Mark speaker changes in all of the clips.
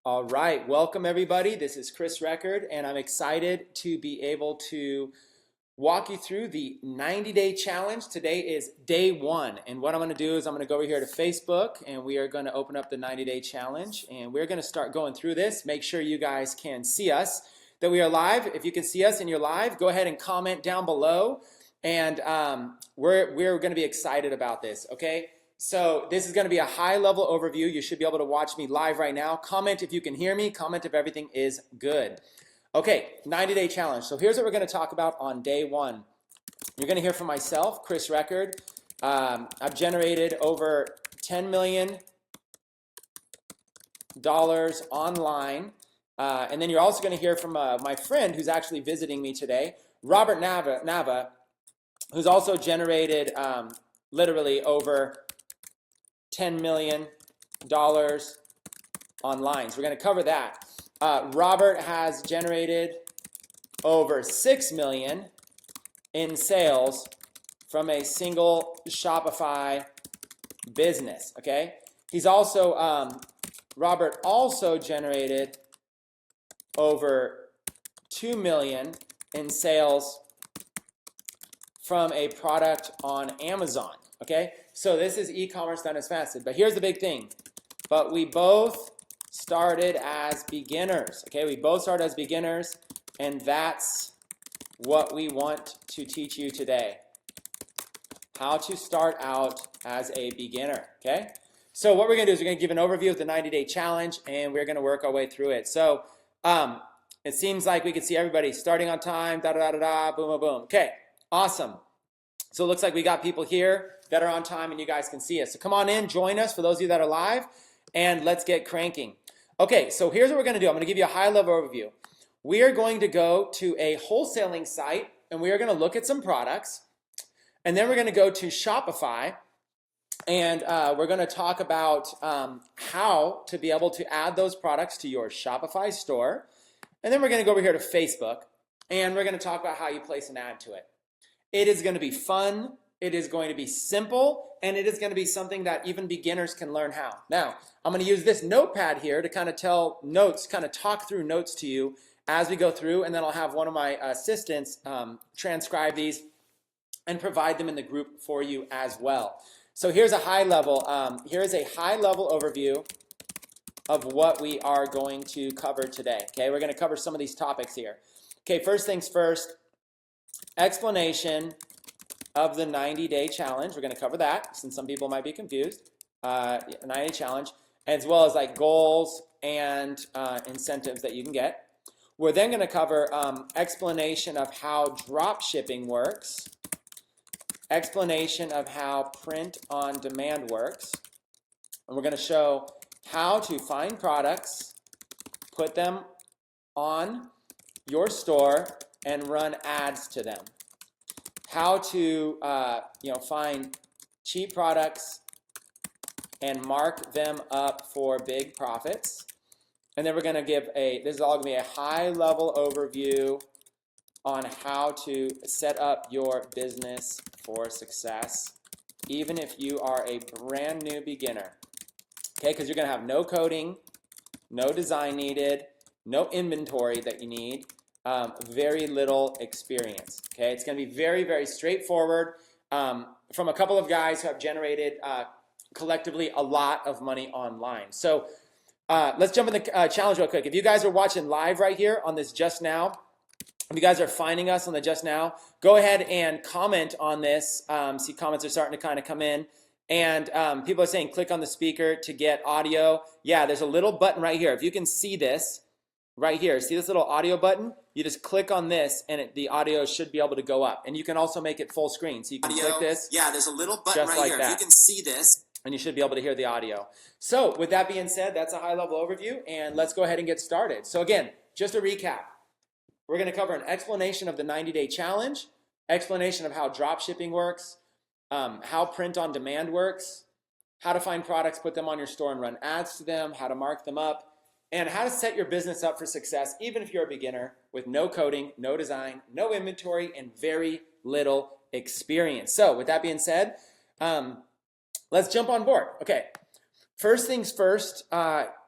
Speaker 1: All right, welcome everybody. This is Chris Record, and I'm excited to be able to walk you through the 90-day challenge. Today is day one, and what I'm going to do is I'm going to go over here to Facebook, and we are going to open up the 90-day challenge, and we're going to start going through this. Make sure you guys can see us, that we are live. If you can see us and you're live, go ahead and comment down below, and we're going to be excited about this, okay? So this is going to be a high-level overview. You should be able to watch me live right now. Comment if you can hear me. Comment if everything is good. Okay, 90-day challenge. So here's what we're going to talk about on day one. You're going to hear from myself, Chris Record. I've generated over $10 million online. And then you're also going to hear from my friend who's actually visiting me today, Robert Nava, who's also generated literally over $10 million online. So we're going to cover that. Robert has generated over $6 million in sales from a single Shopify business. Okay, he's also Robert also generated over $2 million in sales from a product on Amazon. Okay, so this is e-commerce done as fasted. But here's the big thing. But we both started as beginners. Okay, we both started as beginners, and that's what we want to teach you today. How to start out as a beginner. Okay, so what we're going to do is we're going to give an overview of the 90-day challenge, and we're going to work our way through it. So it seems like we can see everybody starting on time, da-da-da-da-da, boom, boom, boom. Okay, awesome. So it looks like we got people here that are on time and you guys can see us. So come on in, join us for those of you that are live, and let's get cranking. Okay, so here's what we're going to do. I'm going to give you a high-level overview. We are going to go to a wholesaling site, and we are going to look at some products, and then we're going to go to Shopify, and we're going to talk about how to be able to add those products to your Shopify store, and then we're going to go over here to Facebook, and we're going to talk about how you place an ad to it. It is going to be fun, it is going to be simple, and it is going to be something that even beginners can learn how. Now, I'm going to use this notepad here to kind of tell notes, kind of talk through notes to you as we go through, and then I'll have one of my assistants transcribe these and provide them in the group for you as well. So here's a high-level overview of what we are going to cover today. Okay, we're going to cover some of these topics here. Okay, first things first. Explanation of the 90-day challenge. We're going to cover that since some people might be confused. 90-day challenge, as well as like goals and incentives that you can get. We're then going to cover explanation of how drop shipping works, explanation of how print on demand works, and we're going to show how to find products, put them on your store, and run ads to them. How to find cheap products and mark them up for big profits. And then we're going to give this is all going to be a high-level overview on how to set up your business for success, even if you are a brand new beginner. Okay, because you're going to have no coding, no design needed, no inventory that you need. Very little experience. Okay, it's going to be very, very straightforward from a couple of guys who have generated collectively a lot of money online. So let's jump in the challenge real quick. If you guys are watching live right here on this Just Now, if you guys are finding us on the Just Now, go ahead and comment on this. See, comments are starting to kind of come in. And people are saying click on the speaker to get audio. Yeah, there's a little button right here. If you can see this, right here, see this little audio button? You just click on this and the audio should be able to go up. And you can also make it full screen. So you can click this. Yeah, there's a little button right here. If you can see this. And you should be able to hear the audio. So with that being said, that's a high-level overview. And let's go ahead and get started. So again, just a recap. We're going to cover an explanation of the 90-day challenge, explanation of how drop shipping works, how print on demand works, how to find products, put them on your store and run ads to them, how to mark them up, and how to set your business up for success, even if you're a beginner with no coding, no design, no inventory, and very little experience. So with that being said, let's jump on board. Okay, first things first,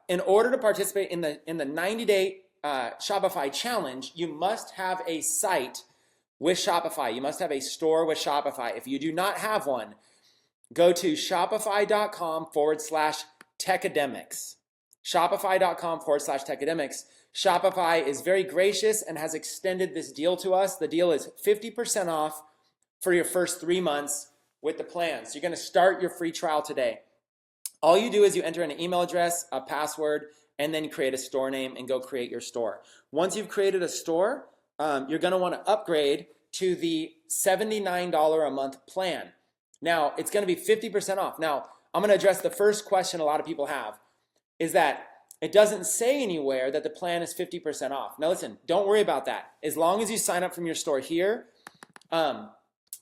Speaker 1: in order to participate in the 90-day Shopify challenge, you must have a site with Shopify. You must have a store with Shopify. If you do not have one, go to shopify.com/techademics. Shopify.com/techademics. Shopify is very gracious and has extended this deal to us. The deal is 50% off for your first 3 months with the plan. So you're going to start your free trial today. All you do is you enter an email address, a password, and then create a store name and go create your store. Once you've created a store, you're going to want to upgrade to the $79 a month plan. Now, it's going to be 50% off. Now, I'm going to address the first question a lot of people have, is that it doesn't say anywhere that the plan is 50% off. Now, listen, don't worry about that. As long as you sign up from your store here,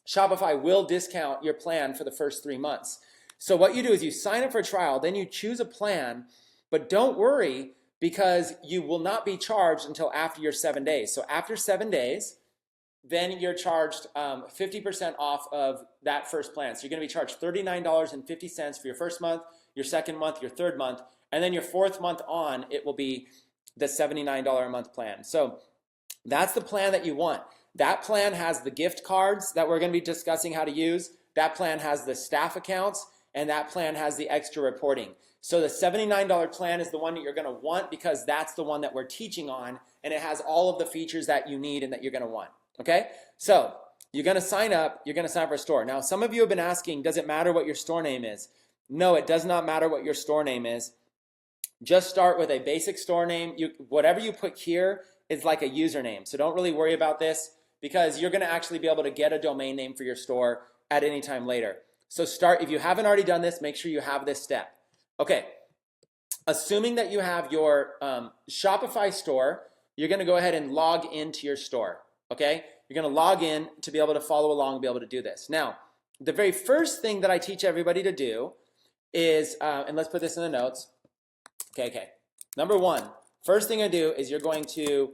Speaker 1: Shopify will discount your plan for the first 3 months. So what you do is you sign up for a trial, then you choose a plan, but don't worry because you will not be charged until after your 7 days. So after 7 days, then you're charged 50% off of that first plan. So you're going to be charged $39.50 for your first month, your second month, your third month, and then your fourth month on, it will be the $79 a month plan. So that's the plan that you want. That plan has the gift cards that we're going to be discussing how to use. That plan has the staff accounts, and that plan has the extra reporting. So the $79 plan is the one that you're going to want because that's the one that we're teaching on, and it has all of the features that you need and that you're going to want. Okay? So you're going to sign up. You're going to sign up for a store. Now, some of you have been asking, does it matter what your store name is? No, it does not matter what your store name is. Just start with a basic store name. Whatever you put here is like a username. So don't really worry about this because you're going to actually be able to get a domain name for your store at any time later. So start, if you haven't already done this, make sure you have this step. Okay, assuming that you have your Shopify store, you're going to go ahead and log into your store. Okay, you're going to log in to be able to follow along and be able to do this. Now, the very first thing that I teach everybody to do is, and let's put this in the notes. Okay. Number one, first thing I do is you're going to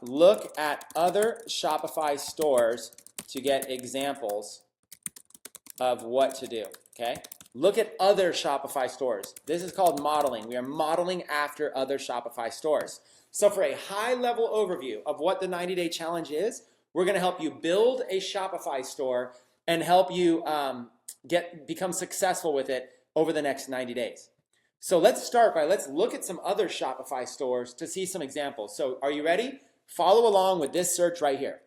Speaker 1: look at other Shopify stores to get examples of what to do, okay? Look at other Shopify stores. This is called modeling. We are modeling after other Shopify stores. So for a high-level overview of what the 90-day challenge is, we're going to help you build a Shopify store and help you become successful with it over the next 90 days. So let's look at some other Shopify stores to see some examples. So are you ready? Follow along with this search right here.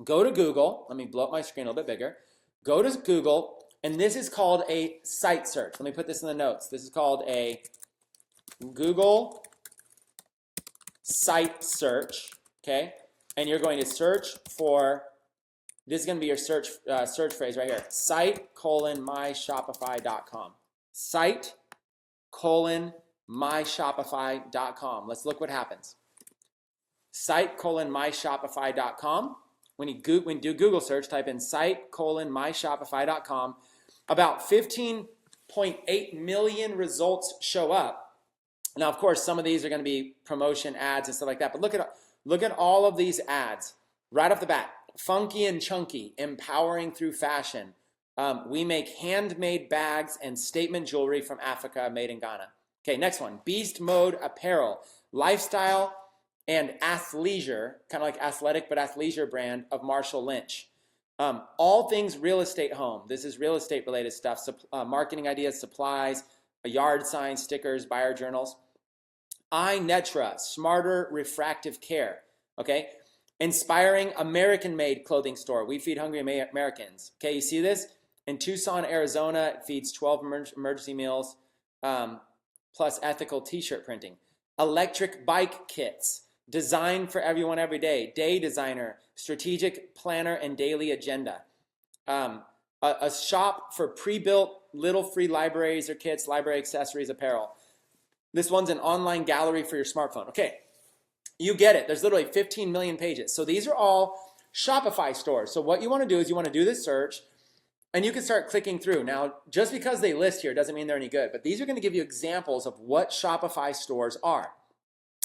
Speaker 1: Go to Google. Let me blow up my screen a little bit bigger. Go to Google, and this is called a site search. Let me put this in the notes. This is called a Google site search, okay? And you're going to search for, this is going to be your search phrase right here, site:myshopify.com. Site:myshopify.com. Let's look what happens. Site:myshopify.com. When you do Google search, type in site:myshopify.com. About 15.8 million results show up. Now, of course, some of these are going to be promotion ads and stuff like that. But look at all of these ads right off the bat. Funky and chunky, empowering through fashion. We make handmade bags and statement jewelry from Africa, made in Ghana. Okay, next one. Beast Mode Apparel, lifestyle and athleisure, kind of like athletic but athleisure brand of Marshall Lynch. All things real estate home. This is real estate related stuff. Marketing ideas, supplies, a yard sign, stickers, buyer journals. iNetra, smarter refractive care. Okay, inspiring American-made clothing store. We feed hungry Americans. Okay, you see this? In Tucson, Arizona, it feeds 12 emergency meals, plus ethical t-shirt printing. Electric bike kits, designed for everyone every day. Day designer, strategic planner, and daily agenda. A shop for pre-built little free libraries or kits, library accessories, apparel. This one's an online gallery for your smartphone. Okay, you get it. There's literally 15 million pages. So these are all Shopify stores. So what you want to do is you want to do this search, and you can start clicking through. Now, just because they list here doesn't mean they're any good, but these are going to give you examples of what Shopify stores are.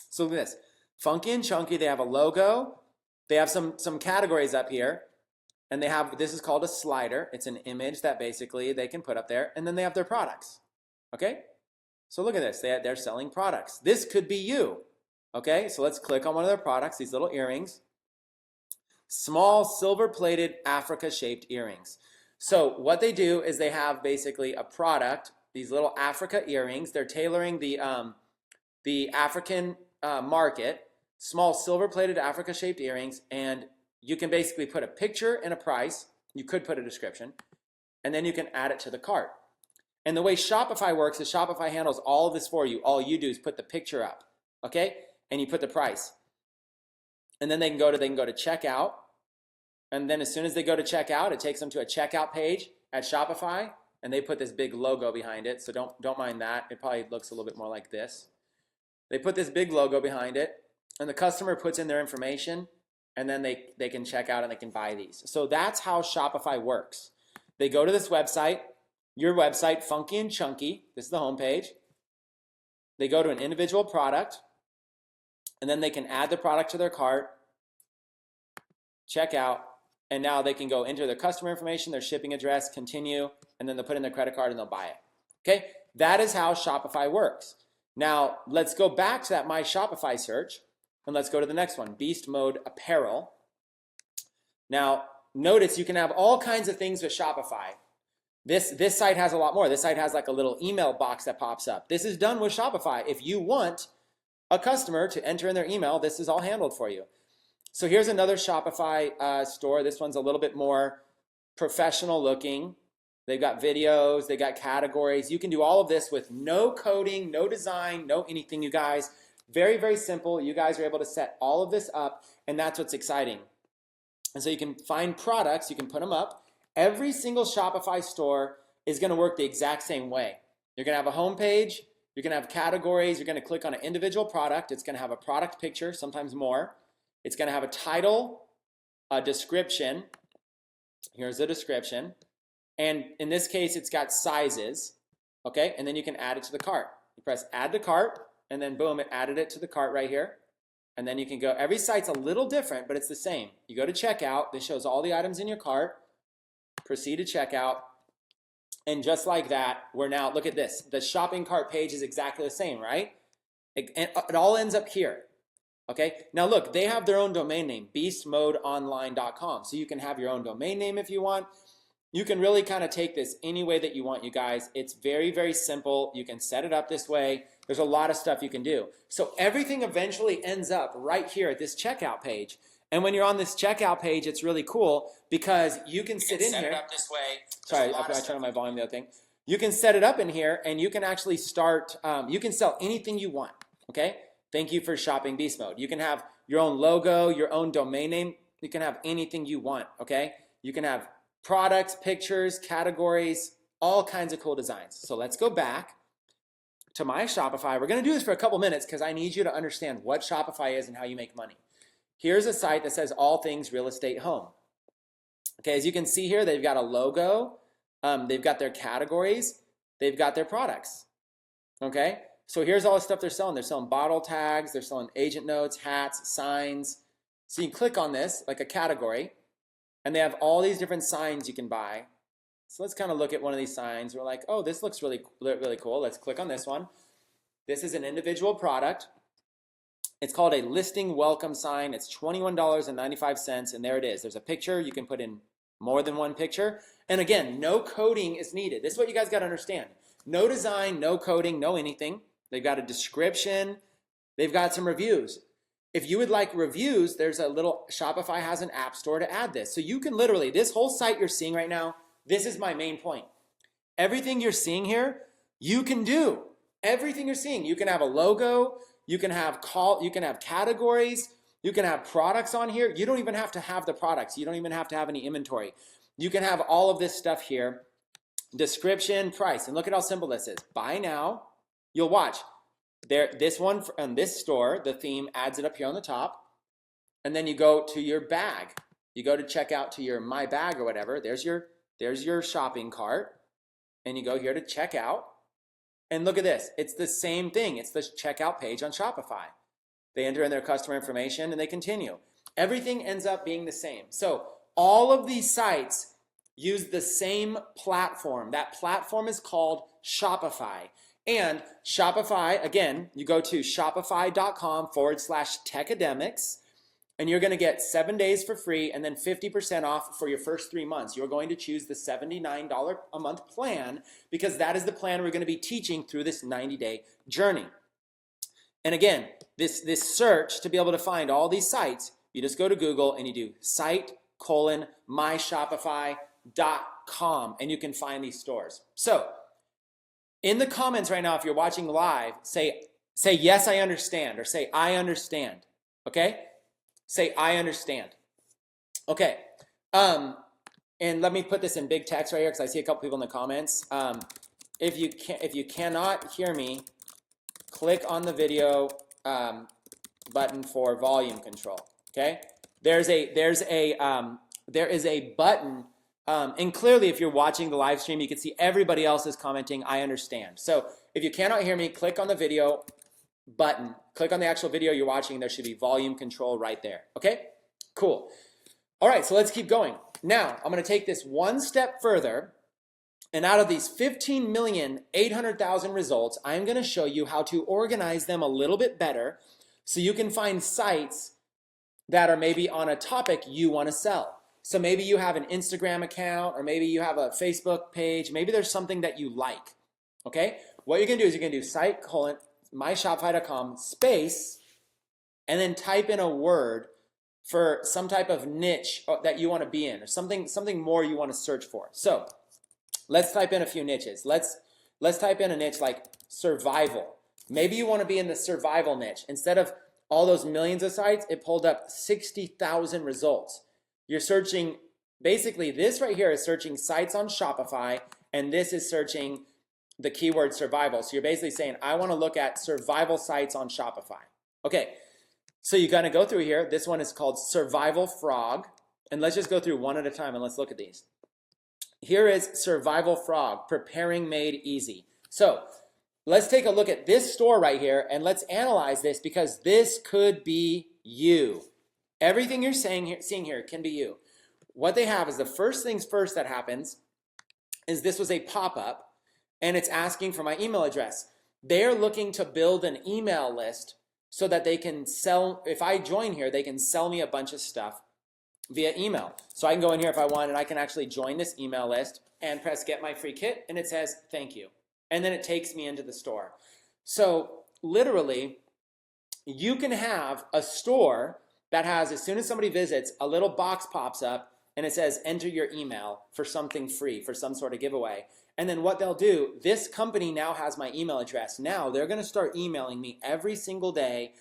Speaker 1: So look at this. Funky and chunky, they have a logo. They have some categories up here, and they have, this is called a slider. It's an image that basically they can put up there, and then they have their products. Okay? So look at this, they're selling products. This could be you. Okay, so let's click on one of their products, these little earrings. Small silver-plated Africa-shaped earrings. So what they do is they have basically a product, these little Africa earrings. They're tailoring the African market, small silver-plated Africa-shaped earrings, and you can basically put a picture and a price. You could put a description, and then you can add it to the cart. And the way Shopify works is Shopify handles all of this for you. All you do is put the picture up, okay? And you put the price. And then they can go to checkout. And then as soon as they go to checkout, it takes them to a checkout page at Shopify, and they put this big logo behind it. So don't mind that. It probably looks a little bit more like this. They put this big logo behind it, and the customer puts in their information, and then they can check out and they can buy these. So that's how Shopify works. They go to this website, your website, Funky and Chunky. This is the homepage. They go to an individual product, and then they can add the product to their cart, check out, and now they can go enter their customer information, their shipping address, continue, and then they'll put in their credit card and they'll buy it. Okay, that is how Shopify works. Now, let's go back to that My Shopify search, and let's go to the next one, Beast Mode Apparel. Now, notice you can have all kinds of things with Shopify. This site has a lot more. This site has like a little email box that pops up. This is done with Shopify. If you want a customer to enter in their email, this is all handled for you. So here's another Shopify store. This one's a little bit more professional looking. They've got videos, they got categories. You can do all of this with no coding, no design, no anything, you guys. Very, very simple. You guys are able to set all of this up, and that's what's exciting. And so you can find products, you can put them up. Every single Shopify store is going to work the exact same way. You're going to have a home page, you're going to have categories, you're going to click on an individual product. It's going to have a product picture, sometimes more. It's going to have a title, a description. Here's the description. And in this case, it's got sizes, okay? And then you can add it to the cart. You press add to cart, and then boom, it added it to the cart right here. And then you can go, every site's a little different, but it's the same. You go to checkout, this shows all the items in your cart, proceed to checkout, and just like that, we're now, look at this. The shopping cart page is exactly the same, right? It all ends up here. Okay, now look, they have their own domain name, beastmodeonline.com. So you can have your own domain name if you want. You can really kind of take this any way that you want, you guys. It's very, very simple. You can set it up this way. There's a lot of stuff you can do. So everything eventually ends up right here at this checkout page. And when you're on this checkout page, it's really cool because you can sit in here. Set it up this way. Sorry, I turned on my volume, the other thing. You can set it up in here, and you can actually start, you can sell anything you want, okay? Thank you for shopping Beast Mode. You can have your own logo, your own domain name. You can have anything you want, okay? You can have products, pictures, categories, all kinds of cool designs. So let's go back to My Shopify. We're going to do this for a couple minutes because I need you to understand what Shopify is and how you make money. Here's a site that says all things real estate home. Okay, as you can see here, they've got a logo. They've got their categories. They've got their products, okay? So here's all the stuff they're selling. They're selling bottle tags. They're selling agent notes, hats, signs. So you can click on this, like a category, and they have all these different signs you can buy. So let's kind of look at one of these signs. We're like, oh, this looks really, really cool. Let's click on this one. This is an individual product. It's called a listing welcome sign. It's $21.95, and there it is. There's a picture. You can put in more than one picture. And again, no coding is needed. This is what you guys got to understand. No design, no coding, no anything. They've got a description. They've got some reviews. If you would like reviews, there's a little, Shopify has an app store to add this. So you can literally, this whole site you're seeing right now, this is my main point. Everything you're seeing here, you can do. Everything you're seeing. You can have a logo, you can have categories, you can have products on here. You don't even have to have the products. You don't even have to have any inventory. You can have all of this stuff here. Description, price, and look at how simple this is. Buy now. You'll watch. This one on this store, the theme adds it up here on the top, and then you go to your bag. You go to check out to your My Bag or whatever. There's your shopping cart, and you go here to check out. And look at this. It's the same thing. It's the checkout page on Shopify. They enter in their customer information and they continue. Everything ends up being the same. So all of these sites use the same platform. That platform is called Shopify. And Shopify, again, you go to shopify.com/techademics, and you're going to get 7 days for free and then 50% off for your first 3 months. You're going to choose the $79 a month plan because that is the plan we're going to be teaching through this 90-day journey. And again, this search to be able to find all these sites, you just go to Google and you do site:/myshopify.com and you can find these stores. So in the comments right now, if you're watching live, say yes, I understand, or say I understand, okay? Say I understand. Okay, and let me put this in big text right here because I see a couple people in the comments. If you cannot hear me, click on the video button for volume control. Okay, there is a button, and clearly, if you're watching the live stream, you can see everybody else is commenting. I understand. So if you cannot hear me, click on the video button. Click on the actual video you're watching. There should be volume control right there. Okay, cool. All right, so let's keep going. Now I'm going to take this one step further. And out of these 15,800,000 results, I'm going to show you how to organize them a little bit better so you can find sites that are maybe on a topic you want to sell. So maybe you have an Instagram account, or maybe you have a Facebook page. Maybe there's something that you like. Okay? What you're going to do is you're going to do site:/myshopify.com space, and then type in a word for some type of niche that you want to be in, or something more you want to search for. So let's type in a few niches. Let's type in a niche like survival. Maybe you want to be in the survival niche. Instead of all those millions of sites, it pulled up 60,000 results. You're searching, basically this right here is searching sites on Shopify, and this is searching the keyword survival. So you're basically saying, I want to look at survival sites on Shopify. Okay, so you got to go through here. This one is called Survival Frog. And let's just go through one at a time and let's look at these. Here is Survival Frog, preparing made easy. So let's take a look at this store right here and let's analyze this because this could be you. Everything you're seeing here can be you. What they have is the first things first that happens is this was a pop-up and it's asking for my email address. They're looking to build an email list so that they can sell, if I join here, they can sell me a bunch of stuff via email. So I can go in here if I want and I can actually join this email list and press get my free kit and it says thank you. And then it takes me into the store. So literally, you can have a store that has, as soon as somebody visits, a little box pops up and it says enter your email for something free, for some sort of giveaway. And then what they'll do, this company now has my email address. Now they're going to start emailing me every single day,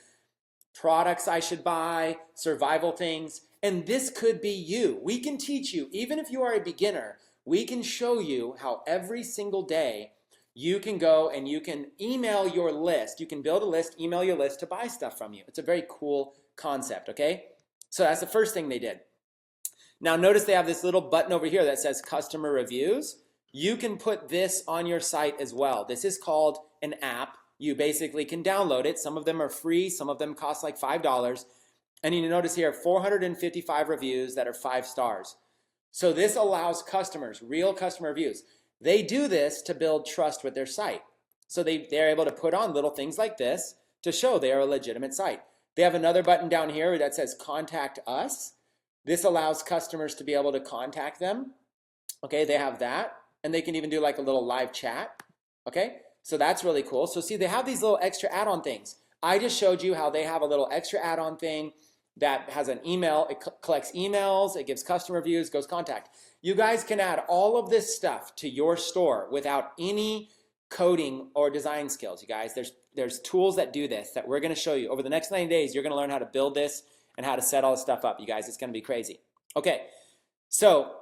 Speaker 1: products I should buy, survival things, and this could be you. We can teach you, even if you are a beginner, we can show you how every single day you can go and you can email your list. You can build a list, email your list to buy stuff from you. It's a very cool concept, okay? So that's the first thing they did. Now notice they have this little button over here that says customer reviews. You can put this on your site as well. This is called an app. You basically can download it. Some of them are free. Some of them cost like $5. And you notice here 455 reviews that are 5 stars. So this allows customers, real customer reviews. They do this to build trust with their site. So they're able to put on little things like this to show they are a legitimate site. They have another button down here that says contact us. This allows customers to be able to contact them. Okay, they have that. And they can even do like a little live chat. Okay, so that's really cool. So see, they have these little extra add-on things. I just showed you how they have a little extra add-on thing that has an email. It collects emails, it gives customer reviews, goes contact. You guys can add all of this stuff to your store without any coding or design skills, you guys. There's tools that do this that we're going to show you. Over the next 90 days, you're going to learn how to build this and how to set all this stuff up, you guys. It's going to be crazy. Okay, so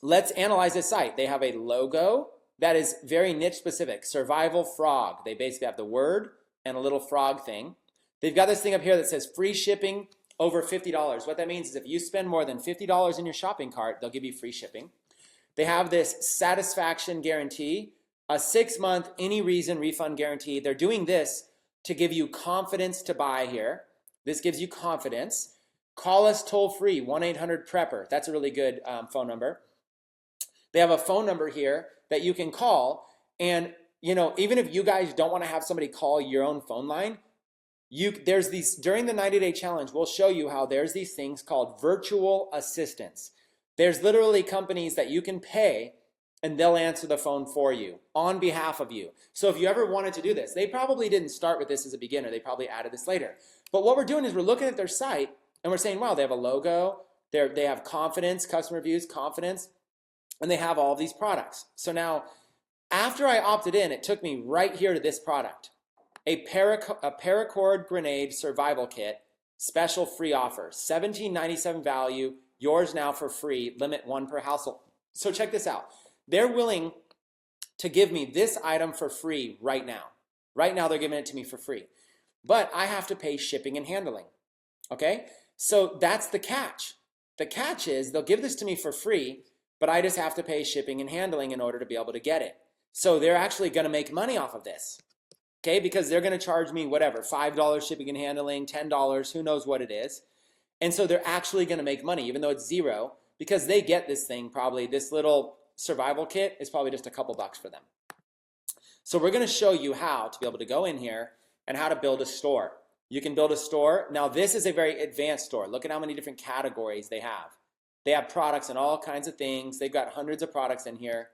Speaker 1: let's analyze this site. They have a logo that is very niche specific, Survival Frog. They basically have the word and a little frog thing. They've got this thing up here that says free shipping over $50. What that means is if you spend more than $50 in your shopping cart, they'll give you free shipping. They have this satisfaction guarantee, a 6-month any reason refund guarantee. They're doing this to give you confidence to buy here. This gives you confidence. Call us toll free, 1-800-PREPPER. That's a really good phone number. They have a phone number here that you can call, and even if you guys don't want to have somebody call your own phone line, there's these, during the 90-day challenge, we'll show you how there's these things called virtual assistants. There's literally companies that you can pay and they'll answer the phone for you on behalf of you. So if you ever wanted to do this, they probably didn't start with this as a beginner. They probably added this later. But what we're doing is we're looking at their site and we're saying, wow, they have a logo, they have confidence, customer reviews, confidence, and they have all these products. So now, after I opted in, it took me right here to this product. A paracord grenade survival kit, special free offer, $17.97 value, yours now for free, limit 1 per household. So check this out. They're willing to give me this item for free right now. Right now they're giving it to me for free. But I have to pay shipping and handling, okay? So that's the catch. The catch is they'll give this to me for free, but I just have to pay shipping and handling in order to be able to get it. So they're actually gonna make money off of this. Okay, because they're going to charge me whatever, $5 shipping and handling, $10, who knows what it is. And so they're actually going to make money, even though it's zero, because they get this thing probably, this little survival kit is probably just a couple bucks for them. So we're going to show you how to be able to go in here and how to build a store. You can build a store. Now this is a very advanced store. Look at how many different categories they have. They have products and all kinds of things. They've got hundreds of products in here,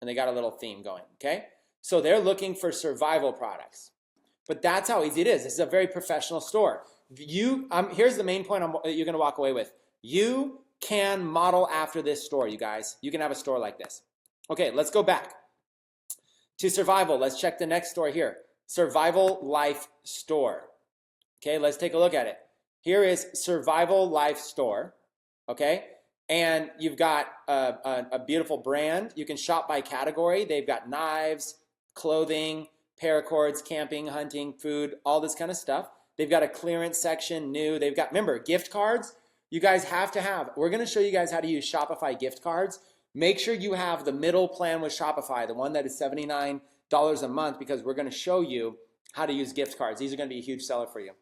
Speaker 1: and they got a little theme going, okay? So they're looking for survival products. But that's how easy it is. This is a very professional store. Here's the main point you're going to walk away with. You can model after this store, you guys. You can have a store like this. Okay, let's go back to survival. Let's check the next store here. Survival Life Store. Okay, let's take a look at it. Here is Survival Life Store. Okay, and you've got a beautiful brand. You can shop by category. They've got knives, clothing, paracords, camping, hunting, food, all this kind of stuff. They've got a clearance section, new. They've got, remember, gift cards. You guys have to have. We're going to show you guys how to use Shopify gift cards. Make sure you have the middle plan with Shopify, the one that is $79 a month, because we're going to show you how to use gift cards. These are going to be a huge seller for you.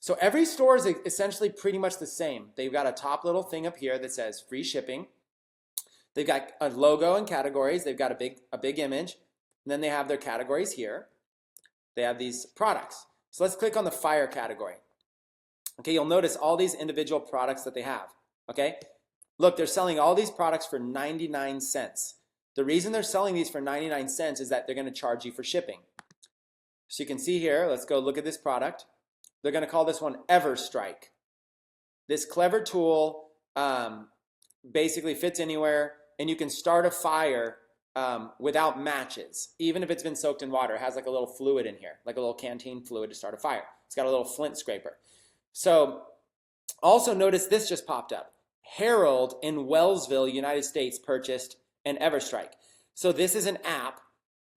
Speaker 1: So every store is essentially pretty much the same. They've got a top little thing up here that says free shipping. They've got a logo and categories. They've got a big image. And then they have their categories here. They have these products. So let's click on the fire category. Okay, you'll notice all these individual products that they have. Okay, look, they're selling all these products for 99 cents. The reason they're selling these for 99 cents is that they're going to charge you for shipping. So you can see here, let's go look at this product. They're going to call this one EverStrike. This clever tool basically fits anywhere, and you can start a fire without matches, even if it's been soaked in water. It has like a little fluid in here, like a little canteen fluid to start a fire. It's got a little flint scraper. So also notice this just popped up. Harold in Wellsville, United States purchased an EverStrike. So this is an app,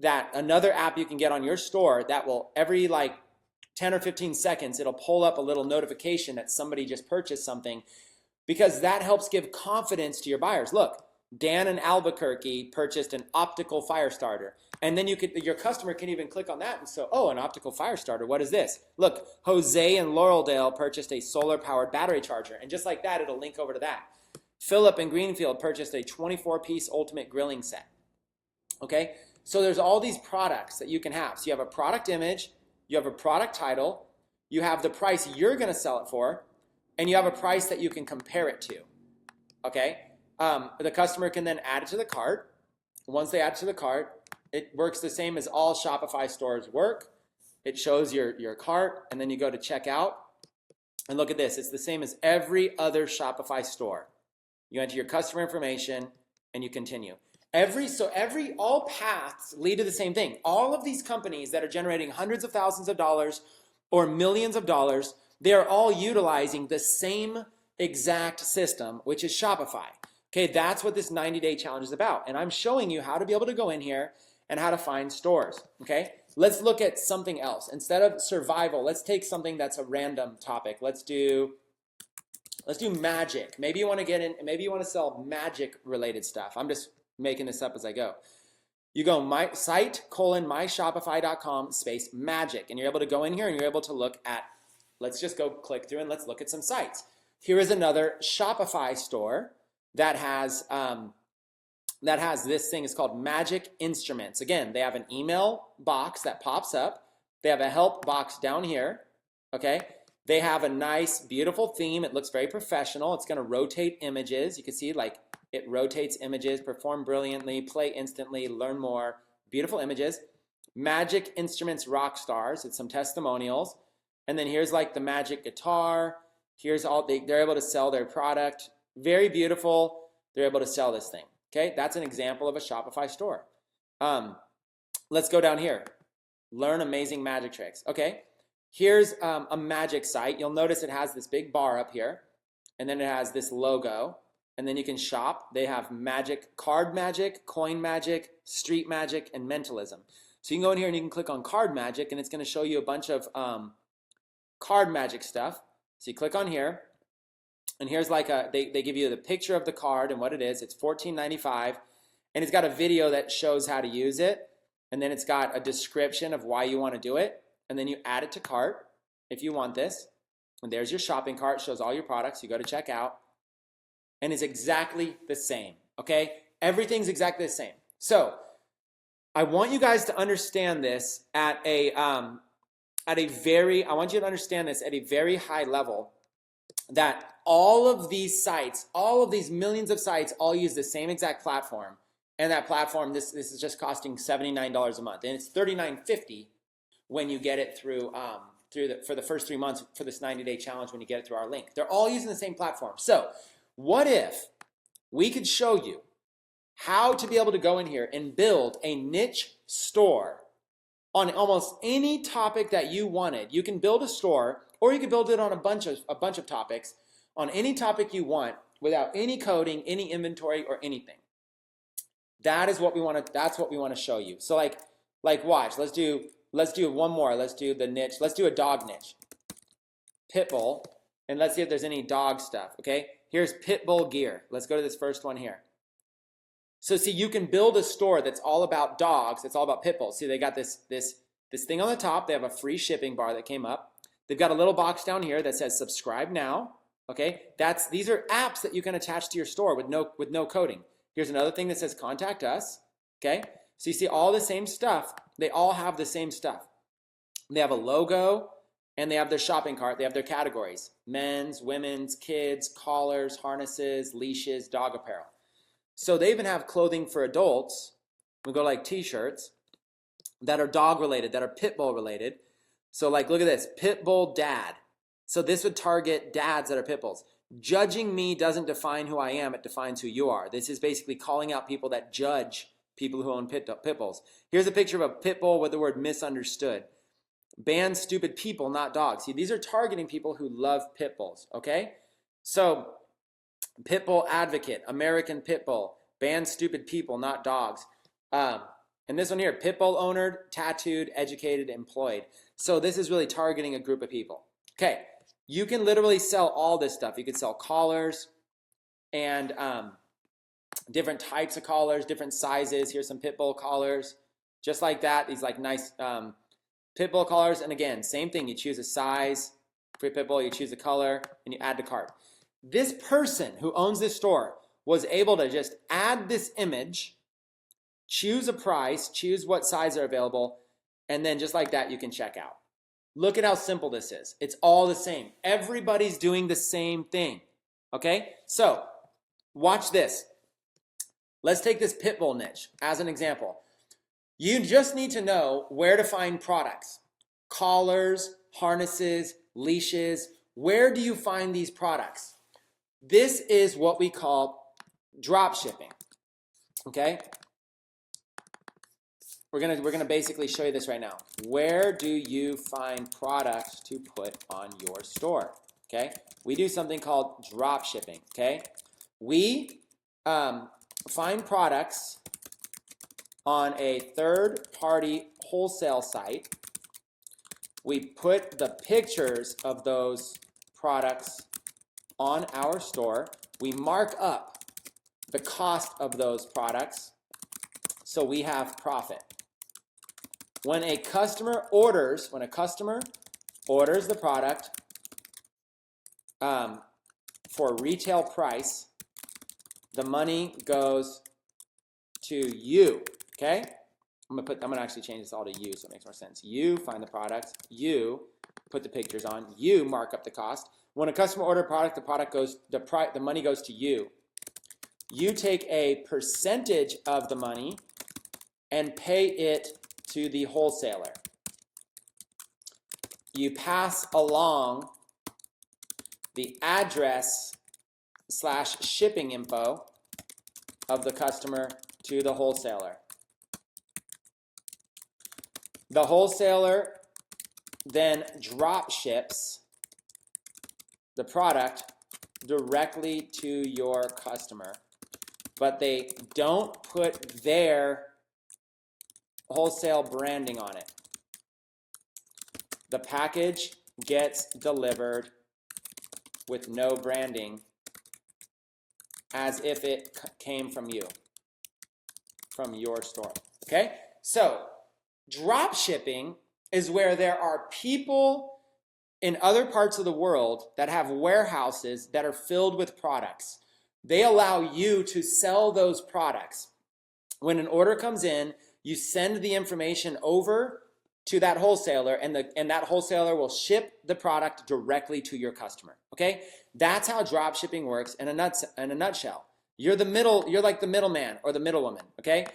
Speaker 1: another app you can get on your store that will every like 10 or 15 seconds, it'll pull up a little notification that somebody just purchased something, because that helps give confidence to your buyers. Look, Dan in Albuquerque purchased an optical fire starter. And then your customer can even click on that and say, oh, an optical fire starter, what is this? Look, Jose in Laureldale purchased a solar-powered battery charger. And just like that, it'll link over to that. Philip in Greenfield purchased a 24-piece ultimate grilling set. Okay, so there's all these products that you can have. So you have a product image, you have a product title, you have the price you're going to sell it for, and you have a price that you can compare it to. Okay, the customer can then add it to the cart. Once they add it to the cart, it works the same as all Shopify stores work. It shows your cart, and then you go to checkout. And look at this. It's the same as every other Shopify store. You enter your customer information, and you continue. All paths lead to the same thing. All of these companies that are generating hundreds of thousands of dollars or millions of dollars, they are all utilizing the same exact system, which is Shopify. Okay, that's what this 90-day challenge is about. And I'm showing you how to be able to go in here and how to find stores. Okay, let's look at something else. Instead of survival, let's take something that's a random topic. Let's do magic. Maybe you want to get in, maybe you want to sell magic related stuff. I'm just making this up as I go. You go myshopify.com/magic, and you're able to go in here and you're able to look at, let's just go click through and let's look at some sites. Here is another Shopify store that has that has this thing. It's called Magic Instruments. Again, they have an email box that pops up. They have a help box down here, okay? They have a nice, beautiful theme. It looks very professional. It's gonna rotate images. You can see like it rotates images, perform brilliantly, play instantly, learn more. Beautiful images. Magic Instruments Rock Stars. It's some testimonials. And then here's like the magic guitar. Here's all, they're able to sell their product. Very beautiful. They're able to sell this thing. Okay, that's an example of a Shopify store. Let's go down here. Learn amazing magic tricks. Okay, here's a magic site. You'll notice it has this big bar up here, and then it has this logo, and then you can shop. They have magic, card magic, coin magic, street magic, and mentalism. So you can go in here and you can click on card magic, and it's going to show you a bunch of card magic stuff. So you click on here, and here's like they give you the picture of the card and what it is. It's $14.95, and it's got a video that shows how to use it, and then it's got a description of why you want to do it, and then you add it to cart if you want this, and there's your shopping cart. Shows all your products. You go to checkout, and it's exactly the same. Okay, everything's exactly the same. So I want you guys to understand this at a very high level, that all of these sites, all of these millions of sites, all use the same exact platform. And that platform, this is just costing $79 a month, and it's $39.50 when you get it through for the first 3 months for this 90-day challenge when you get it through our link. They're all using the same platform. So what if we could show you how to be able to go in here and build a niche store on almost any topic that you wanted? You can build a store, or you can build it on a bunch of topics, on any topic you want, without any coding, any inventory, or anything. That's what we want to show you. So like watch. Let's do one more. Let's do the niche. Let's do a dog niche. Pitbull, and let's see if there's any dog stuff. Okay, here's Pitbull gear. Let's go to this first one here. So see, you can build a store that's all about dogs. It's all about pit bulls. See, they got this thing on the top. They have a free shipping bar that came up. They've got a little box down here that says subscribe now. Okay, these are apps that you can attach to your store with no coding. Here's another thing that says contact us. Okay, so you see all the same stuff. They all have the same stuff. They have a logo, and they have their shopping cart. They have their categories: men's, women's, kids, collars, harnesses, leashes, dog apparel. So they even have clothing for adults. We go like t-shirts that are dog related, that are pit bull related. So like, look at this, pit bull dad. So this would target dads that are pit bulls. Judging me doesn't define who I am, it defines who you are. This is basically calling out people that judge people who own pit bulls. Here's a picture of a pit bull with the word misunderstood. Ban stupid people, not dogs. See, these are targeting people who love pit bulls, okay? So pit bull advocate, American pit bull, ban stupid people, not dogs. And this one here, pit bull owner, tattooed, educated, employed. So this is really targeting a group of people. Okay, you can literally sell all this stuff. You could sell collars and different types of collars, different sizes. Here's some pit bull collars, just like that. These like nice pit bull collars. And again, same thing. You choose a size for your pit bull, you choose a color, and you add to cart. This person who owns this store was able to just add this image, choose a price, choose what size are available, and then just like that, you can check out. Look at how simple this is. It's all the same. Everybody's doing the same thing, okay? So watch this. Let's take this pit bull niche as an example. You just need to know where to find products. Collars, harnesses, leashes. Where do you find these products? This is what we call drop shipping, okay? We're gonna basically show you this right now. Where do you find products to put on your store? Okay, we do something called drop shipping. Okay, we find products on a third-party wholesale site. We put the pictures of those products on our store. We mark up the cost of those products so we have profit. When a customer orders the product for retail price, the money goes to you, okay? I'm gonna actually change this all to you so it makes more sense. You find the products, you put the pictures on, you mark up the cost. When a customer orders a product, the money goes to you. You take a percentage of the money and pay it to the wholesaler. You pass along the address / shipping info of the customer to the wholesaler. The wholesaler then drop ships the product directly to your customer, but they don't put their wholesale branding on it. The package gets delivered with no branding, as if it came from you, from your store, okay? So drop shipping is where there are people in other parts of the world that have warehouses that are filled with products. They allow you to sell those products. When an order comes in, you send the information over to that wholesaler, and that wholesaler will ship the product directly to your customer, okay? That's how drop shipping works in a nutshell. You're like the middleman or the middlewoman, okay?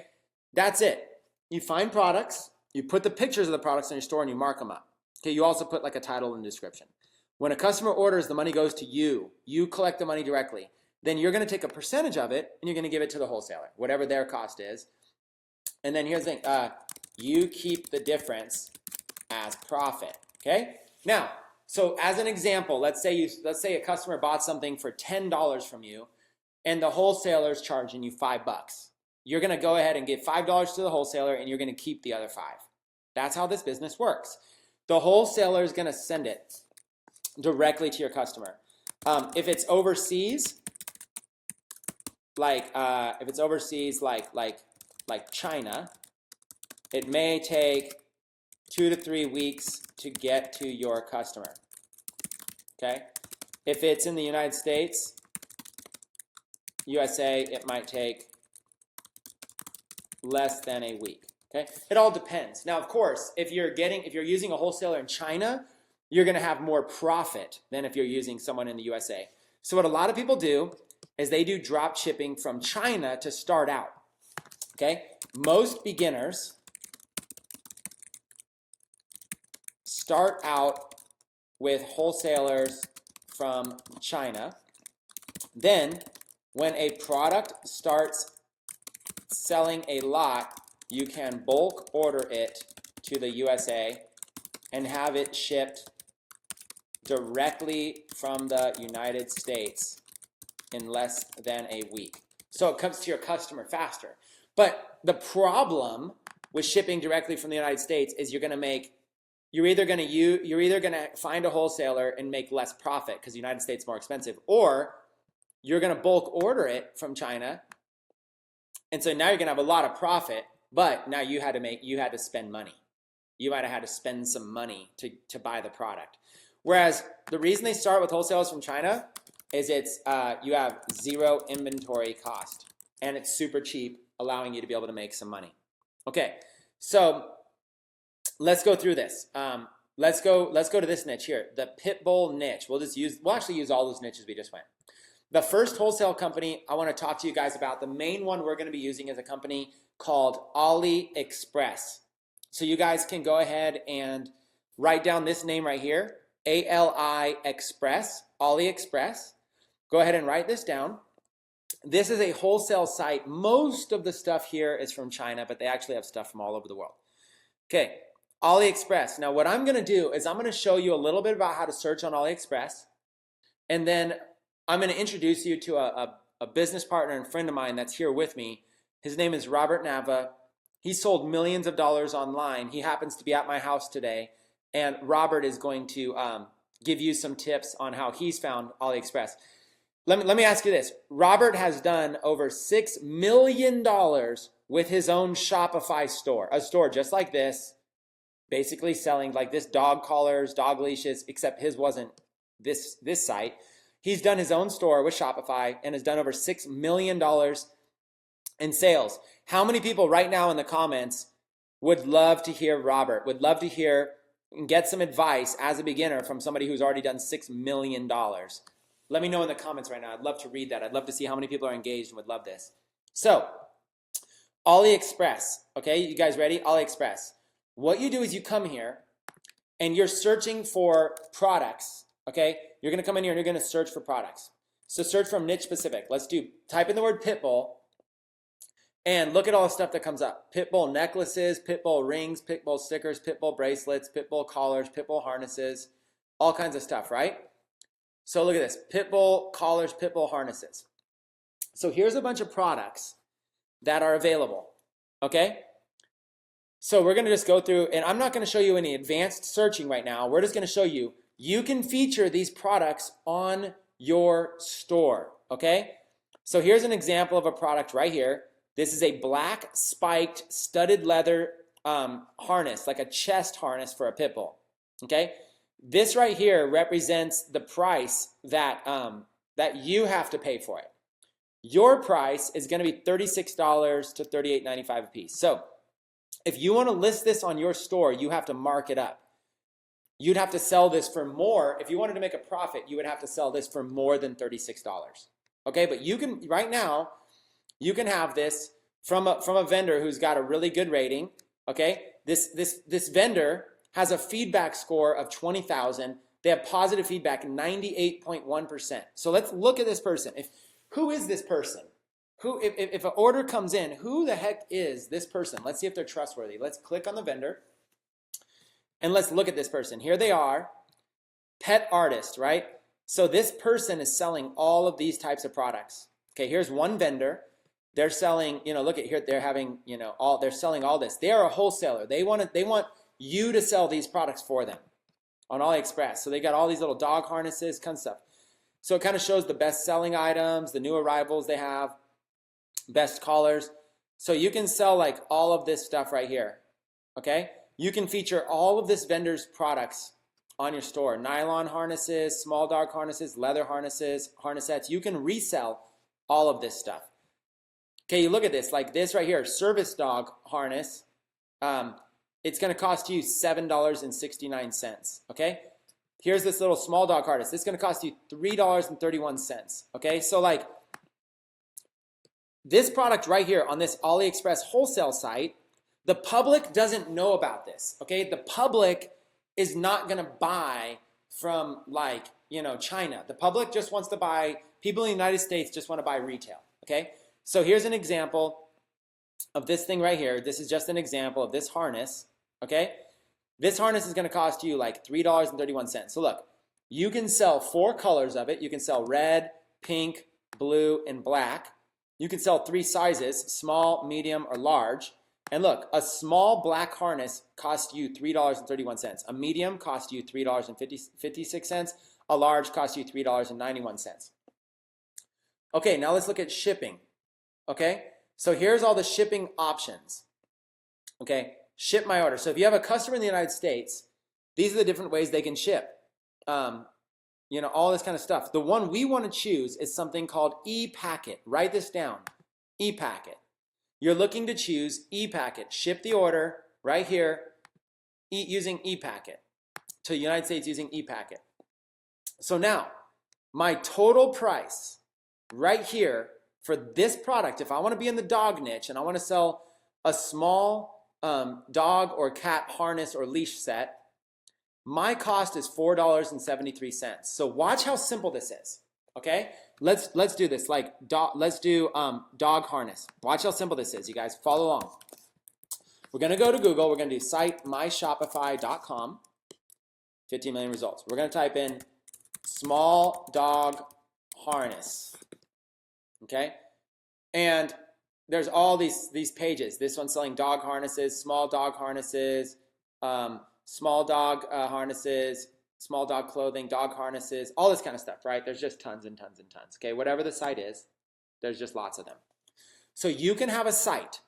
Speaker 1: That's it. You find products, you put the pictures of the products in your store, and you mark them up. Okay, you also put like a title and description. When a customer orders, the money goes to you. You collect the money directly. Then you're going to take a percentage of it, and you're going to give it to the wholesaler, whatever their cost is. And then here's the thing. You keep the difference as profit, okay? Now, so as an example, let's say a customer bought something for $10 from you, and the wholesaler's charging you $5. You're going to go ahead and give $5 to the wholesaler, and you're going to keep the other $5. That's how this business works. The wholesaler is going to send it directly to your customer. If it's overseas, like China, it may take 2 to 3 weeks to get to your customer. Okay? If it's in the United States, USA, it might take less than a week. Okay? It all depends. Now, of course, if you're using a wholesaler in China, you're going to have more profit than if you're using someone in the USA. So what a lot of people do is they do drop shipping from China to start out. Okay? Most beginners start out with wholesalers from China. Then, when a product starts selling a lot, you can bulk order it to the USA and have it shipped directly from the United States in less than a week. So it comes to your customer faster. But the problem with shipping directly from the United States is you're either going to find a wholesaler and make less profit because the United States is more expensive, or you're going to bulk order it from China. And so now you're going to have a lot of profit, but now you had to spend money. You might have had to spend some money to buy the product. Whereas the reason they start with wholesalers from China is you have zero inventory cost, and it's super cheap, allowing you to be able to make some money. Okay, so let's go through this. Let's go to this niche here, the pit bull niche. We'll actually use all those niches we just went. The first wholesale company I want to talk to you guys about, the main one we're going to be using is a company called AliExpress. So you guys can go ahead and write down this name right here, ALI Express, AliExpress. Go ahead and write this down. This is a wholesale site. Most of the stuff here is from China, but they actually have stuff from all over the world. Okay, AliExpress. Now what I'm going to do is I'm going to show you a little bit about how to search on AliExpress, and then I'm going to introduce you to a business partner and friend of mine that's here with me. His name is Robert Nava. He sold millions of dollars online. He happens to be at my house today, and Robert is going to give you some tips on how he's found AliExpress. Let me ask you this. Robert has done over $6 million with his own Shopify store, a store just like this, basically selling like this dog collars, dog leashes, except his wasn't this site. He's done his own store with Shopify and has done over $6 million in sales. How many people right now in the comments would love to hear Robert, would love to hear and get some advice as a beginner from somebody who's already done $6 million? Let me know in the comments right now. I'd love to read that. I'd love to see how many people are engaged and would love this. So, AliExpress, okay? You guys ready? AliExpress. What you do is you come here and you're searching for products, okay? You're gonna come in here and you're gonna search for products. So search from niche specific. Type in the word Pitbull and look at all the stuff that comes up. Pitbull necklaces, Pitbull rings, Pitbull stickers, Pitbull bracelets, Pitbull collars, Pitbull harnesses, all kinds of stuff, right? So look at this, Pitbull collars, Pitbull harnesses. So here's a bunch of products that are available, okay? So we're gonna just go through, and I'm not gonna show you any advanced searching right now. We're just gonna show you, you can feature these products on your store, okay? So here's an example of a product right here. This is a black spiked studded leather harness, like a chest harness for a pit bull, okay? This right here represents the price that, that you have to pay for it. Your price is gonna be $36 to $38.95 a piece. So if you wanna list this on your store, you have to mark it up. You'd have to sell this for more. If you wanted to make a profit, you would have to sell this for more than $36. Okay, but you can, right now, you can have this from a vendor who's got a really good rating. Okay, this vendor has a feedback score of 20,000. They have positive feedback, 98.1%. So let's look at this person. Who is this person? If an order comes in, who the heck is this person? Let's see if they're trustworthy. Let's click on the vendor and let's look at this person. Here they are, pet artist, right? So this person is selling all of these types of products. Okay, here's one vendor. They're selling, look at here, they're having, they're selling all this. They are a wholesaler. They want you to sell these products for them on AliExpress. So they got all these little dog harnesses, kind of stuff. So it kind of shows the best selling items, the new arrivals they have, best collars. So you can sell like all of this stuff right here, okay? You can feature all of this vendor's products on your store. Nylon harnesses, small dog harnesses, leather harnesses, harnessettes. You can resell all of this stuff. Okay, you look at this, like this right here, service dog harness. It's gonna cost you $7.69, okay? Here's this little small dog harness. This is gonna cost you $3.31, okay? So like this product right here on this AliExpress wholesale site, the public doesn't know about this, okay? The public is not gonna buy from like, China. The public just wants to buy, people in the United States just wanna buy retail, okay? So here's an example of this thing right here. This is just an example of this harness, okay? This harness is gonna cost you like $3.31. So look, you can sell 4 colors of it. You can sell red, pink, blue, and black. You can sell 3 sizes, small, medium, or large. And look, a small black harness costs you $3.31. A medium costs you $3.56. A large costs you $3.91. Okay, now let's look at shipping. Okay, so here's all the shipping options. Okay, ship my order. So if you have a customer in the United States, these are the different ways they can ship. All this kind of stuff. The one we want to choose is something called e-packet. Write this down, e-packet. You're looking to choose e-packet. Ship the order right here using e-packet to the United States using e-packet. So now, my total price right here for this product, if I want to be in the dog niche and I want to sell a small dog or cat harness or leash set, my cost is $4.73. So watch how simple this is. Okay, let's do this. Like let's do dog harness. Watch how simple this is, you guys. Follow along. We're gonna go to Google. We're gonna do site myshopify.com. 15 million results. We're gonna type in small dog harness. Okay, and there's all these pages. This one's selling dog harnesses, small dog harnesses, small dog harnesses, small dog clothing, dog harnesses, all this kind of stuff, right? There's just tons and tons and tons. Okay, whatever the site is, there's just lots of them. So you can have a site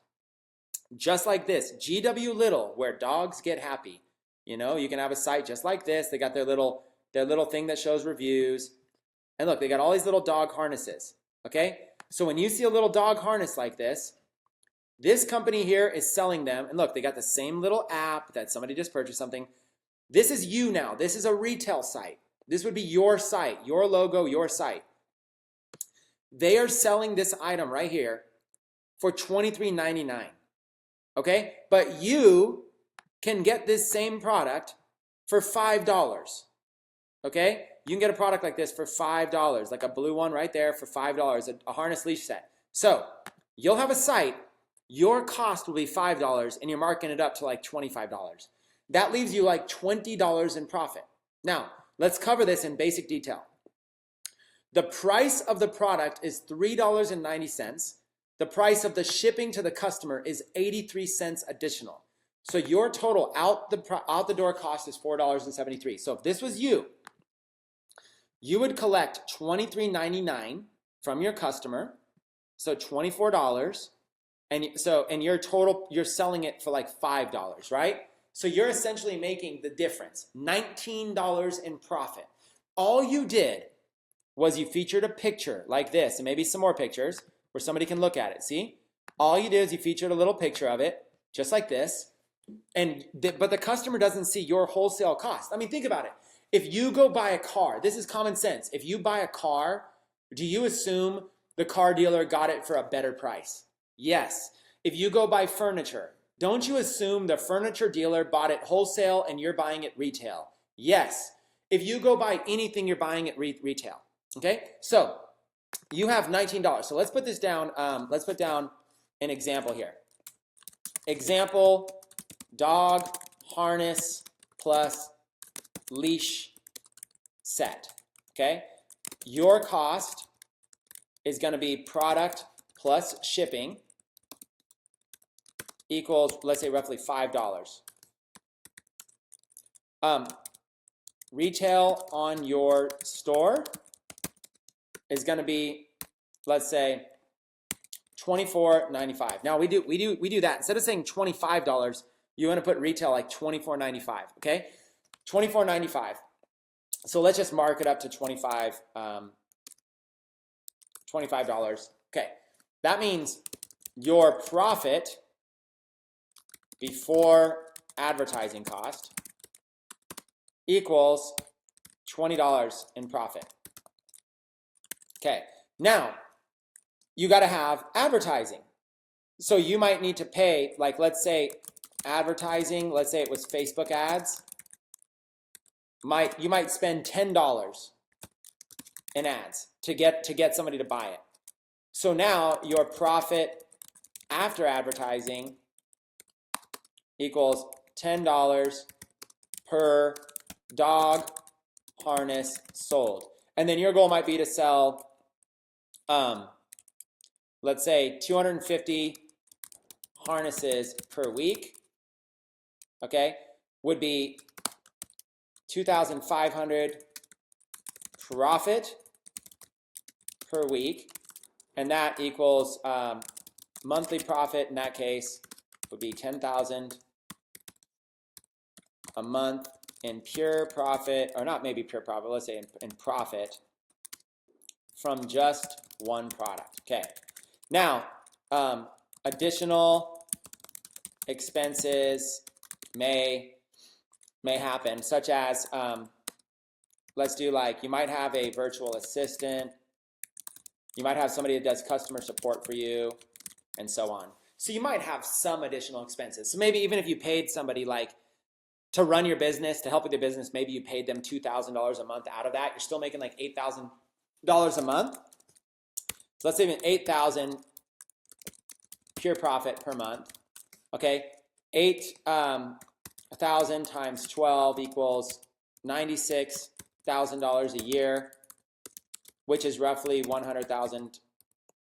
Speaker 1: just like this, GW Little, where dogs get happy. You can have a site just like this. They got their little thing that shows reviews. And look, they got all these little dog harnesses. Okay, so when you see a little dog harness like this, This company here is selling them, and look, they got the same little app that somebody just purchased something. This is you now. This is a retail site. This would be your site, your logo, your site. They are selling this item right here for $23.99. Okay? But you can get this same product for $5. Okay? You can get a product like this for $5, like a blue one right there for $5, a harness leash set. So you'll have a site, your cost will be $5, and you're marking it up to like $25. That leaves you like $20 in profit. Now, let's cover this in basic detail. The price of the product is $3.90. The price of the shipping to the customer is 83 cents additional. So your total out the door cost is $4.73. So if this was you, you would collect $23.99 from your customer, so $24, and your total, you're selling it for like $5, right? So you're essentially making the difference, $19 in profit. All you did was you featured a picture like this, and maybe some more pictures where somebody can look at it. See? All you did is you featured a little picture of it, just like this, but the customer doesn't see your wholesale cost. I mean, think about it. If you go buy a car, this is common sense. If you buy a car, do you assume the car dealer got it for a better price? Yes. If you go buy furniture, don't you assume the furniture dealer bought it wholesale and you're buying it retail? Yes. If you go buy anything, you're buying it retail. Okay? So you have $19. So let's put this down. Let's put down an example here. Example, dog harness plus leash set. Okay? Your cost is going to be product plus shipping equals, let's say, roughly $5. Retail on your store is going to be, let's say, $24.95. Now we do that. Instead of saying $25, you want to put retail like $24.95. Okay, $24.95. So let's just mark it up to $25. Okay, that means your profit before advertising cost equals $20 in profit. Okay, now you got to have advertising. So you might need to pay, like, let's say advertising, let's say it was Facebook ads. You might spend $10 in ads to get somebody to buy it. So now your profit after advertising equals $10 per dog harness sold. And then your goal might be to sell, let's say 250 harnesses per week, okay, would be 2,500 profit per week, and that equals monthly profit in that case would be 10,000 a month in pure profit, or not maybe pure profit, let's say in profit from just one product. Okay, now additional expenses may happen, such as let's do, like, you might have a virtual assistant, you might have somebody that does customer support for you, and so on. So you might have some additional expenses. So maybe even if you paid somebody like to run your business, to help with your business, maybe you paid them $2,000 a month out of that, you're still making like $8,000 a month. So let's say even $8,000 pure profit per month. Okay, $8,000 times 12 equals $96,000 a year, which is roughly $100,000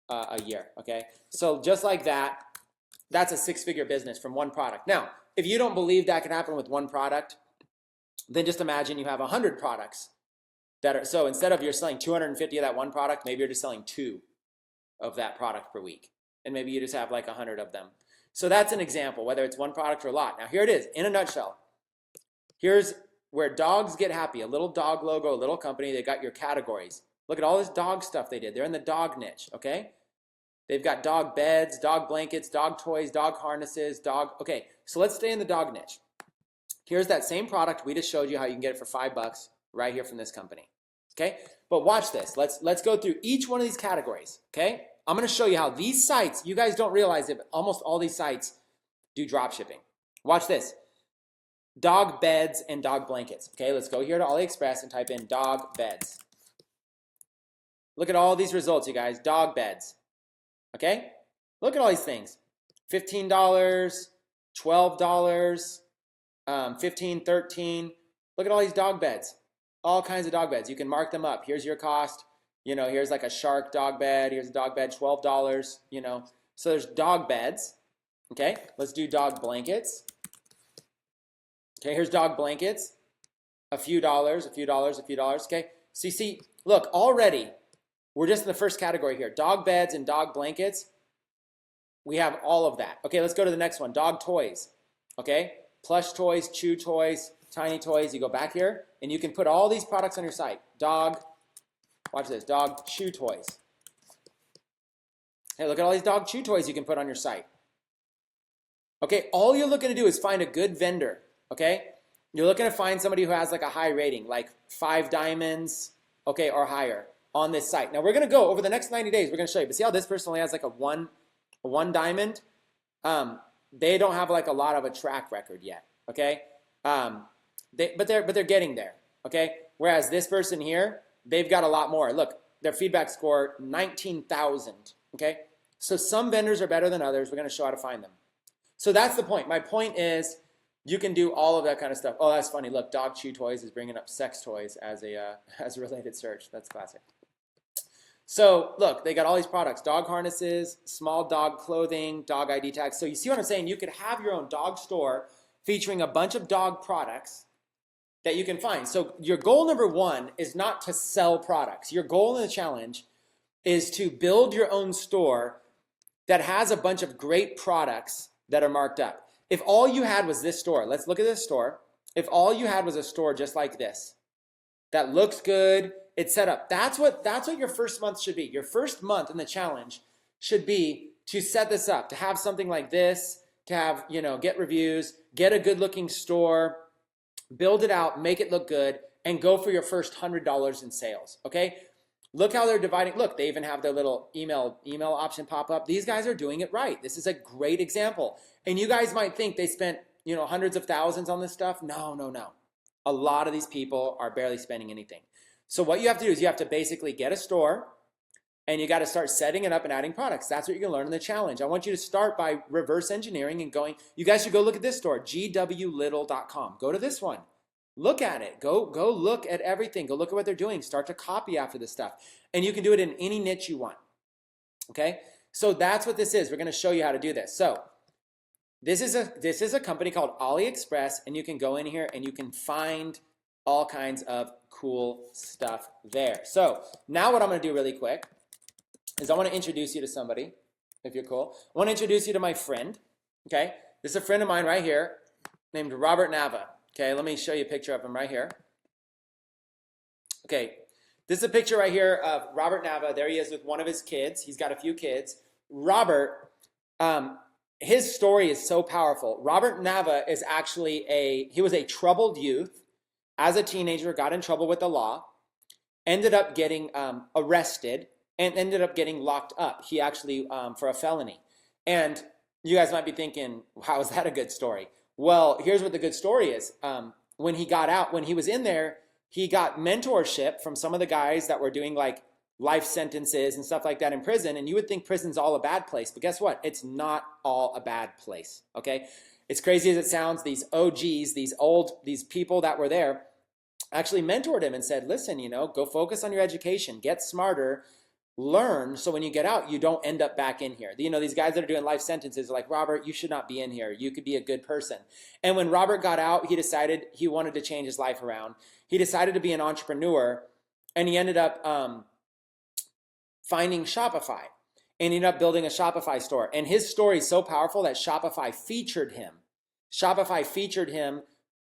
Speaker 1: a year. Okay, so just like that, that's a six-figure business from one product. Now, if you don't believe that can happen with one product, then just imagine you have 100 products that are, so instead of you're selling 250 of that one product, maybe you're just selling 2 of that product per week. And maybe you just have like 100 of them. So that's an example, whether it's one product or a lot. Now here it is, in a nutshell. Here's where dogs get happy. A little dog logo, a little company, they got your categories. Look at all this dog stuff they did. They're in the dog niche, okay? They've got dog beds, dog blankets, dog toys, dog harnesses, dog. Okay, so let's stay in the dog niche. Here's that same product we just showed you how you can get it for $5 right here from this company. Okay, but watch this. Let's go through each one of these categories. Okay, I'm going to show you how these sites, you guys don't realize it, but almost all these sites do drop shipping. Watch this. Dog beds and dog blankets. Okay, let's go here to AliExpress and type in dog beds. Look at all these results, you guys. Dog beds. Okay, look at all these things. $15, $12, 15, 13. Look at all these dog beds. All kinds of dog beds. You can mark them up. Here's your cost. You know, here's like a shark dog bed. Here's a dog bed, $12. You know, so there's dog beds. Okay, let's do dog blankets. Okay, here's dog blankets. A few dollars, a few dollars, a few dollars. Okay, so you see, look, already we're just in the first category here. Dog beds and dog blankets. We have all of that. Okay, let's go to the next one. Dog toys. Okay, plush toys, chew toys, tiny toys. You go back here and you can put all these products on your site. Dog, watch this, dog chew toys. Hey, look at all these dog chew toys you can put on your site. Okay, all you're looking to do is find a good vendor. Okay, you're looking to find somebody who has like a high rating, like 5 diamonds, okay, or higher on this site. Now we're going to go over the next 90 days. We're going to show you. But see how this person only has like a one diamond? They don't have like a lot of a track record yet. Okay, but they're getting there. Okay, whereas this person here, they've got a lot more. Look, their feedback score 19,000. Okay, so some vendors are better than others. We're going to show how to find them. So that's the point. My point is, you can do all of that kind of stuff. Oh, that's funny. Look, dog chew toys is bringing up sex toys as a related search. That's classic. So look, they got all these products: dog harnesses, small dog clothing, dog ID tags. So you see what I'm saying? You could have your own dog store featuring a bunch of dog products that you can find. So your goal number one is not to sell products. Your goal in the challenge is to build your own store that has a bunch of great products that are marked up. If all you had was this store, let's look at this store. If all you had was a store just like this, that looks good, it's set up. That's what your first month should be. Your first month in the challenge should be to set this up, to have something like this, to have, get reviews, get a good looking store, build it out, make it look good, and go for your first $100 in sales. Okay? Look how they're dividing. Look, they even have their little email option pop up. These guys are doing it right. This is a great example. And you guys might think they spent, hundreds of thousands on this stuff. No. A lot of these people are barely spending anything. So what you have to do is you have to basically get a store and you got to start setting it up and adding products. That's what you're going to learn in the challenge. I want you to start by reverse engineering and going, you guys should go look at this store, gwlittle.com. Go to this one. Look at it. Go look at everything. Go look at what they're doing. Start to copy after this stuff. And you can do it in any niche you want. Okay? So that's what this is. We're going to show you how to do this. So this is a company called AliExpress, and you can go in here and you can find all kinds of cool stuff there. So now what I'm going to do really quick is I want to introduce you to somebody, if you're cool. I want to introduce you to my friend. Okay? This is a friend of mine right here named Robert Nava. Okay, let me show you a picture of him right here. Okay, this is a picture right here of Robert Nava. There he is with one of his kids. He's got a few kids. Robert, his story is so powerful. Robert Nava is actually he was a troubled youth. As a teenager, got in trouble with the law, ended up getting arrested, and ended up getting locked up. He actually, for a felony. And you guys might be thinking, how is that a good story? Well, here's what the good story is. When he got out, when he was in there, he got mentorship from some of the guys that were doing like life sentences and stuff like that in prison. And you would think prison's all a bad place, but guess what? It's not all a bad place, okay? It's crazy as it sounds, these OGs, these people that were there actually mentored him and said, listen, go focus on your education, get smarter, learn, so when you get out, you don't end up back in here. These guys that are doing life sentences are like, Robert, you should not be in here. You could be a good person. And when Robert got out, he decided he wanted to change his life around. He decided to be an entrepreneur, and he ended up finding Shopify. And ended up building a Shopify store. And his story is so powerful that Shopify featured him. Shopify featured him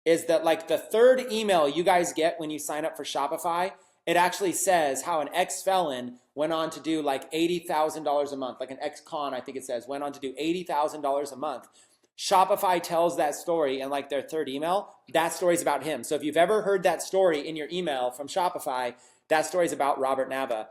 Speaker 1: is that like the third email you guys get when you sign up for Shopify it actually says how an ex-felon went on to do like $80,000 a month, like an ex-con, I think it says, went on to do $80,000 a month. Shopify tells that story in like their third email. That story's about him. So if you've ever heard that story in your email from Shopify, that story's about Robert Nava.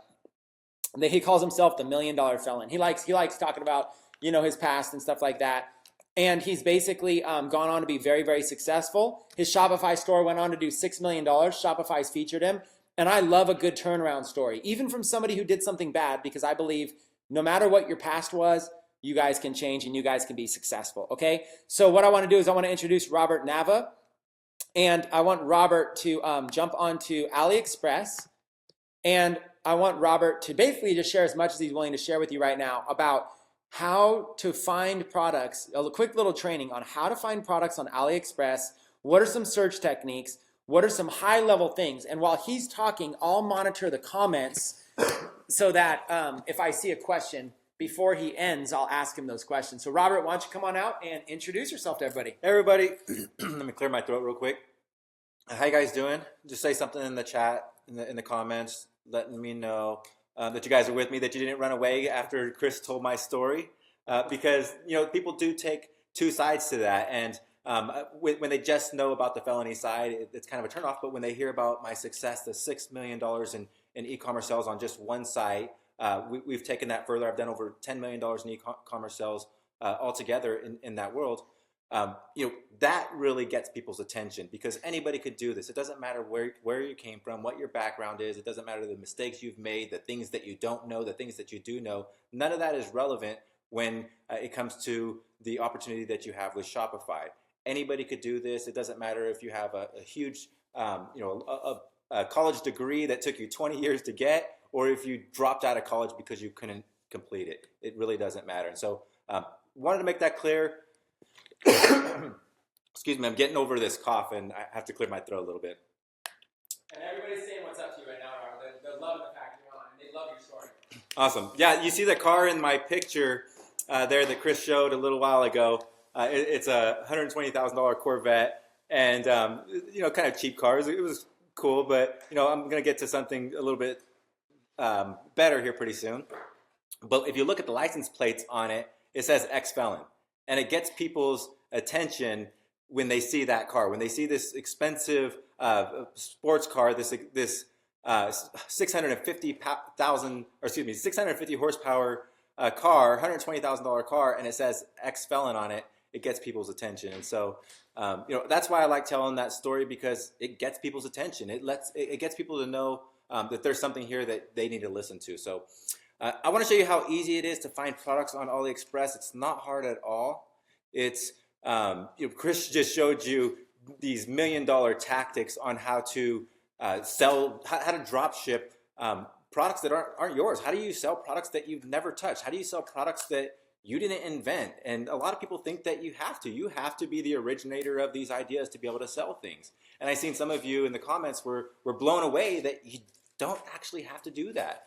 Speaker 1: He calls himself the $1 million felon. He likes talking about, his past and stuff like that. And he's basically gone on to be very, very successful. His Shopify store went on to do $6 million. Shopify's featured him. And I love a good turnaround story, even from somebody who did something bad, because I believe no matter what your past was, you guys can change and you guys can be successful, okay? So what I want to do is I want to introduce Robert Nava. And I want Robert to jump onto AliExpress. And I want Robert to basically just share as much as he's willing to share with you right now about how to find products, a quick little training on how to find products on AliExpress. What are some search techniques? What are some high-level things? And while he's talking, I'll monitor the comments so that if I see a question before he ends, I'll ask him those questions. So Robert, why don't you come on out and introduce yourself to everybody?
Speaker 2: Hey everybody, let me clear my throat real quick. How you guys doing? Just say something in the chat, in the comments, letting me know that you guys are with me, that you didn't run away after Chris told my story, because people do take two sides to that, and when they just know about the felony side, it's kind of a turnoff. But when they hear about my success, the $6 million in e-commerce sales on just one site, we've taken that further. I've done over $10 million in e-commerce sales altogether in that world. That really gets people's attention, because anybody could do this. It doesn't matter where you came from, what your background is. It doesn't matter the mistakes you've made, the things that you don't know, the things that you do know. None of that is relevant when it comes to the opportunity that you have with Shopify. Anybody could do this. It doesn't matter if you have a huge, a college degree that took you 20 years to get, or if you dropped out of college because you couldn't complete it. It really doesn't matter. And so wanted to make that clear. Excuse me, I'm getting over this cough and I have to clear my throat a little bit.
Speaker 1: And everybody's saying what's up to you right now, Robert. They're loving the fact you're on, and they love your story.
Speaker 2: Awesome. Yeah, you see the car in my picture there that Chris showed a little while ago. It's a $120,000 Corvette, and kind of cheap cars. It was cool, but I'm going to get to something a little bit better here pretty soon. But if you look at the license plates on it, it says ex-felon, and it gets people's attention when they see that car, when they see this expensive sports car, this 650 horsepower car, $120,000 car, and it says ex-felon on it. It gets people's attention. And so that's why I like telling that story, because it gets people's attention. It gets people to know that there's something here that they need to listen to. So I want to show you how easy it is to find products on AliExpress. It's not hard at all. It's Chris just showed you these $1 million tactics on how to sell, how to drop ship products that aren't yours. How do you sell products that you've never touched? How do you sell products that you didn't invent? And a lot of people think that you have to. You have to be the originator of these ideas to be able to sell things. And I've seen some of you in the comments were blown away that you don't actually have to do that.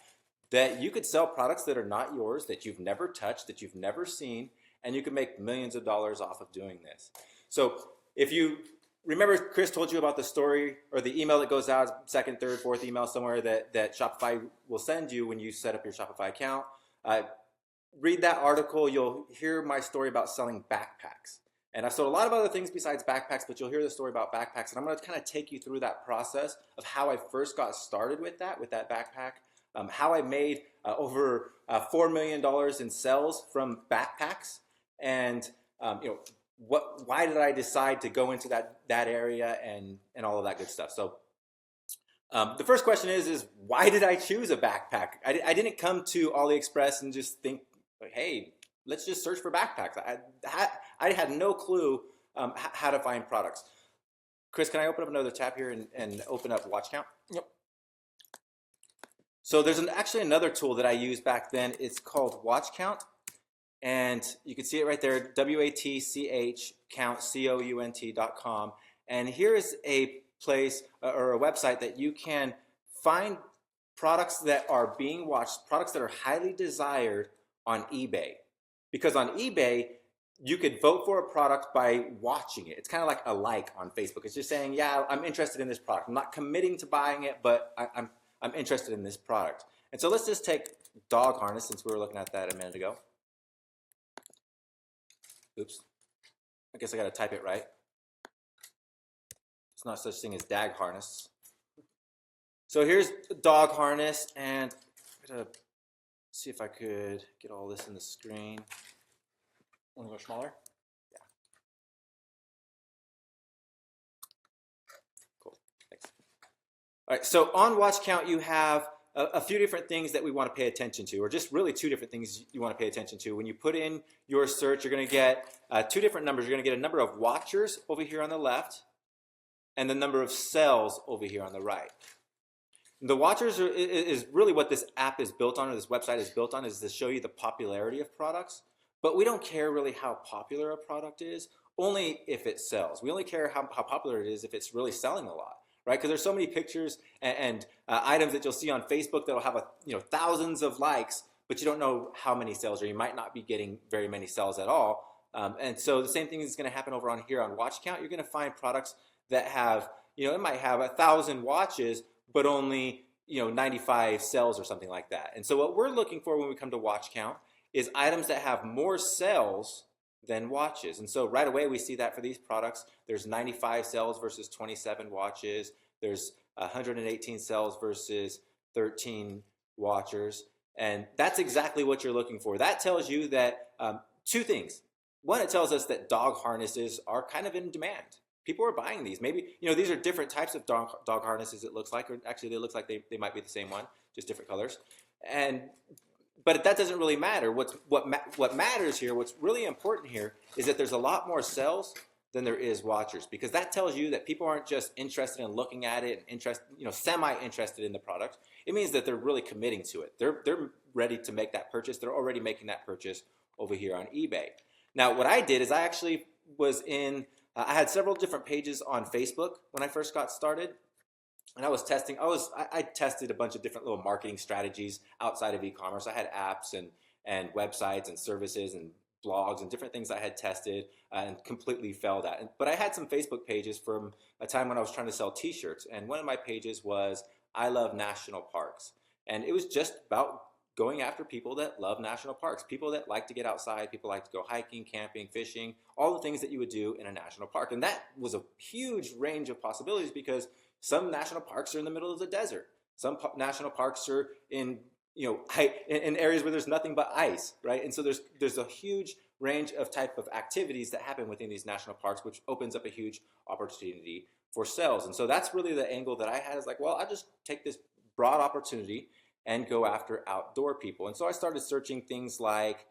Speaker 2: That you could sell products that are not yours, that you've never touched, that you've never seen, and you can make millions of dollars off of doing this. So if you remember, Chris told you about the story or the email that goes out, second, third, fourth email somewhere that Shopify will send you when you set up your Shopify account. Read that article. You'll hear my story about selling backpacks. And I've sold a lot of other things besides backpacks, but you'll hear the story about backpacks. And I'm going to kind of take you through that process of how I first got started with that backpack, how I made over $4 million in sales from backpacks, and why did I decide to go into that area and all of that good stuff. So the first question is why did I choose a backpack? I didn't come to AliExpress and just think, hey, let's just search for backpacks. I had no clue how to find products. Chris, can I open up another tab here and open up watch count?
Speaker 1: Yep.
Speaker 2: So there's actually another tool that I used back then. It's called Watch Count. And you can see it right there, WATCH count, COUNT.com. And here is a place or a website that you can find products that are being watched, products that are highly desired on eBay. Because on eBay, you could vote for a product by watching it. It's kind of like a like on Facebook. It's just saying, yeah, I'm interested in this product. I'm not committing to buying it, but I'm interested in this product. And so let's just take dog harness, since we were looking at that a minute ago. Oops. I guess I got to type it right. It's not such thing as dag harness. So here's dog harness, and I'm going to see if I could get all this in the screen. Want to go smaller? Yeah. Cool. Thanks. All right, so on watch count, you have a few different things that we want to pay attention to, or just really two different things you want to pay attention to. When you put in your search, you're going to get two different numbers. You're going to get a number of watchers over here on the left, and the number of sales over here on the right. The watchers is really what this app is built on, or this website is built on, is to show you the popularity of products. But we don't care really how popular a product is, only if it sells. We only care how popular it is if it's really selling a lot, right? Because there's so many pictures and items that you'll see on Facebook that'll have thousands of likes, but you don't know how many sales, or you might not be getting very many sales at all. And so the same thing is going to happen over on here on watch count. You're going to find products that have, it might have 1,000 watches, but only 95 sales or something like that. And so what we're looking for when we come to watch count is items that have more sales than watches. And so right away we see that for these products, there's 95 sales versus 27 watches. There's 118 sales versus 13 watchers. And that's exactly what you're looking for. That tells you that two things. One, it tells us that dog harnesses are kind of in demand. People are buying these. Maybe, these are different types of dog harnesses, it looks like, or actually it looks like they might be the same one, just different colors. But that doesn't really matter. What matters here, what's really important here, is that there's a lot more sales than there is watchers, because that tells you that people aren't just interested in looking at it and semi-interested in the product. It means that they're really committing to it. They're ready to make that purchase. They're already making that purchase over here on eBay. Now, what I did is I actually was in I had several different pages on Facebook when I first got started, and I was testing. I tested a bunch of different little marketing strategies outside of e-commerce. I had apps and websites and services and blogs and different things I had tested and completely failed at. But I had some Facebook pages from a time when I was trying to sell T-shirts, and one of my pages was I Love National Parks, and it was just about going after people that love national parks, people that like to get outside, people like to go hiking, camping, fishing, all the things that you would do in a national park. And that was a huge range of possibilities, because some national parks are in the middle of the desert. Some national parks are in areas where there's nothing but ice, right? And so there's a huge range of type of activities that happen within these national parks, which opens up a huge opportunity for sales. And so that's really the angle that I had, is like, well, I'll just take this broad opportunity and go after outdoor people. And so I started searching things like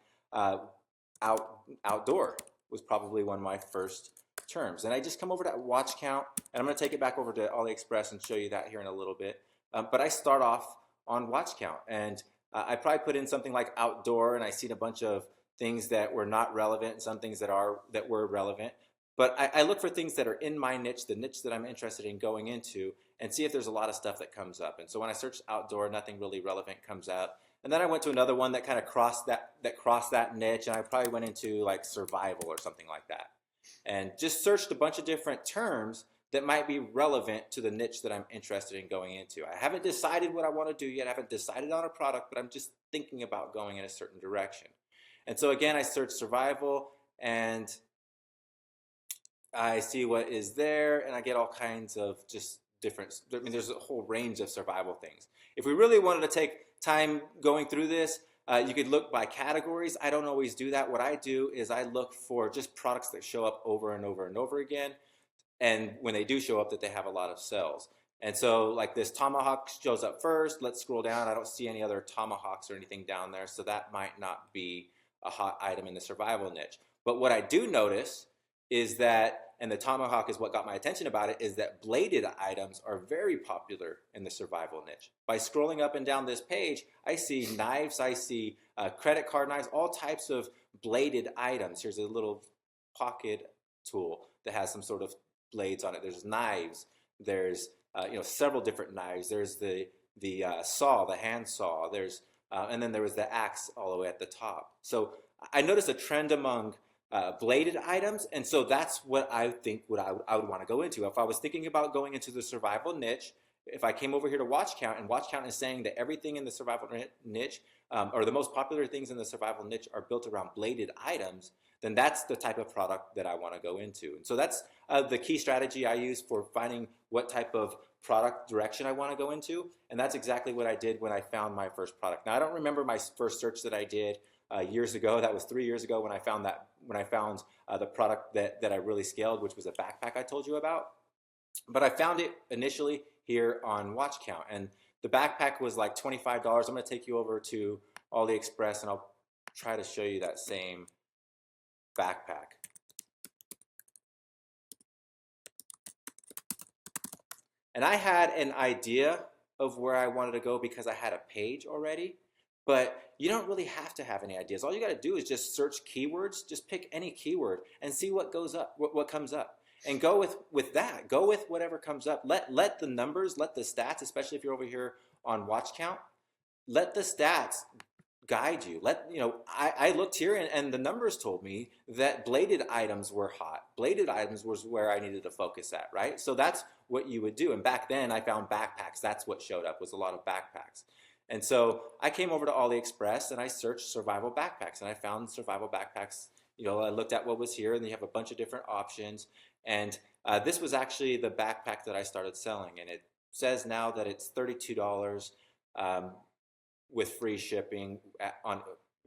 Speaker 2: outdoor was probably one of my first terms. And I just come over to watch count, and I'm going to take it back over to AliExpress and show you that here in a little bit. But I start off on watch count, and I probably put in something like outdoor, and I seen a bunch of things that were not relevant and some things that were relevant. But I look for things that are in my niche, the niche that I'm interested in going into, and see if there's a lot of stuff that comes up. And so when I searched outdoor, nothing really relevant comes out. And then I went to another one that kind of crossed that niche, and I probably went into like survival or something like that. And just searched a bunch of different terms that might be relevant to the niche that I'm interested in going into. I haven't decided what I want to do yet. I haven't decided on a product, but I'm just thinking about going in a certain direction. And so again, I searched survival, and I see what is there, and I get all kinds of just different, there's a whole range of survival things. If we really wanted to take time going through this, you could look by categories. I don't always do that. What I do is I look for just products that show up over and over and over again, and when they do show up, that they have a lot of sales. And so like this tomahawk shows up first. Let's scroll down. I don't see any other tomahawks or anything down there, so that might not be a hot item in the survival niche. But what I do notice is that, and the tomahawk is what got my attention about it, is that bladed items are very popular in the survival niche. By scrolling up and down this page, I see knives, I see credit card knives, all types of bladed items. Here's a little pocket tool that has some sort of blades on it. There's knives. There's several different knives. There's the saw, the hand saw. There's and then there was the axe all the way at the top. So I noticed a trend among bladed items, and so that's what I think I would want to go into. If I was thinking about going into the survival niche if I came over here to Watch Count and Watch Count is saying that everything in the survival niche, or the most popular things in the survival niche are built around bladed items, then that's the type of product that I want to go into. And so that's the key strategy I use for finding what type of product direction I want to go into. And that's exactly what I did when I found my first product. Now, I don't remember my first search that I did years ago. That was 3 years ago when I found the product that I really scaled, which was a backpack I told you about. But I found it initially here on Watch Count, and the backpack was like $25. I'm going to take you over to AliExpress, and I'll try to show you that same backpack. And I had an idea of where I wanted to go because I had a page already, but you don't really have to have any ideas. All you got to do is just search keywords, just pick any keyword and see what goes up, what comes up. And go with that. Go with whatever comes up. Let the numbers, let the stats, especially if you're over here on Watch Count, let the stats guide you. I looked here and the numbers told me that bladed items were hot. Bladed items was where I needed to focus at, right? So that's what you would do. And back then I found backpacks. That's what showed up, was a lot of backpacks. And so I came over to AliExpress and I searched survival backpacks, and I found survival backpacks. I looked at what was here, and you have a bunch of different options. And this was actually the backpack that I started selling, and it says now that it's $32 with free shipping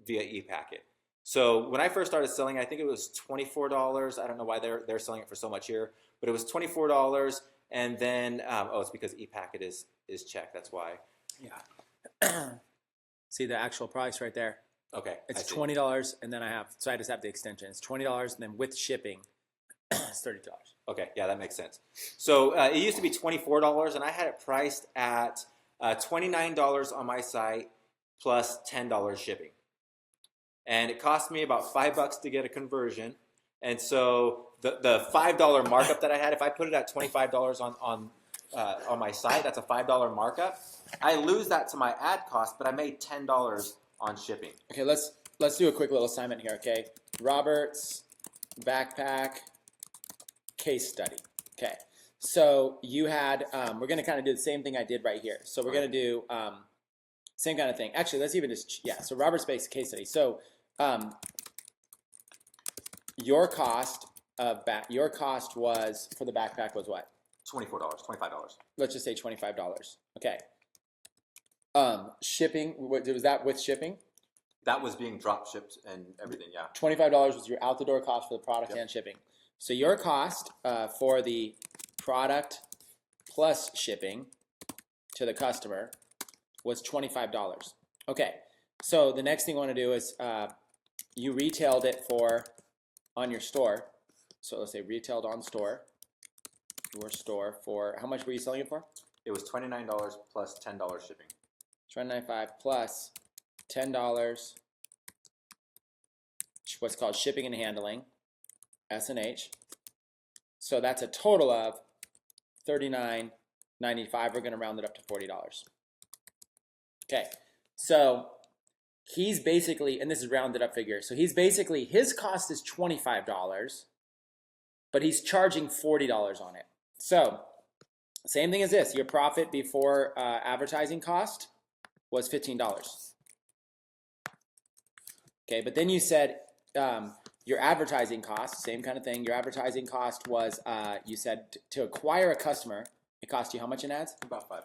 Speaker 2: via ePacket. So when I first started selling, I think it was $24. I don't know why they're selling it for so much here, but it was $24. And then it's because ePacket is checked. That's why.
Speaker 1: Yeah. See the actual price right there.
Speaker 2: Okay.
Speaker 1: It's $20, and then I just have the extension. It's $20, and then with shipping, it's $30.
Speaker 2: Okay, yeah, that makes sense. So it used to be $24, and I had it priced at $29 on my site plus $10 shipping. And it cost me about $5 to get a conversion. And so the $5 markup that I had, if I put it at $25 on my site, that's a $5 markup. I lose that to my ad cost, but I made $10 on shipping.
Speaker 1: Okay, let's do a quick little assignment here, okay? Robert's backpack case study. Okay, so you had, we're going to kind of do the same thing I did right here. So we're going to do same kind of thing. Actually, let's even so Robert's case study. So your cost was, for the backpack was what?
Speaker 2: $24, $25.
Speaker 1: Let's just say $25. Okay. Shipping, was that with shipping?
Speaker 2: That was being drop shipped and everything, yeah.
Speaker 1: $25 was your out the door cost for the product and shipping. So your cost for the product plus shipping to the customer was $25. Okay, so the next thing you want to do is you retailed it on your store. So let's say retailed on store, your store, for how much were you selling it for?
Speaker 2: It was $29 plus $10 shipping.
Speaker 1: $29.95 plus $10, what's called shipping and handling, S&H. So that's a total of $39.95. We're going to round it up to $40. Okay, so he's basically, and this is rounded up figure, so he's basically, his cost is $25, but he's charging $40 on it. So same thing as this, your profit before advertising cost was $15. Okay, but then you said your advertising cost, same kind of thing. Your advertising cost was, you said to acquire a customer, it cost you how much in ads?
Speaker 2: About $5.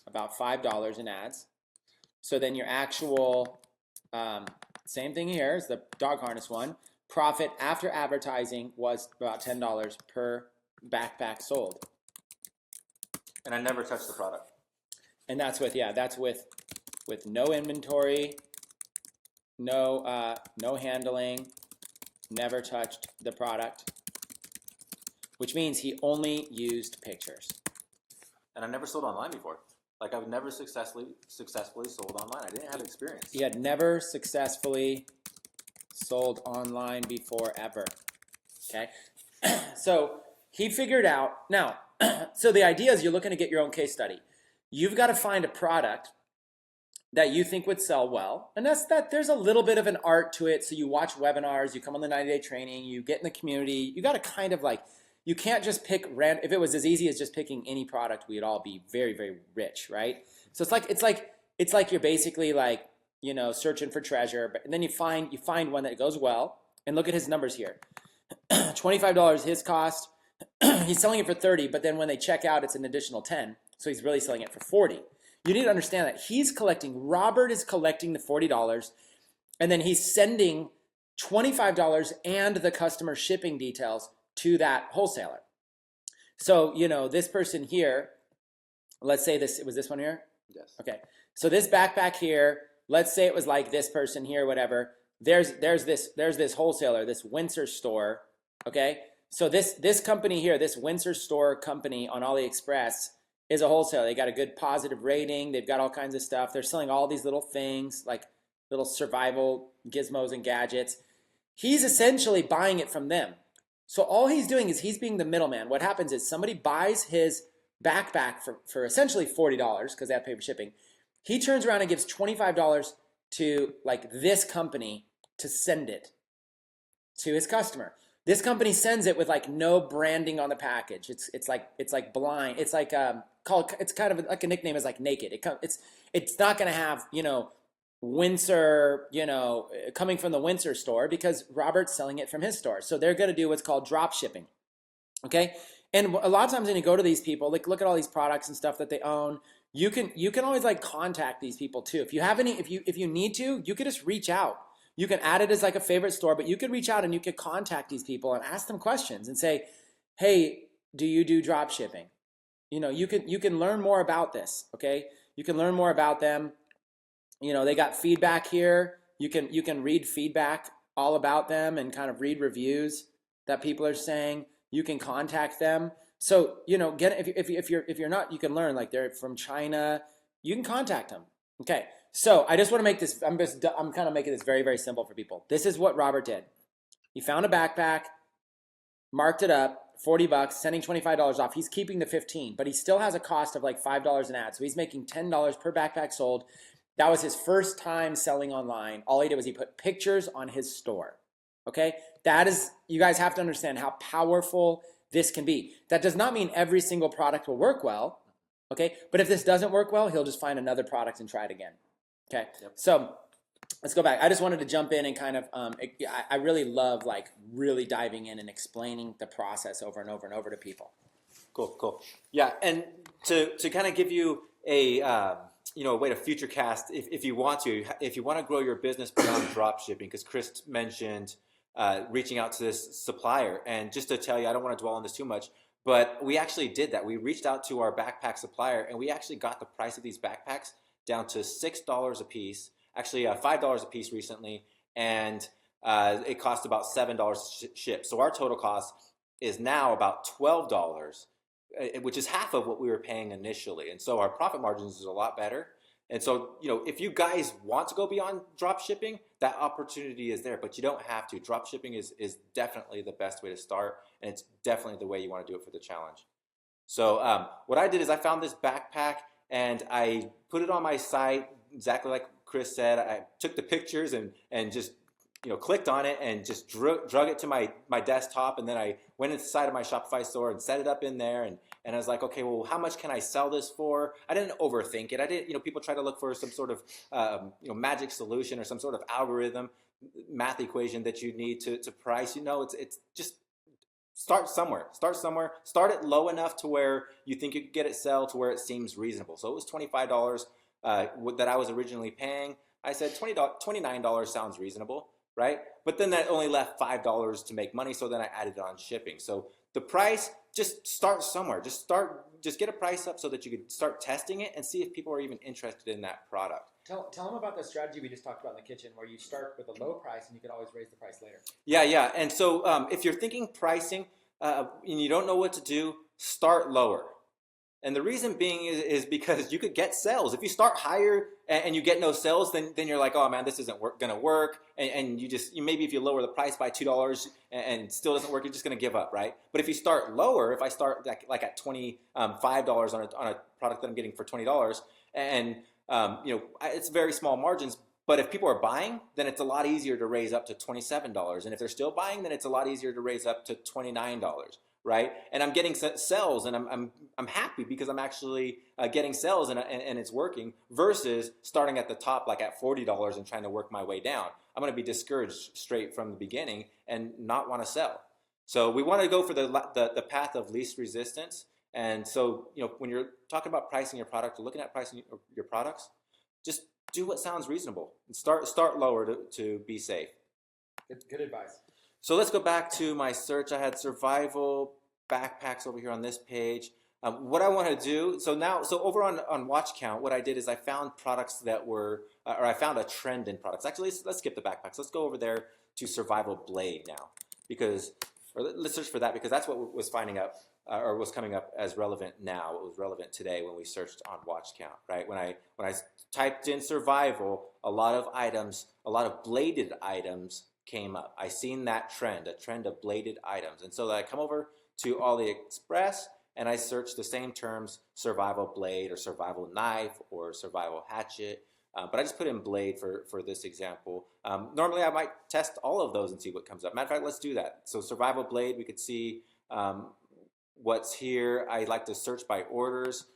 Speaker 1: About $5 in ads. So then your actual, same thing here is the dog harness one. Profit after advertising was about $10 per backpack sold.
Speaker 2: And I never touched the product.
Speaker 1: And that's with no inventory, no handling, never touched the product, which means he only used pictures.
Speaker 2: And I never sold online before. Like, I've never successfully sold online. I didn't have experience.
Speaker 1: He had never successfully sold online before ever. Okay, so he figured out now. So the idea is you're looking to get your own case study. You've got to find a product that you think would sell well. And there's a little bit of an art to it. So you watch webinars, you come on the 90-day training, you get in the community. You got to kind of you can't just pick if it was as easy as just picking any product, we'd all be very, very rich, right? So it's like you're basically like, searching for treasure, but and then you find one that goes well, and look at his numbers here. $25 his cost. He's selling it for 30, but then when they check out, it's an additional 10. So he's really selling it for 40. You need to understand that Robert is collecting the $40, and then he's sending $25 and the customer shipping details to that wholesaler. So, this person here, let's say it was this one here?
Speaker 2: Yes.
Speaker 1: Okay. So this backpack here, let's say it was like this person here, whatever. There's this wholesaler, this Windsor store, okay? So this company here, this Windsor store company on AliExpress is a wholesaler. They got a good positive rating. They've got all kinds of stuff. They're selling all these little things, like little survival gizmos and gadgets. He's essentially buying it from them. So all he's doing is he's being the middleman. What happens is somebody buys his backpack for essentially $40 because they have to pay for shipping. He turns around and gives $25 to like this company to send it to his customer. This company sends it with like no branding on the package. It's like blind. It's like it's kind of like a nickname is like naked. It's not going to have Windsor, coming from the Windsor store because Robert's selling it from his store. So they're going to do what's called drop shipping. Okay. And a lot of times when you go to these people, like look at all these products and stuff that they own, you can always like contact these people too. If you need to, you could just reach out. You can add it as like a favorite store, but you could reach out and you could contact these people and ask them questions and say, hey, do you do drop shipping? You can learn more about this. Okay. You can learn more about them. They got feedback here. You can read feedback all about them and kind of read reviews that people are saying. You can contact them. So, if you're not, you can learn like they're from China, you can contact them. Okay. So I just want to make this, I'm kind of making this very, very simple for people. This is what Robert did. He found a backpack, marked it up, $40, sending $25 off. He's keeping the 15, but he still has a cost of like $5 an ad. So he's making $10 per backpack sold. That was his first time selling online. All he did was he put pictures on his store. Okay. You guys have to understand how powerful this can be. That does not mean every single product will work well. Okay. But if this doesn't work well, he'll just find another product and try it again. Okay. Yep. So let's go back. I just wanted to jump in and kind of, I really love like really diving in and explaining the process over and over and over to people.
Speaker 2: Cool. Yeah. And to kind of give you a way to future cast if you want to grow your business beyond drop shipping, because Chris mentioned reaching out to this supplier. And just to tell you, I don't want to dwell on this too much, but we actually did that. We reached out to our backpack supplier and we actually got the price of these backpacks down to $6 a piece, actually $5 a piece recently, and it cost about $7 to ship. So our total cost is now about $12, which is half of what we were paying initially. And so our profit margins is a lot better. And so, if you guys want to go beyond drop shipping, that opportunity is there, but you don't have to. Drop shipping is definitely the best way to start, and it's definitely the way you want to do it for the challenge. So what I did is I found this backpack and I put it on my site exactly like Chris said. I took the pictures and just clicked on it and just drug it to my desktop, and then I went inside of my Shopify store and set it up in there, and I was like, okay, well, how much can I sell this for? I didn't overthink it. I didn't, people try to look for some sort of magic solution or some sort of algorithm, math equation that you need to price. It's just start somewhere. Start it low enough to where you think you could get it sell to where it seems reasonable. So it was $25 that I was originally paying. I said $29 sounds reasonable, right? But then that only left $5 to make money. So then I added on shipping. So the price, just start somewhere. Just get a price up so that you could start testing it and see if people are even interested in that product.
Speaker 1: Tell them about the strategy we just talked about in the kitchen, where you start with a low price and you can always raise the price later.
Speaker 2: Yeah. And so if you're thinking pricing and you don't know what to do, start lower. And the reason being is because you could get sales. If you start higher and you get no sales, then you're like, oh man, this isn't going to work. And you maybe if you lower the price by $2 and still doesn't work, you're just going to give up, right? But if you start lower, if I start like at $25 on a product that I'm getting for $20, and it's very small margins. But if people are buying, then it's a lot easier to raise up to $27. And if they're still buying, then it's a lot easier to raise up to $29, right? And I'm getting sales, and I'm happy because I'm actually getting sales, and it's working. Versus starting at the top, like at $40, and trying to work my way down. I'm going to be discouraged straight from the beginning and not want to sell. So we want to go for the path of least resistance. And so, when you're talking about pricing your product or looking at pricing your products, just do what sounds reasonable and start lower to be safe.
Speaker 1: Good advice.
Speaker 2: So let's go back to my search. I had survival backpacks over here on this page. What I want to do, so over on watch count, what I did is I found products that were, or I found a trend in products. Actually, let's skip the backpacks. Let's go over there to survival blade now, let's search for that, because that's what was was coming up as relevant now. What was relevant today when we searched on watch count, right? When I typed in survival, a lot of bladed items came up. I seen that trend, a trend of bladed items. And so I come over to AliExpress and I search the same terms, survival blade or survival knife or survival hatchet. But I just put in blade for this example. Normally I might test all of those and see what comes up. Matter of fact, let's do that. So survival blade, we could see what's here. I like to search by orders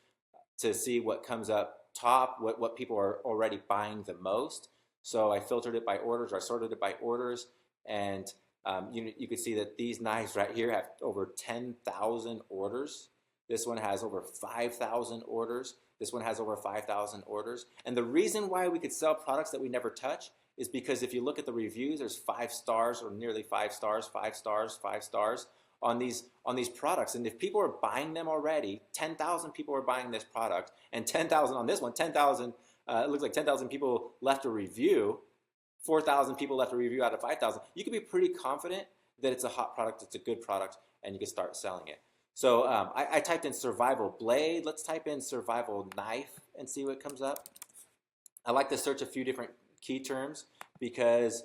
Speaker 2: to see what comes up top, what people are already buying the most. So I filtered it by orders, or I sorted it by orders, and you can see that these knives right here have over 10,000 orders. This one has over 5,000 orders. This one has over 5,000 orders. And the reason why we could sell products that we never touch is because if you look at the reviews, there's 5 stars or nearly 5 stars, 5 stars, 5 stars on these products. And if people are buying them already, 10,000 people are buying this product, and 10,000 on this one, 10,000, it looks like 10,000 people left a review, 4,000 people left a review out of 5,000. You can be pretty confident that it's a hot product, it's a good product, and you can start selling it. So I typed in survival blade. Let's type in survival knife and see what comes up. I like to search a few different key terms because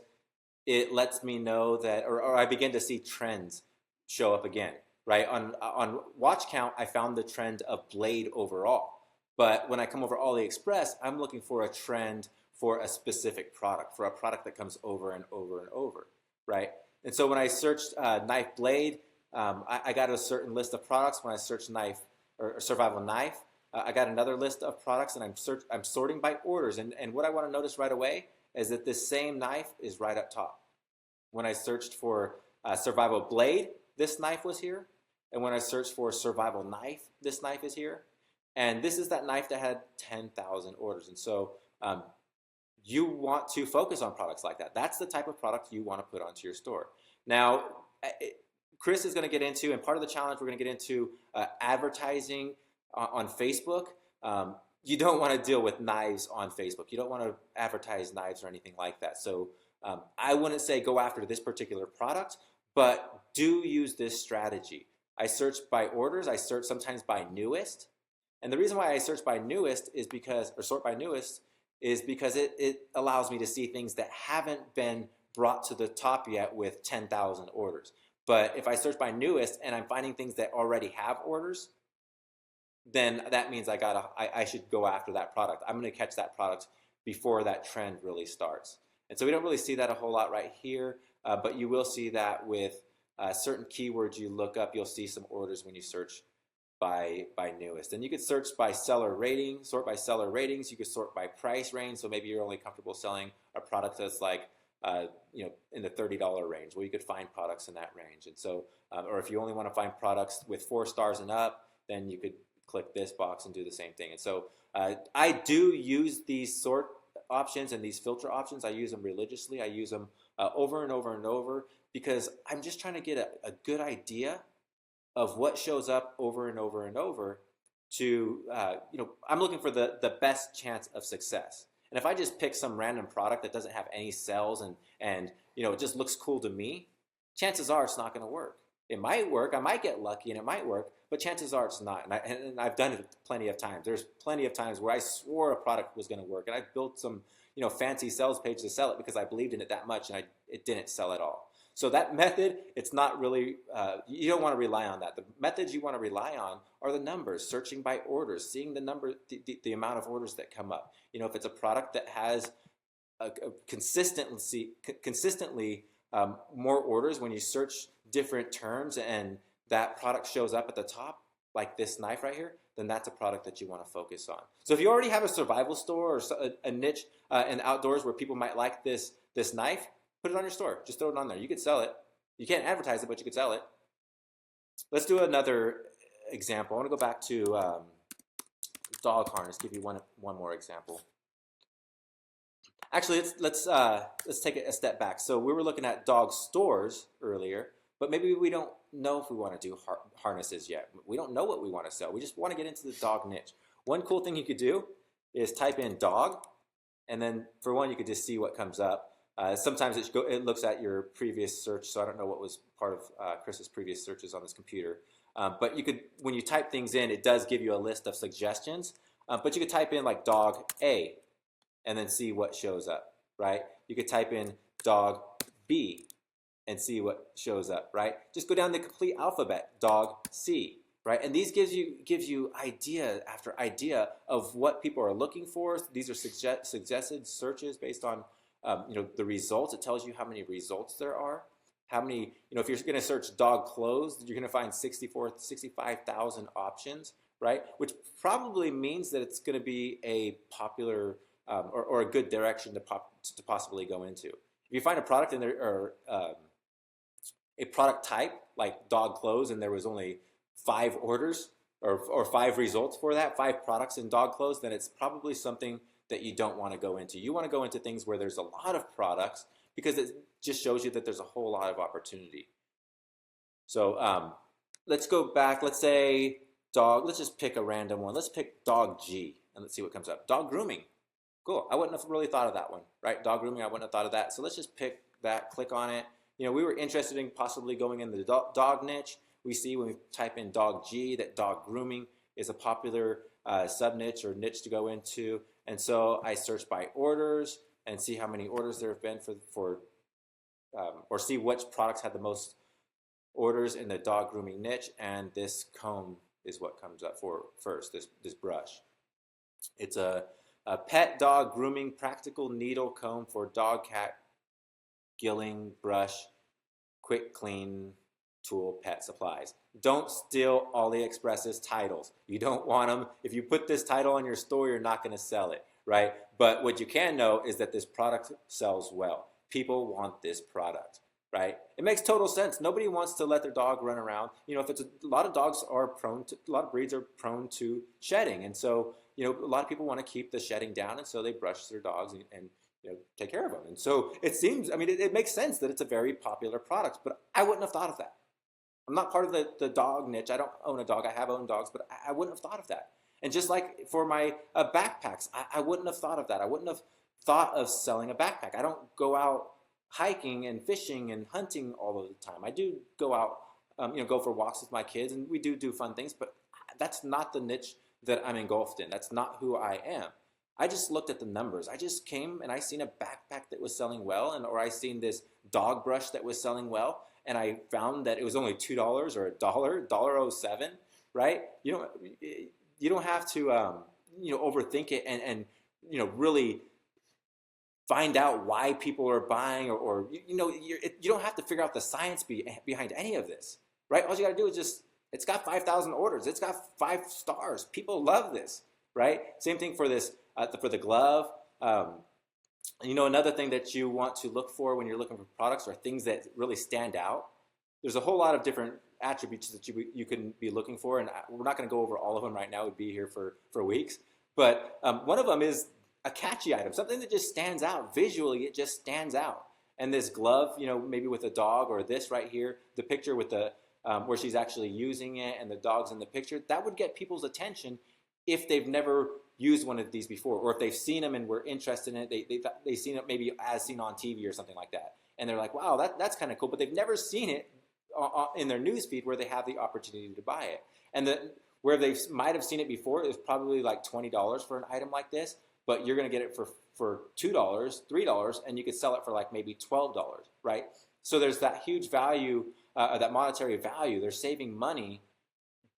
Speaker 2: it lets me know that, or I begin to see trends show up again, right? On watch count, I found the trend of blade overall. But when I come over AliExpress, I'm looking for a trend for a specific product, for a product that comes over and over and over, right? And so when I searched knife blade, I got a certain list of products. When I searched knife or survival knife, I got another list of products, and I'm sorting by orders. And what I want to notice right away is that this same knife is right up top. When I searched for survival blade, this knife was here. And when I searched for survival knife, this knife is here. And this is that knife that had 10,000 orders. And so you want to focus on products like that. That's the type of product you want to put onto your store. Now, Chris is going to get into, and part of the challenge we're going to get into advertising on Facebook. You don't want to deal with knives on Facebook. You don't want to advertise knives or anything like that. So I wouldn't say go after this particular product, but do use this strategy. I search by orders. I search sometimes by newest. And the reason why I search by newest is because, or sort by newest, is because it allows me to see things that haven't been brought to the top yet with 10,000 orders. But if I search by newest and I'm finding things that already have orders, then that means I should go after that product. I'm going to catch that product before that trend really starts. And so we don't really see that a whole lot right here, but you will see that with certain keywords you look up. You'll see some orders when you search by newest. And you could search by seller rating, sort by seller ratings. You could sort by price range. So maybe you're only comfortable selling a product that's like in the $30 range. Well, you could find products in that range. And so, or if you only want to find products with 4 stars and up, then you could click this box and do the same thing. And so I do use these sort options and these filter options. I use them religiously. I use them over and over and over because I'm just trying to get a good idea of what shows up over and over and over to, I'm looking for the best chance of success. And if I just pick some random product that doesn't have any sales and it just looks cool to me, chances are it's not going to work. It might work. I might get lucky and it might work, but chances are it's not. And I've done it plenty of times. There's plenty of times where I swore a product was going to work, and I built some fancy sales page to sell it because I believed in it that much, and it didn't sell at all. So that method, it's not really, you don't want to rely on that. The methods you want to rely on are the numbers, searching by orders, seeing the number, the amount of orders that come up. If it's a product that has consistently more orders when you search different terms and that product shows up at the top, like this knife right here, then that's a product that you want to focus on. So if you already have a survival store or a niche in outdoors where people might like this knife, put it on your store. Just throw it on there. You could sell it. You can't advertise it, but you could sell it. Let's do another example. I want to go back to dog harness. Give you one more example. Actually, let's take it a step back. So we were looking at dog stores earlier, but maybe we don't know if we want to do harnesses yet. We don't know what we want to sell. We just want to get into the dog niche. One cool thing you could do is type in dog, and then for one, you could just see what comes up. Sometimes it looks at your previous search, so I don't know what was part of Chris's previous searches on this computer. But you could, when you type things in, it does give you a list of suggestions. But you could type in like dog A, and then see what shows up, right? You could type in dog B and see what shows up, right? Just go down the complete alphabet, dog C, right? And these gives you idea after idea of what people are looking for. These are suggested searches based on the results. It tells you how many results there are. How many, if you're going to search dog clothes, you're going to find 65,000 options, right? Which probably means that it's going to be a popular or a good direction to possibly go into. If you find a product in there or a product type like dog clothes and there was only 5 orders or 5 results for that, 5 products in dog clothes, then it's probably something that you don't want to go into. You want to go into things where there's a lot of products because it just shows you that there's a whole lot of opportunity. So let's go back. Let's say dog. Let's just pick a random one. Let's pick dog G and let's see what comes up. Dog grooming. Cool. I wouldn't have really thought of that one, right? Dog grooming, I wouldn't have thought of that. So let's just pick that, click on it. We were interested in possibly going in the dog niche. We see when we type in dog G that dog grooming is a popular sub-niche or niche to go into. And so I search by orders and see how many orders there have been or see which products had the most orders in the dog grooming niche. And this comb is what comes up for first, this brush. It's a pet dog grooming practical needle comb for dog, cat, gilling, brush, quick clean tool, pet supplies. Don't steal AliExpress's titles. You don't want them. If you put this title on your store, you're not going to sell it, right? But what you can know is that this product sells well. People want this product, right? It makes total sense. Nobody wants to let their dog run around. If it's a lot of dogs are prone to, a lot of breeds are prone to shedding. And so, a lot of people want to keep the shedding down. And so they brush their dogs and take care of them. And so it seems, it makes sense that it's a very popular product, but I wouldn't have thought of that. I'm not part of the dog niche. I don't own a dog. I have owned dogs, but I wouldn't have thought of that. And just like for my backpacks, I wouldn't have thought of that. I wouldn't have thought of selling a backpack. I don't go out hiking and fishing and hunting all of the time. I do go out, go for walks with my kids, and we do fun things, but that's not the niche that I'm engulfed in. That's not who I am. I just looked at the numbers. I just came and I seen a backpack that was selling well, or I seen this dog brush that was selling well, and I found that it was only $2 or $1.07, right? You don't have to overthink it and really find out why people are buying or you don't have to figure out the science behind any of this, right? All you got to do is it's got 5,000 orders. It's got 5 stars. People love this, right? Same thing for this, for the glove. Another thing that you want to look for when you're looking for products are things that really stand out. There's a whole lot of different attributes that you can be looking for, and we're not going to go over all of them right now. We'd be here for weeks. But one of them is a catchy item, something that just stands out. Visually, it just stands out. And this glove, maybe with a dog, or this right here, the picture with the where she's actually using it and the dog's in the picture, that would get people's attention if they've never used one of these before, or if they've seen them and were interested in it. They've seen it maybe as seen on TV or something like that, and they're like, wow, that's kind of cool, but they've never seen it in their newsfeed where they have the opportunity to buy it. And where they might have seen it before, it was probably like $20 for an item like this, but you're going to get it for $2, $3, and you could sell it for like maybe $12, right? So there's that huge value, that monetary value. They're saving money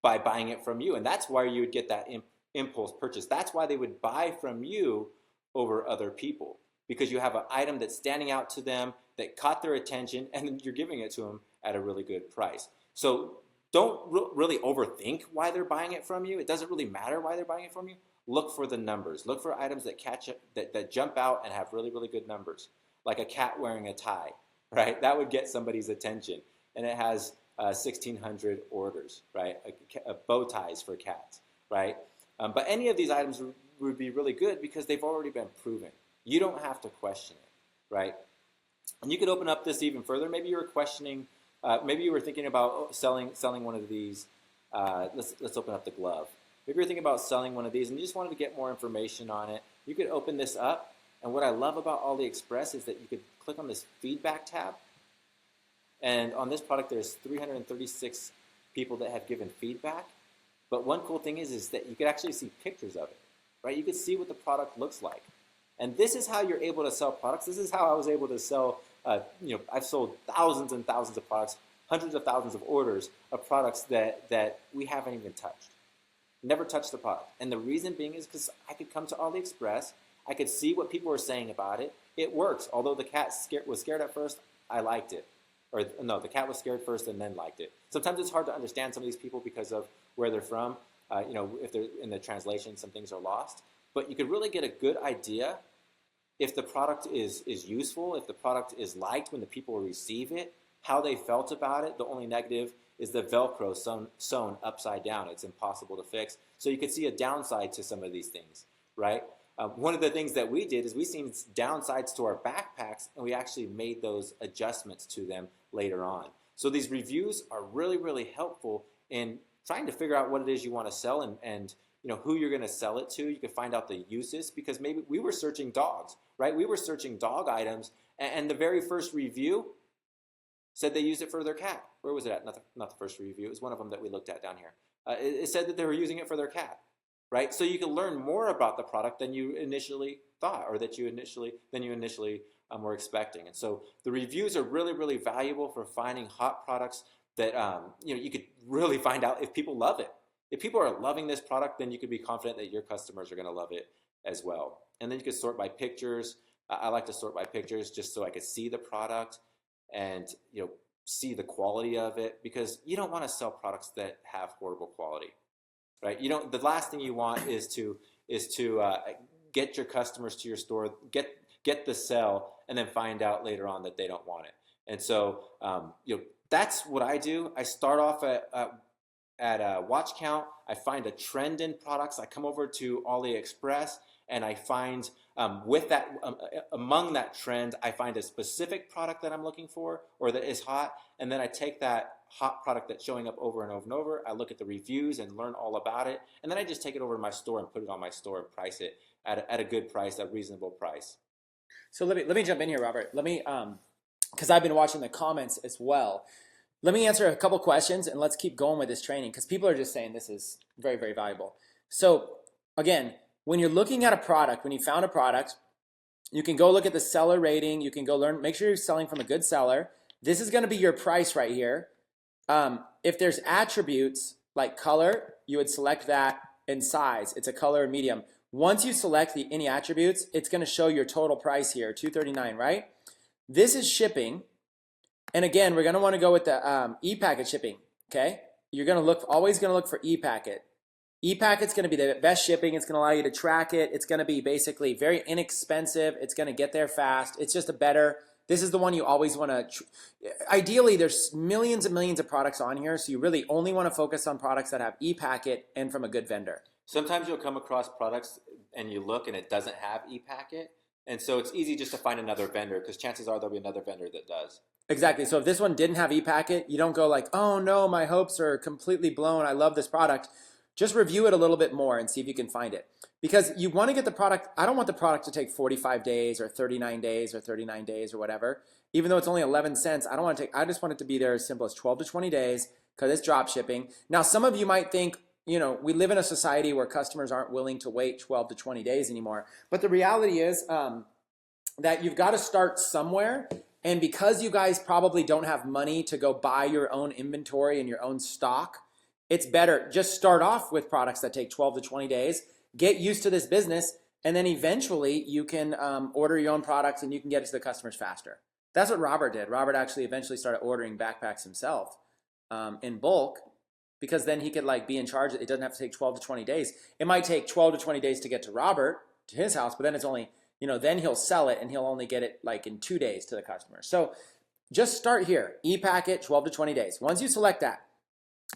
Speaker 2: by buying it from you, and that's why you would get that impulse purchase. That's why they would buy from you over other people, because you have an item that's standing out to them, that caught their attention, and then you're giving it to them at a really good price. So don't really overthink why they're buying it from you. It doesn't really matter why they're buying it from you. Look for the numbers. Look for items that that jump out and have really, really good numbers, like a cat wearing a tie, right? That would get somebody's attention. And it has 1,600 orders, right? Bow ties for cats, right? But any of these items would be really good because they've already been proven. You don't have to question it, right? And you could open up this even further. Maybe you were questioning, maybe you were thinking about selling one of these. Let's open up the glove. Maybe you're thinking about selling one of these and you just wanted to get more information on it. You could open this up. And what I love about AliExpress is that you could click on this feedback tab. And on this product, there's 336 people that have given feedback. But one cool thing is that you could actually see pictures of it, right? You could see what the product looks like. And this is how you're able to sell products. This is how I was able to sell, I've sold thousands and thousands of products, hundreds of thousands of orders of products that we haven't even touched. Never touched the product. And the reason being is because I could come to AliExpress, I could see what people were saying about it. It works. Although the cat was scared at first, I liked it. Or no, the cat was scared first and then liked it. Sometimes it's hard to understand some of these people because of where they're from. If they're in the translation, some things are lost. But you could really get a good idea if the product is useful, if the product is liked when the people receive it, how they felt about it. The only negative is the Velcro sewn upside down. It's impossible to fix. So you could see a downside to some of these things, right? One of the things that we did is we seen downsides to our backpacks, and we actually made those adjustments to them later on. So these reviews are really, really helpful in trying to figure out what it is you want to sell and who you're going to sell it to. You can find out the uses, because maybe we were searching dogs, right? We were searching dog items, and the very first review said they used it for their cat. Where was it at? Not the first review. It was one of them that we looked at down here. It said that they were using it for their cat, right? So you can learn more about the product than you initially thought, or than you initially were expecting. And so the reviews are really, really valuable for finding hot products that you could really find out if people love it. If people are loving this product, then you could be confident that your customers are going to love it as well. And then you could sort by pictures. I like to sort by pictures just so I could see the product and see the quality of it, because you don't want to sell products that have horrible quality, right? The last thing you want is to get your customers to your store, get the sell, and then find out later on that they don't want it. And so that's what I do. I start off at a watch count. I find a trend in products. I come over to AliExpress and I find among that trend, I find a specific product that I'm looking for or that is hot, and then I take that hot product that's showing up over and over and over. I look at the reviews and learn all about it, and then I just take it over to my store and put it on my store and price it at a good price, a reasonable price.
Speaker 1: So let me jump in here, Robert. Let me because I've been watching the comments as well. Let me answer a couple questions and let's keep going with this training, because people are just saying this is very, very valuable. So again, when you're looking at a product, when you found a product, you can go look at the seller rating. You can go make sure you're selling from a good seller. This is going to be your price right here. If there's attributes like color, you would select that, and size. It's a color and medium. Once you select any attributes, it's going to show your total price here, $239, right? This is shipping. And again, we're going to want to go with the e-packet shipping, okay? You're going to always going to look for e-packet. E-packet's going to be the best shipping. It's going to allow you to track it. It's going to be basically very inexpensive. It's going to get there fast. It's just this is the one you always want to, ideally there's millions and millions of products on here, so you really only want to focus on products that have e-packet and from a good vendor.
Speaker 2: Sometimes you'll come across products and you look and it doesn't have e-packet, and so it's easy just to find another vendor, because chances are there'll be another vendor that does.
Speaker 1: Exactly. So if this one didn't have e-packet, you don't go like, oh no, my hopes are completely blown. I love this product. Just review it a little bit more and see if you can find it. Because you want to get the product, I don't want the product to take 45 days or 39 days or 39 days or whatever. Even though it's only 11 cents, I just want it to be there as simple as 12 to 20 days, because it's drop shipping. Now, some of you might think, we live in a society where customers aren't willing to wait 12 to 20 days anymore. But the reality is that you've got to start somewhere. And because you guys probably don't have money to go buy your own inventory and your own stock, it's better just start off with products that take 12 to 20 days, get used to this business, and then eventually you can order your own products and you can get it to the customers faster. That's what Robert did. Robert actually eventually started ordering backpacks himself in bulk, because then he could like be in charge. It doesn't have to take 12 to 20 days. It might take 12 to 20 days to get to Robert, to his house, but then it's only, then he'll sell it and he'll only get it like in 2 days to the customer. So just start here, e-packet, 12 to 20 days. Once you select that,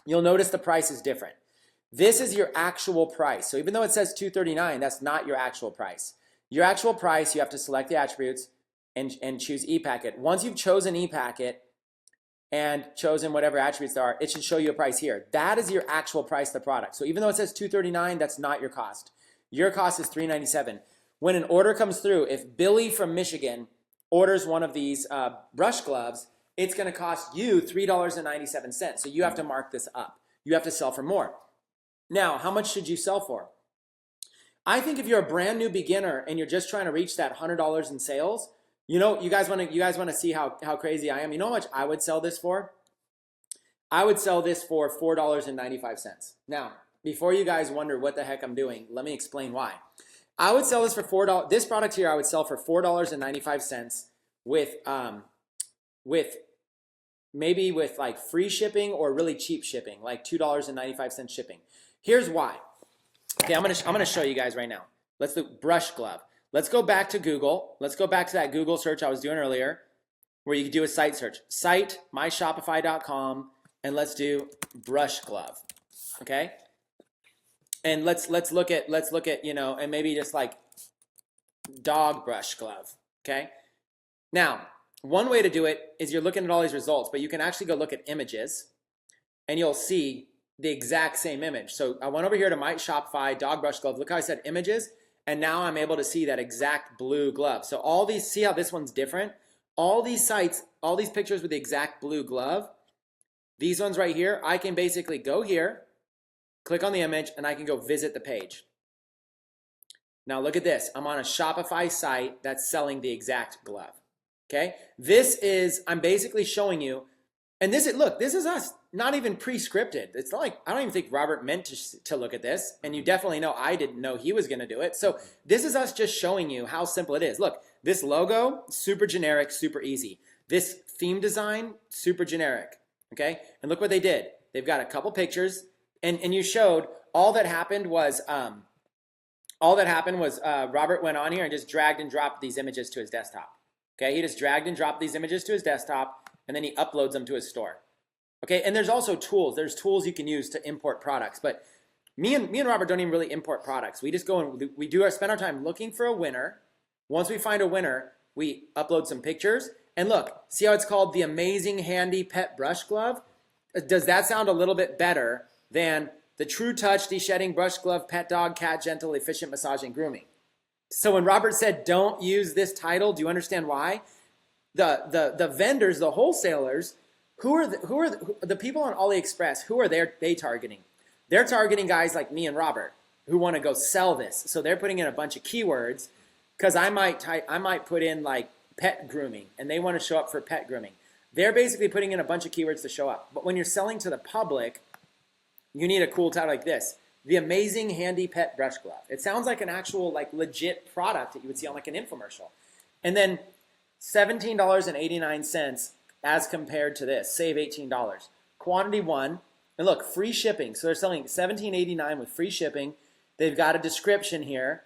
Speaker 1: you'll notice the price is different. This is your actual price. So even though it says $239, that's not your actual price. Your actual price, you have to select the attributes and choose e-packet. Once you've chosen e-packet and chosen whatever attributes there are, it should show you a price here. That is your actual price of the product. So even though it says $239, that's not your cost. Your cost is $397. When an order comes through, if Billy from Michigan orders one of these brush gloves, it's going to cost you $3.97. So you have to mark this up. You have to sell for more. Now, how much should you sell for? I think if you're a brand new beginner and you're just trying to reach that $100 in sales, you guys want to see how crazy I am. You know how much I would sell this for? I would sell this for $4.95. Now, before you guys wonder what the heck I'm doing, let me explain why. I would sell this for $4. This product here I would sell for $4.95 with maybe with like free shipping or really cheap shipping, like $2.95 shipping. Here's why. Okay, I'm gonna show you guys right now. Let's do brush glove. Let's go back to Google. Let's go back to that Google search I was doing earlier, where you can do a site search. Site myshopify.com, and let's do brush glove. Okay, and let's look at and maybe just like dog brush glove. Okay, now one way to do it is you're looking at all these results, but you can actually go look at images, and you'll see the exact same image. So I went over here to my Shopify dog brush glove. Look how I said images, and now I'm able to see that exact blue glove. So all these, see how this one's different? All these sites, all these pictures with the exact blue glove, these ones right here, I can basically go here, click on the image, and I can go visit the page. Now look at this. I'm on a Shopify site that's selling the exact glove. Okay? This is, I'm basically showing you, and this is, look, this is us, not even pre-scripted. It's not like, I don't even think Robert meant to look at this, and you definitely know I didn't know he was gonna do it. So this is us just showing you how simple it is. Look, this logo, super generic, super easy. This theme design, super generic, okay? And look what they did. They've got a couple pictures, and you showed all that happened was Robert went on here and just dragged and dropped these images to his desktop. Okay, he just dragged and dropped these images to his desktop, and then he uploads them to his store. Okay, and there's also tools. There's tools you can use to import products, but me and Robert don't even really import products. We just go and we spend our time looking for a winner. Once we find a winner, we upload some pictures, and look, see how it's called the Amazing Handy Pet Brush Glove? Does that sound a little bit better than the True Touch De-Shedding Brush Glove Pet Dog Cat Gentle Efficient Massage and Grooming? So when Robert said don't use this title, do you understand why? The vendors, the wholesalers, who are the people on AliExpress, who are they targeting? They're targeting guys like me and Robert who want to go sell this. So they're putting in a bunch of keywords, because I might put in like pet grooming, and they want to show up for pet grooming. They're basically putting in a bunch of keywords to show up. But when you're selling to the public, you need a cool title like this: the Amazing Handy Pet Brush Glove. It sounds like an actual, like, legit product that you would see on like an infomercial. And then $17.89 as compared to this, save $18. Quantity 1, and look, free shipping. So they're selling $17.89 with free shipping. They've got a description here,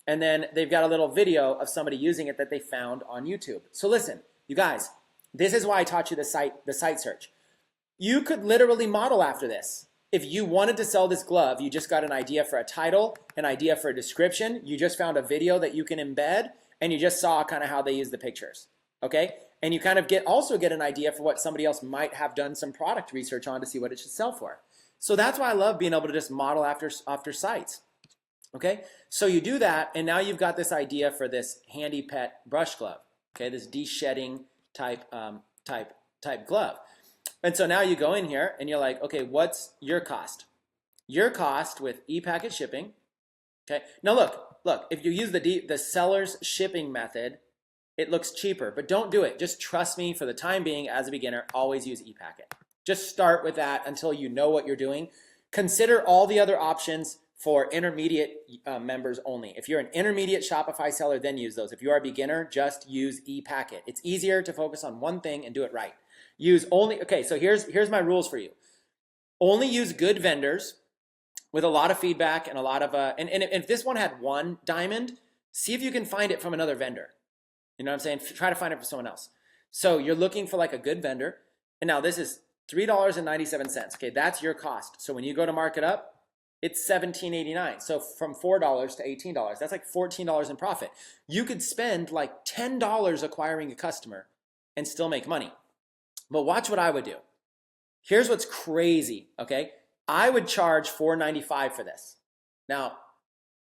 Speaker 1: and then they've got a little video of somebody using it that they found on YouTube. So listen, you guys, this is why I taught you the site search. You could literally model after this. If you wanted to sell this glove, you just got an idea for a title, an idea for a description, you just found a video that you can embed, and you just saw kind of how they use the pictures, okay? And you kind of also get an idea for what somebody else might have done some product research on to see what it should sell for. So that's why I love being able to just model after sites, okay? So you do that, and now you've got this idea for this handy pet brush glove, okay? This de-shedding type glove. And so now you go in here and you're like, okay, what's your cost? Your cost with e-packet shipping, okay? Now look, if you use the seller's shipping method, it looks cheaper, but don't do it. Just trust me, for the time being, as a beginner, always use e-packet. Just start with that until you know what you're doing. Consider all the other options for intermediate members only. If you're an intermediate Shopify seller, then use those. If you are a beginner, just use e-packet. It's easier to focus on one thing and do it right. Use only, okay, so here's my rules for you. Only use good vendors with a lot of feedback and a lot of, and if this one had one diamond, see if you can find it from another vendor. You know what I'm saying? Try to find it from someone else. So you're looking for like a good vendor. And now this is $3.97. Okay, that's your cost. So when you go to mark it up, it's $17.89. So from $4 to $18, that's like $14 in profit. You could spend like $10 acquiring a customer and still make money. But watch what I would do. Here's what's crazy, okay? I would charge $4.95 for this. Now,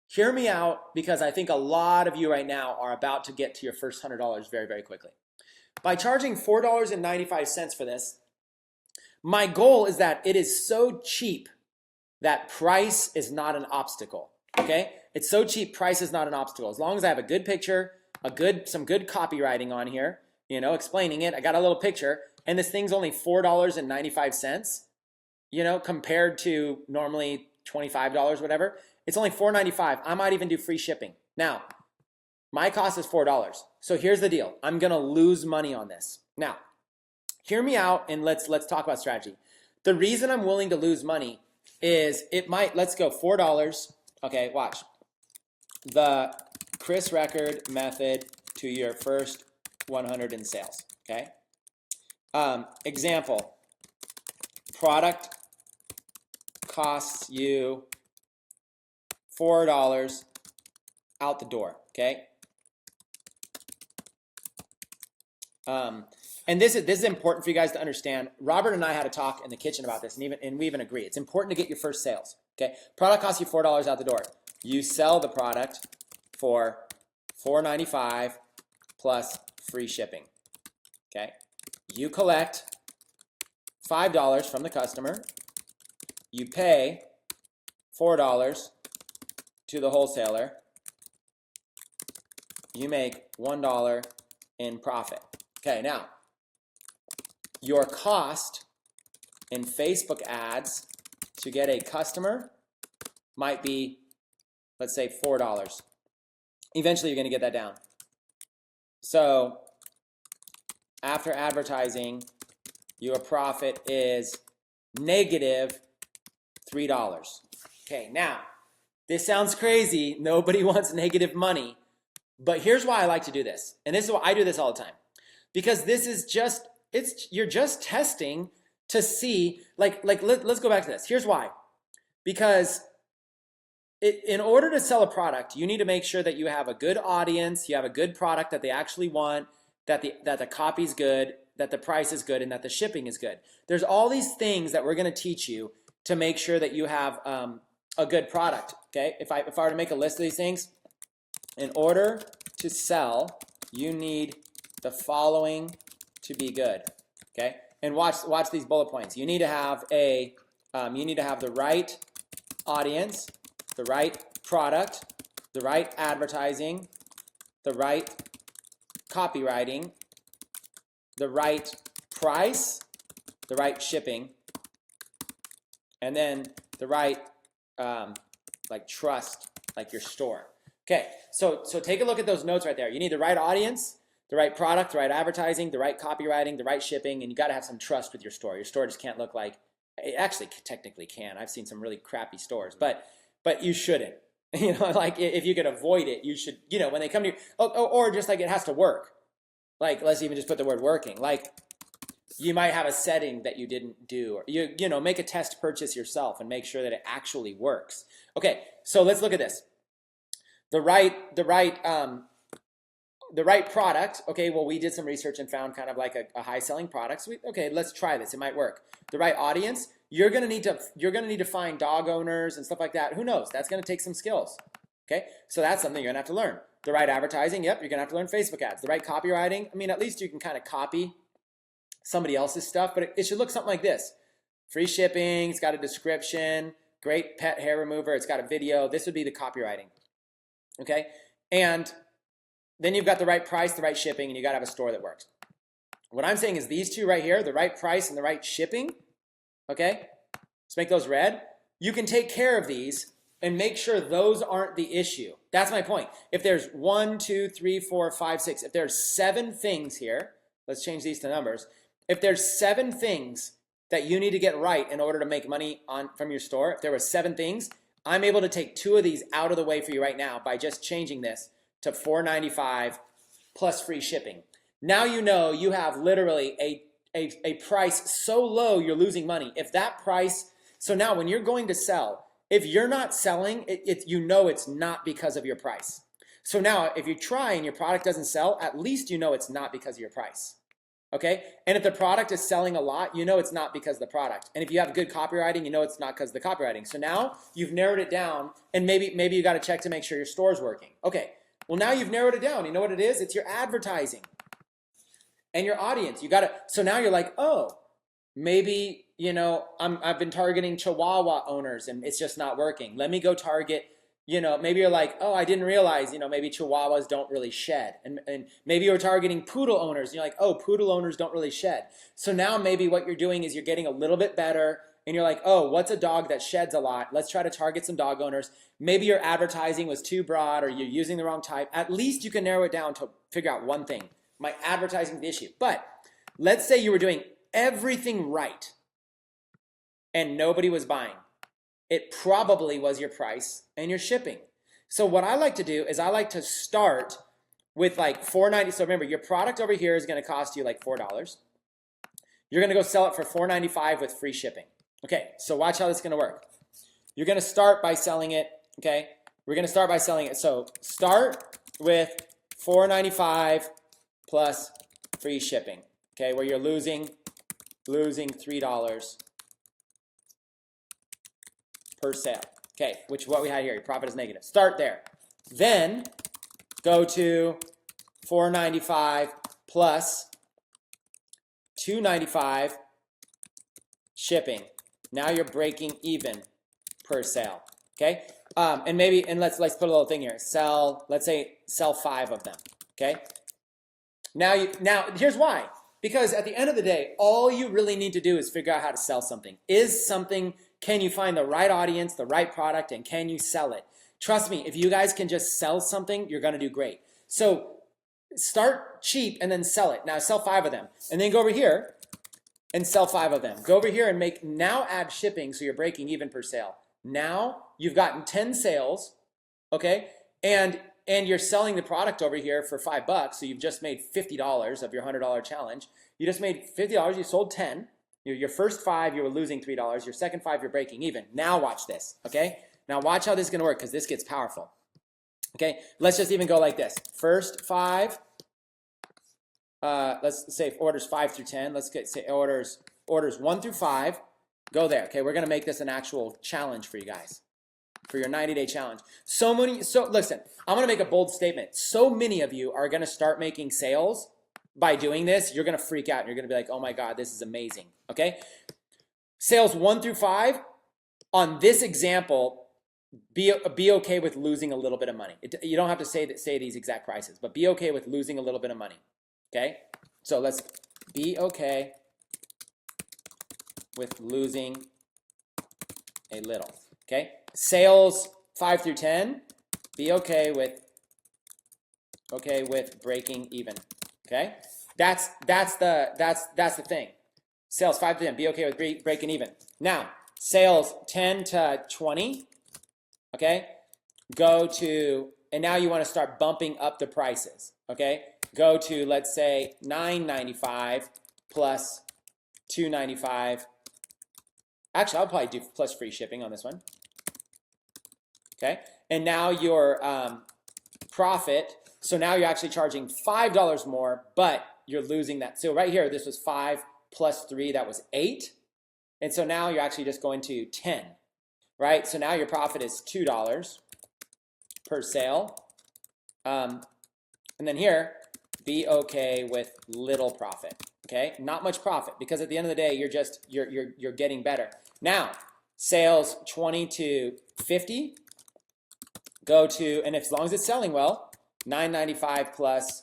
Speaker 1: hear me out, because I think a lot of you right now are about to get to your first $100 very, very quickly. By charging $4.95 for this, my goal is that it is so cheap that price is not an obstacle, okay? It's so cheap, price is not an obstacle. As long as I have a good picture, some good copywriting on here, you know, explaining it, I got a little picture, and this thing's only $4.95, you know, compared to normally $25, whatever. It's only $4.95. I might even do free shipping. Now, my cost is $4. So here's the deal. I'm gonna lose money on this. Now, hear me out and let's talk about strategy. The reason I'm willing to lose money is let's go $4. Okay, watch. The Chris Record method to your first 100 in sales, okay? Example, product costs you $4 out the door, okay? And this is important for you guys to understand. Robert and I had a talk in the kitchen about this, and we even agree. It's important to get your first sales, okay? Product costs you $4 out the door. You sell the product for $4.95 plus free shipping, okay? You collect $5 from the customer. You pay $4 to the wholesaler. You make $1 in profit. Okay, now, your cost in Facebook ads to get a customer might be, let's say, $4. Eventually, you're going to get that down. So, after advertising, your profit is negative $3. Okay, now, this sounds crazy. Nobody wants negative money. But here's why I like to do this. And this is why I do this all the time. Because this is just, you're just testing to see, let's go back to this. Here's why. Because in order to sell a product, you need to make sure that you have a good audience, you have a good product that they actually want, that the copy's good, that the price is good, and that the shipping is good. There's all these things that we're going to teach you to make sure that you have a good product. Okay, if I were to make a list of these things, in order to sell, you need the following to be good. Okay, and watch these bullet points. You need to have the right audience, the right product, the right advertising, the right copywriting, the right price, the right shipping, and then the right trust, like your store. Okay, so take a look at those notes right there. You need the right audience, the right product, the right advertising, the right copywriting, the right shipping, and you got to have some trust with your store. Your store just can't look like, it actually technically can. I've seen some really crappy stores, but you shouldn't. You know, like if you could avoid it, you should, you know, when they come to you, or just like it has to work. Like, let's even just put the word working. Like, you might have a setting that you didn't do, or you know, make a test purchase yourself and make sure that it actually works. Okay, so let's look at this. The right product. Okay, well, we did some research and found kind of like a high selling product. So okay, let's try this. It might work. The right audience. You're gonna need to find dog owners and stuff like that. Who knows? That's gonna take some skills. Okay, so that's something you're gonna have to learn. The right advertising. Yep, you're gonna have to learn Facebook ads. The right copywriting. I mean, at least you can kind of copy somebody else's stuff, but it should look something like this. Free shipping. It's got a description. Great pet hair remover. It's got a video. This would be the copywriting. Okay, and then you've got the right price, the right shipping, and you gotta have a store that works. What I'm saying is these two right here, the right price and the right shipping, okay? Let's make those red. You can take care of these and make sure those aren't the issue. That's my point. If there's 1, 2, 3, 4, 5, 6, if there's 7 things here, let's change these to numbers. If there's 7 things that you need to get right in order to make money from your store, if there were 7 things, I'm able to take 2 of these out of the way for you right now by just changing this to $4.95 plus free shipping. Now you know you have literally a price so low you're losing money. If that price, so now when you're going to sell, if you're not selling, you know it's not because of your price. So now if you try and your product doesn't sell, at least you know it's not because of your price. Okay? And if the product is selling a lot, you know it's not because of the product. And if you have good copywriting, you know it's not because of the copywriting. So now you've narrowed it down, and maybe you got to check to make sure your store's working. Okay. Well, now you've narrowed it down. You know what it is? It's your advertising and your audience. So now you're like, oh, maybe, I've been targeting Chihuahua owners and it's just not working. Let me go target, maybe you're like, oh, I didn't realize, maybe Chihuahuas don't really shed. And maybe you're targeting poodle owners and you're like, oh, poodle owners don't really shed. So now maybe what you're doing is you're getting a little bit better and you're like, oh, what's a dog that sheds a lot? Let's try to target some dog owners. Maybe your advertising was too broad or you're using the wrong type. At least you can narrow it down to figure out one thing. My advertising is the issue. But let's say you were doing everything right and nobody was buying. It probably was your price and your shipping. So what I like to do is I like to start with like $4.90. So remember, your product over here is going to cost you like $4. You're going to go sell it for $4.95 with free shipping. Okay, so watch how this is going to work. You're going to start by selling it, okay? We're going to start by selling it. So start with $4.95 plus free shipping, okay, where you're losing $3 per sale, okay, which is what we had here. Your profit is negative. Start there. Then go to $4.95 plus $2.95 shipping. Now you're breaking even per sale, okay? And let's put a little thing here. Let's say sell 5 of them, okay? Now here's why. Because at the end of the day, all you really need to do is figure out how to sell something. Can you find the right audience, the right product, and can you sell it? Trust me, if you guys can just sell something, you're gonna do great. So start cheap and then sell it. Now sell 5 of them. And then go over here and sell 5 of them. Go over here and now add shipping so you're breaking even per sale. Now you've gotten 10 sales, okay? And you're selling the product over here for $5, so you've just made $50 of your $100 challenge. You just made $50, you sold 10. Your first 5, you were losing $3. Your second 5, you're breaking even. Now watch this, okay? Now watch how this is gonna work because this gets powerful. Okay, let's just even go like this. First 5, let's say orders 5 through 10. Let's say orders 1 through 5. Go there, okay? We're gonna make this an actual challenge for you guys, for your 90-day challenge. So listen, I'm gonna make a bold statement. So many of you are gonna start making sales by doing this. You're gonna freak out and you're gonna be like, oh my God, this is amazing, okay? Sales 1 through 5, on this example, be okay with losing a little bit of money. You don't have to say these exact prices, but be okay with losing a little bit of money, okay? So let's be okay with losing a little, okay? Sales 5 through 10, be okay with breaking even, okay? That's the thing. Sales 5 to 10, be okay with breaking even. Now, sales 10 to 20, okay? And now you want to start bumping up the prices, okay? Go to, let's say, $9.95 plus $2.95. Actually, I'll probably do plus free shipping on this one, okay? And now your profit, so now you're actually charging $5 more, but you're losing that. So right here, this was 5 plus 3, that was 8. And so now you're actually just going to 10, right? So now your profit is $2 per sale. And then here, be okay with little profit, okay? Not much profit, because at the end of the day, you're getting better. Now, sales 20 to 50, go to, and as long as it's selling well, $9.95 plus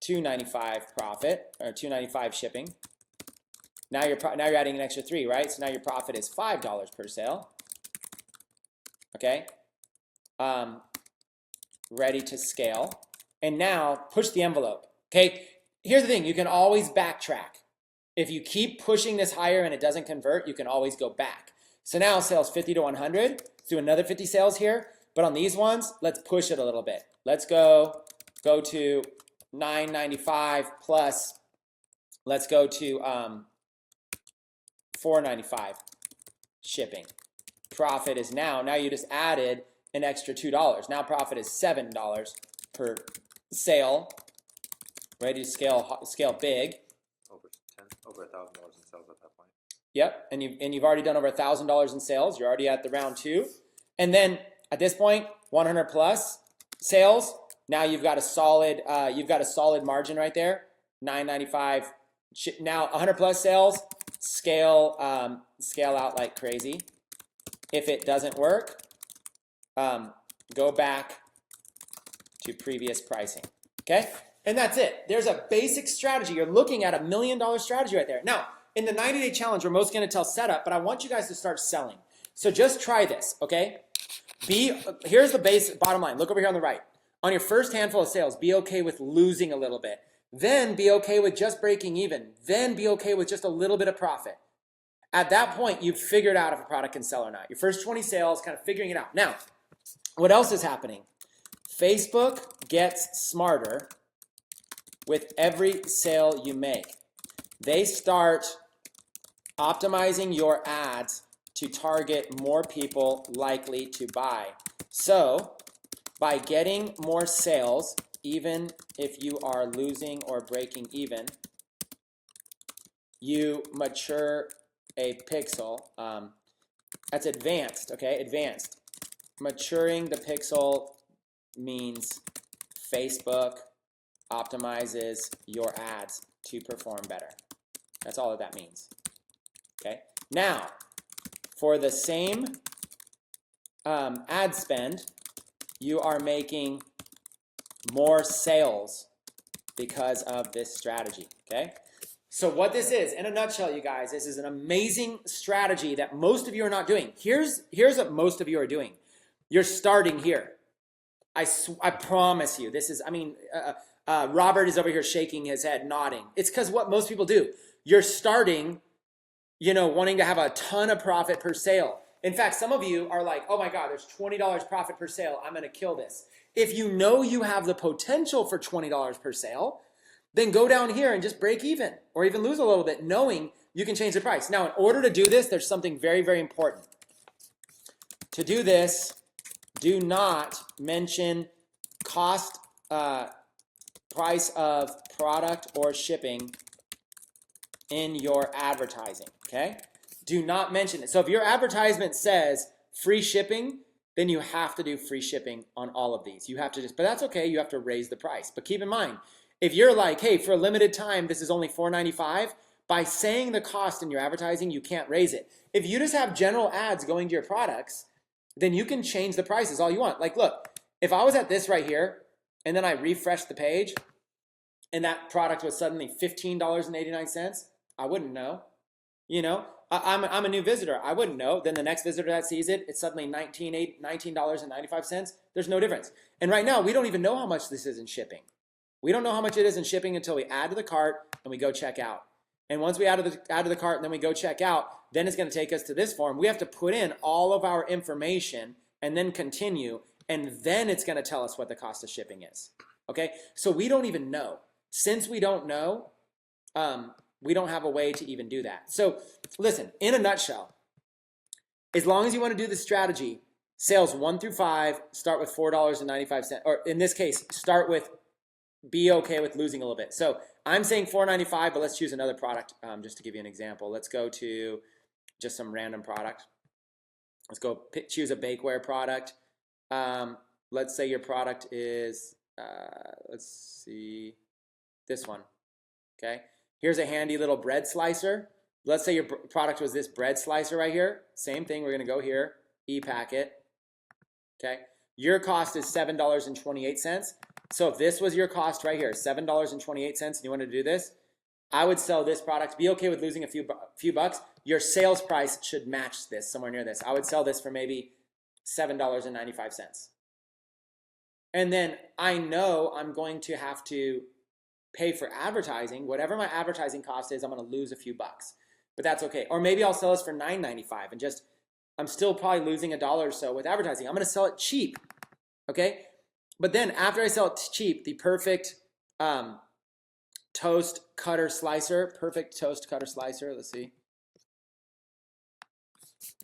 Speaker 1: $2.95 profit, or $2.95 shipping. Now you're adding an extra 3, right? So now your profit is $5 per sale. Okay. Ready to scale. And now push the envelope. Okay. Here's the thing: you can always backtrack. If you keep pushing this higher and it doesn't convert, you can always go back. So now sales 50 to 100. Let's do another 50 sales here. But on these ones, let's push it a little bit. Let's go to 995 plus. Let's go to 495 shipping. Profit is now you just added an extra $2. Now profit is $7 per sale. Ready to scale big.
Speaker 2: Over $1,000 in sales at that point.
Speaker 1: Yep, and you've already done over $1,000 in sales. You're already at the round 2, and then at this point, 100 plus sales. Now you've got a solid margin right there. 995. Now 100 plus sales. Scale out like crazy. If it doesn't work, go back to previous pricing. Okay, and that's it. There's a basic strategy. You're looking at $1 million strategy right there. Now, in the 90-day challenge, we're mostly going to tell setup, but I want you guys to start selling. So just try this, okay? Here's the bottom line. Look over here on the right. On your first handful of sales, be okay with losing a little bit. Then be okay with just breaking even. Then be okay with just a little bit of profit. At that point, you've figured out if a product can sell or not. Your first 20 sales, kind of figuring it out. Now, what else is happening? Facebook gets smarter with every sale you make. They start optimizing your ads to target more people likely to buy. So, by getting more sales, even if you are losing or breaking even, you mature a pixel. That's advanced, okay? Advanced. Maturing the pixel means Facebook optimizes your ads to perform better. That's all that means. Okay. Now, for the same ad spend, you are making more sales because of this strategy. Okay. So what this is, in a nutshell, you guys, this is an amazing strategy that most of you are not doing. Here's what most of you are doing. You're starting here. I promise you. This is. Robert is over here shaking his head, nodding. It's because what most people do. You're starting, wanting to have a ton of profit per sale. In fact, some of you are like, oh my God, there's $20 profit per sale. I'm going to kill this. If you know you have the potential for $20 per sale, then go down here and just break even or even lose a little bit, knowing you can change the price. Now, in order to do this, there's something very, very important. To do this, do not mention cost, price of product or shipping in your advertising, okay? Do not mention it. So if your advertisement says free shipping, then you have to do free shipping on all of these. You have to but that's okay, you have to raise the price. But keep in mind, if you're like, hey, for a limited time, this is only $4.95, by saying the cost in your advertising, you can't raise it. If you just have general ads going to your products, then you can change the prices all you want. Like, look, if I was at this right here, and then I refreshed the page, and that product was suddenly $15.89, I wouldn't know. I'm a new visitor. I wouldn't know. Then the next visitor that sees it, it's suddenly $19.95. There's no difference. And right now, we don't even know how much this is in shipping. We don't know how much it is in shipping until we add to the cart and we go check out. And once we add to the cart and then we go check out, then it's going to take us to this form. We have to put in all of our information and then continue, and then it's going to tell us what the cost of shipping is. Okay? So we don't even know. Since we don't know, we don't have a way to even do that. So listen, in a nutshell, as long as you want to do the strategy, sales 1 through 5, start with $4.95, or in this case, be okay with losing a little bit. So I'm saying $4.95, but let's choose another product just to give you an example. Let's go to just some random product. Let's go choose a bakeware product. Let's say your product is, let's see, this one, okay? Here's a handy little bread slicer. Let's say your product was this bread slicer right here. Same thing, we're gonna go here, e-packet, okay? Your cost is $7.28. So if this was your cost right here, $7.28, and you wanted to do this, I would sell this product. Be okay with losing a few bucks. Your sales price should match this, somewhere near this. I would sell this for maybe $7.95. And then I know I'm going to have to pay for advertising. Whatever my advertising cost is, I'm going to lose a few bucks, but that's okay. Or maybe I'll sell this for $9.95 and just, I'm still probably losing $1 or so with advertising. I'm going to sell it cheap, okay? But then after I sell it cheap, the perfect toast cutter slicer, let's see.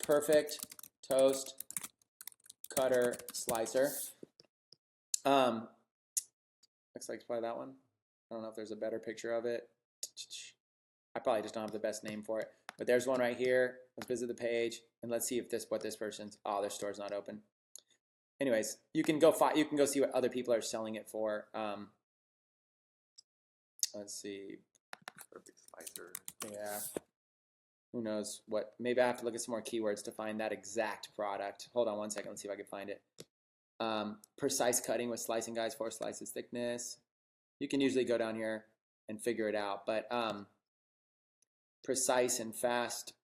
Speaker 1: Perfect toast cutter slicer. Looks like it's probably that one. I don't know if there's a better picture of it. I probably just don't have the best name for it. But there's one right here. Let's visit the page and let's see if what this person's. Oh, their store's not open. Anyways, you can go see what other people are selling it for. Let's see.
Speaker 2: Perfect slicer.
Speaker 1: Yeah. Who knows what? Maybe I have to look at some more keywords to find that exact product. Hold on one second. Let's see if I can find it. Precise cutting with slicing guides, 4 slices thickness. You can usually go down here and figure it out, but precise and fast,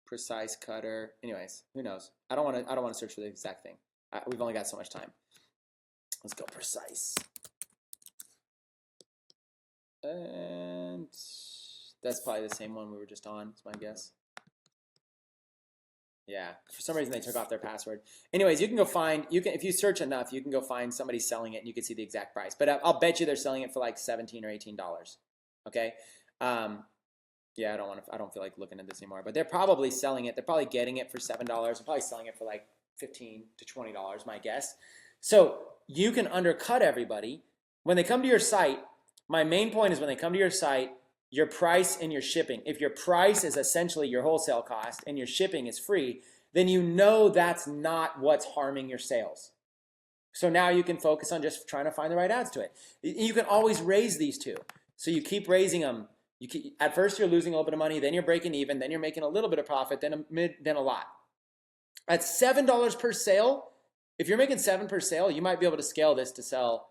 Speaker 1: precise cutter. Anyways, who knows? I don't want to search for the exact thing. We've only got so much time. Let's go precise. And that's probably the same one we were just on, it's my guess. Yeah, for some reason they took off their password. Anyways, you can go find, if you search enough, you can go find somebody selling it and you can see the exact price. But I'll bet you they're selling it for like $17 or $18. Okay? Yeah, I don't feel like looking at this anymore. But they're probably selling it. They're probably getting it for $7. They're probably selling it for like $15 to $20, my guess. So you can undercut everybody. When they come to your site, my main point is when they come to your site, your price and your shipping. If your price is essentially your wholesale cost and your shipping is free, then you know that's not what's harming your sales. So now you can focus on just trying to find the right ads to it. You can always raise these two. So you keep raising them. At first you're losing a little bit of money, then you're breaking even, then you're making a little bit of profit, then a lot. At $7 per sale, if you're making $7 per sale, you might be able to scale this to sell,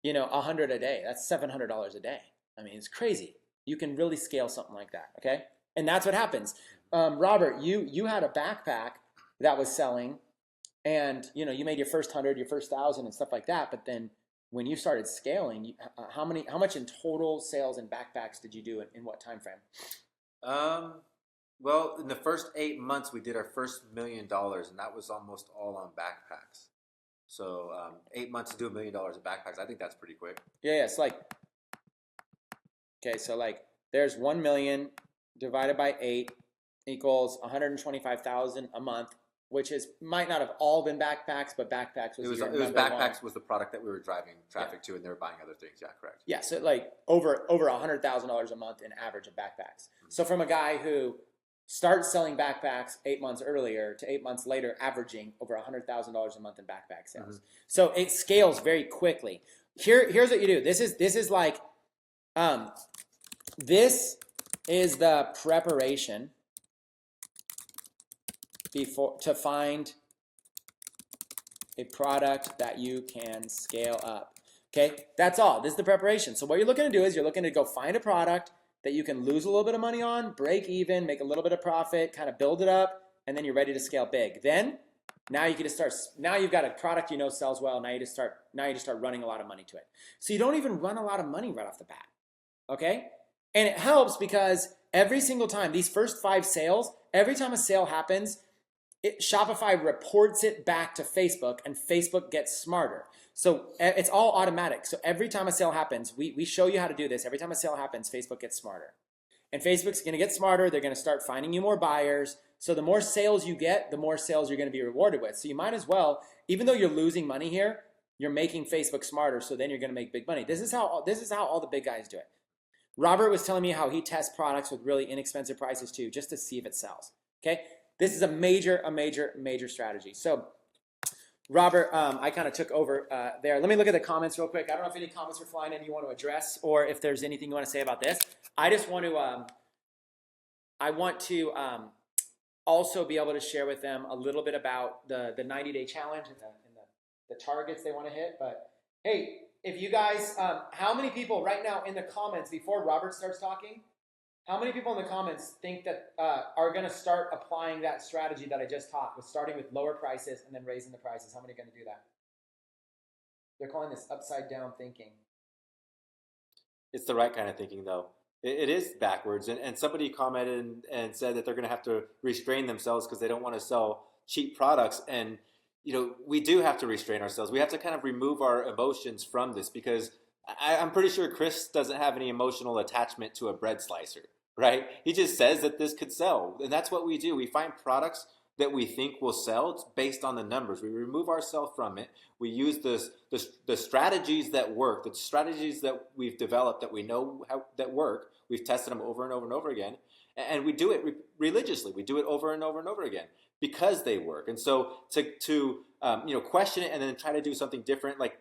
Speaker 1: 100 a day. That's $700 a day. I mean, it's crazy. You can really scale something like that, okay? And that's what happens. Robert, you had a backpack that was selling, and you made your first 100, your first 1,000, and stuff like that. But then when you started scaling, how much in total sales in backpacks did you do in what time frame?
Speaker 2: Well, in the first 8 months, we did our first $1 million, and that was almost all on backpacks. So 8 months to do $1 million in backpacks, I think that's pretty quick.
Speaker 1: Yeah, it's like, okay, so like there's 1 million divided by 8 equals 125,000 a month, which might not have all been backpacks, but backpacks was
Speaker 2: backpacks was the product that we were driving traffic to, and they were buying other things. Yeah, correct.
Speaker 1: Yeah, so like over $100,000 a month in average of backpacks. So from a guy who starts selling backpacks 8 months earlier to 8 months later, averaging over $100,000 a month in backpack sales. Mm-hmm. So it scales very quickly. Here's what you do. This is like, this is the preparation to find a product that you can scale up. Okay, that's all. This is the preparation. So what you're looking to do is you're looking to go find a product that you can lose a little bit of money on, break even, make a little bit of profit, kind of build it up, and then you're ready to scale big. Then now you can just start. Now you've got a product sells well. Now you just start running a lot of money to it. So you don't even run a lot of money right off the bat. Okay, and it helps because every single time these first 5 sales, every time a sale happens, Shopify reports it back to Facebook, and Facebook gets smarter. So it's all automatic. So every time a sale happens, we show you how to do this. Every time a sale happens, Facebook gets smarter. And Facebook's going to get smarter. They're going to start finding you more buyers. So the more sales you get, the more sales you're going to be rewarded with. So you might as well, even though you're losing money here, you're making Facebook smarter. So then you're going to make big money. This is how all the big guys do it. Robert was telling me how he tests products with really inexpensive prices too, just to see if it sells. Okay. This is a major strategy. So, Robert, I kind of took over there. Let me look at the comments real quick. I don't know if any comments are flying in you want to address, or if there's anything you want to say about this. I just want to, also be able to share with them a little bit about the 90-day challenge and the targets they want to hit. But hey, if you guys, how many people right now in the comments before Robert starts talking? How many people in the comments think that are going to start applying that strategy that I just taught, with starting with lower prices and then raising the prices? How many are going to do that? They're calling this upside down thinking.
Speaker 2: It's the right kind of thinking, though. It is backwards. And somebody commented and said that they're going to have to restrain themselves because they don't want to sell cheap products. And, we do have to restrain ourselves. We have to kind of remove our emotions from this because I'm pretty sure Chris doesn't have any emotional attachment to a bread slicer, right? He just says that this could sell. And that's what we do. We find products that we think will sell. It's based on the numbers. We remove ourselves from it. We use the strategies that work, the strategies that we've developed that we know that work. We've tested them over and over and over again, and we do it religiously. We do it over and over and over again because they work. And so to question it and then try to do something different, like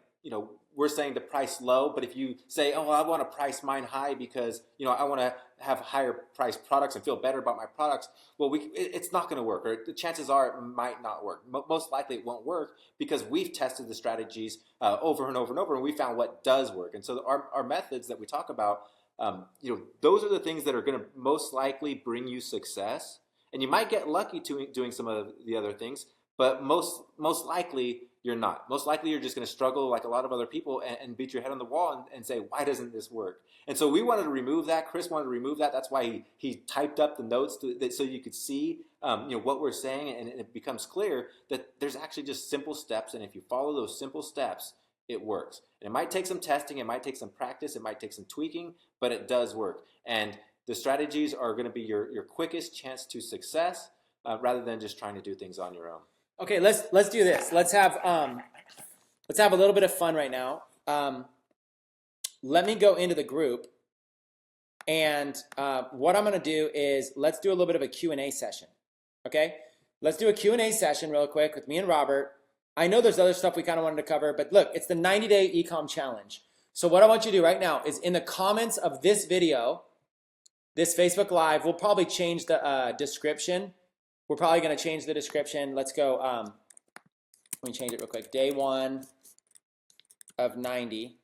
Speaker 2: we're saying the price low, but if you say, oh, well, I want to price mine high because I want to have higher priced products and feel better about my products, well, it's not going to work, or the chances are it might not work. Most likely it won't work because we've tested the strategies over and over and over, and we found what does work. And so our methods that we talk about, those are the things that are going to most likely bring you success. And you might get lucky doing some of the other things, but most likely you're not. Most likely you're just going to struggle like a lot of other people and beat your head on the wall and say, why doesn't this work? And so we wanted to remove that. Chris wanted to remove that. That's why he typed up the notes so you could see what we're saying, and it becomes clear that there's actually just simple steps, and if you follow those simple steps, it works. And it might take some testing, it might take some practice, it might take some tweaking, but it does work. And the strategies are going to be your quickest chance to success rather than just trying to do things on your own.
Speaker 1: Okay, let's do this. Let's have a little bit of fun right now. Let me go into the group, and what I'm going to do is let's do a little bit of a Q&A session. Okay, let's do a Q&A session real quick with me and Robert. I know there's other stuff we kind of wanted to cover, but look, it's the 90-day ecom challenge. So what I want you to do right now is in the comments of this video, this Facebook Live, we'll probably change the description. We're probably going to change the description. Let's go, let me change it real quick. Day 1 of 90.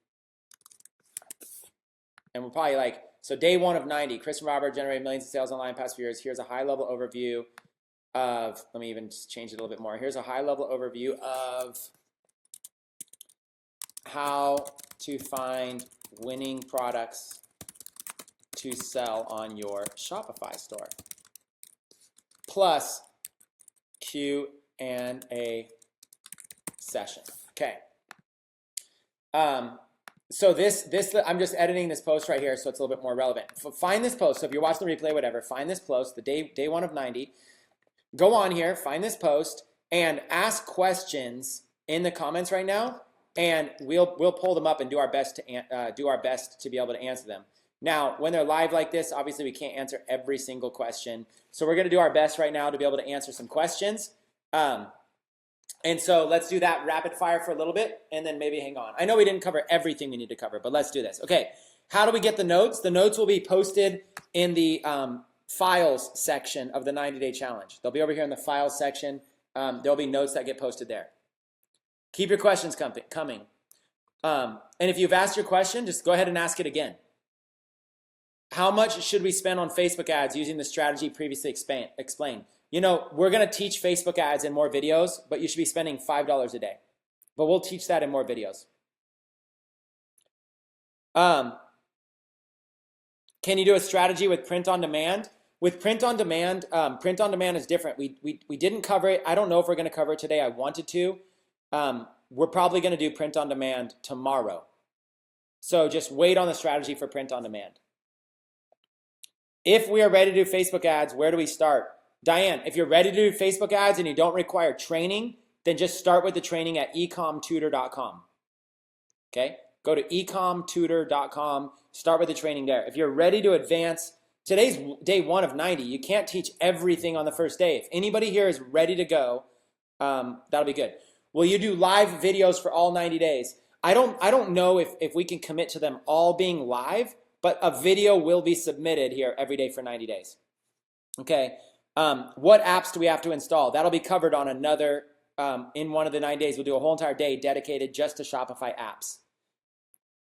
Speaker 1: And we'll probably so day 1 of 90, Chris and Robert generated millions of sales online past few years. Here's a high-level overview of, let me even just change it a little bit more. Here's a high-level overview of how to find winning products to sell on your Shopify store. Plus Q&A session. Okay. So this I'm just editing this post right here so it's a little bit more relevant. Find this post. So if you're watching the replay, whatever, find this post, the day 1 of 90. Go on here, find this post, and ask questions in the comments right now, and we'll pull them up and do our best to be able to answer them. Now, when they're live like this, obviously we can't answer every single question. So we're going to do our best right now to be able to answer some questions. And so let's do that rapid fire for a little bit and then maybe hang on. I know we didn't cover everything we need to cover, but let's do this. Okay, how do we get the notes? The notes will be posted in the files section of the 90-day challenge. They'll be over here in the files section. There'll be notes that get posted there. Keep your questions coming. And if you've asked your question, just go ahead and ask it again. How much should we spend on Facebook ads using the strategy previously explained? We're going to teach Facebook ads in more videos, but you should be spending $5 a day. But we'll teach that in more videos. Can you do a strategy with print on demand? With print on demand is different. We didn't cover it. I don't know if we're going to cover it today. I wanted to. We're probably going to do print on demand tomorrow. So just wait on the strategy for print on demand. If we are ready to do Facebook ads, where do we start? Diane, if you're ready to do Facebook ads and you don't require training, then just start with the training at ecomtutor.com. Okay? Go to ecomtutor.com, start with the training there. If you're ready to advance, today's day 1 of 90. You can't teach everything on the first day. If anybody here is ready to go, that'll be good. Will you do live videos for all 90 days? I don't know if we can commit to them all being live, but a video will be submitted here every day for 90 days. Okay. What apps do we have to install? That'll be covered on another, in one of the 9 days. We'll do a whole entire day dedicated just to Shopify apps.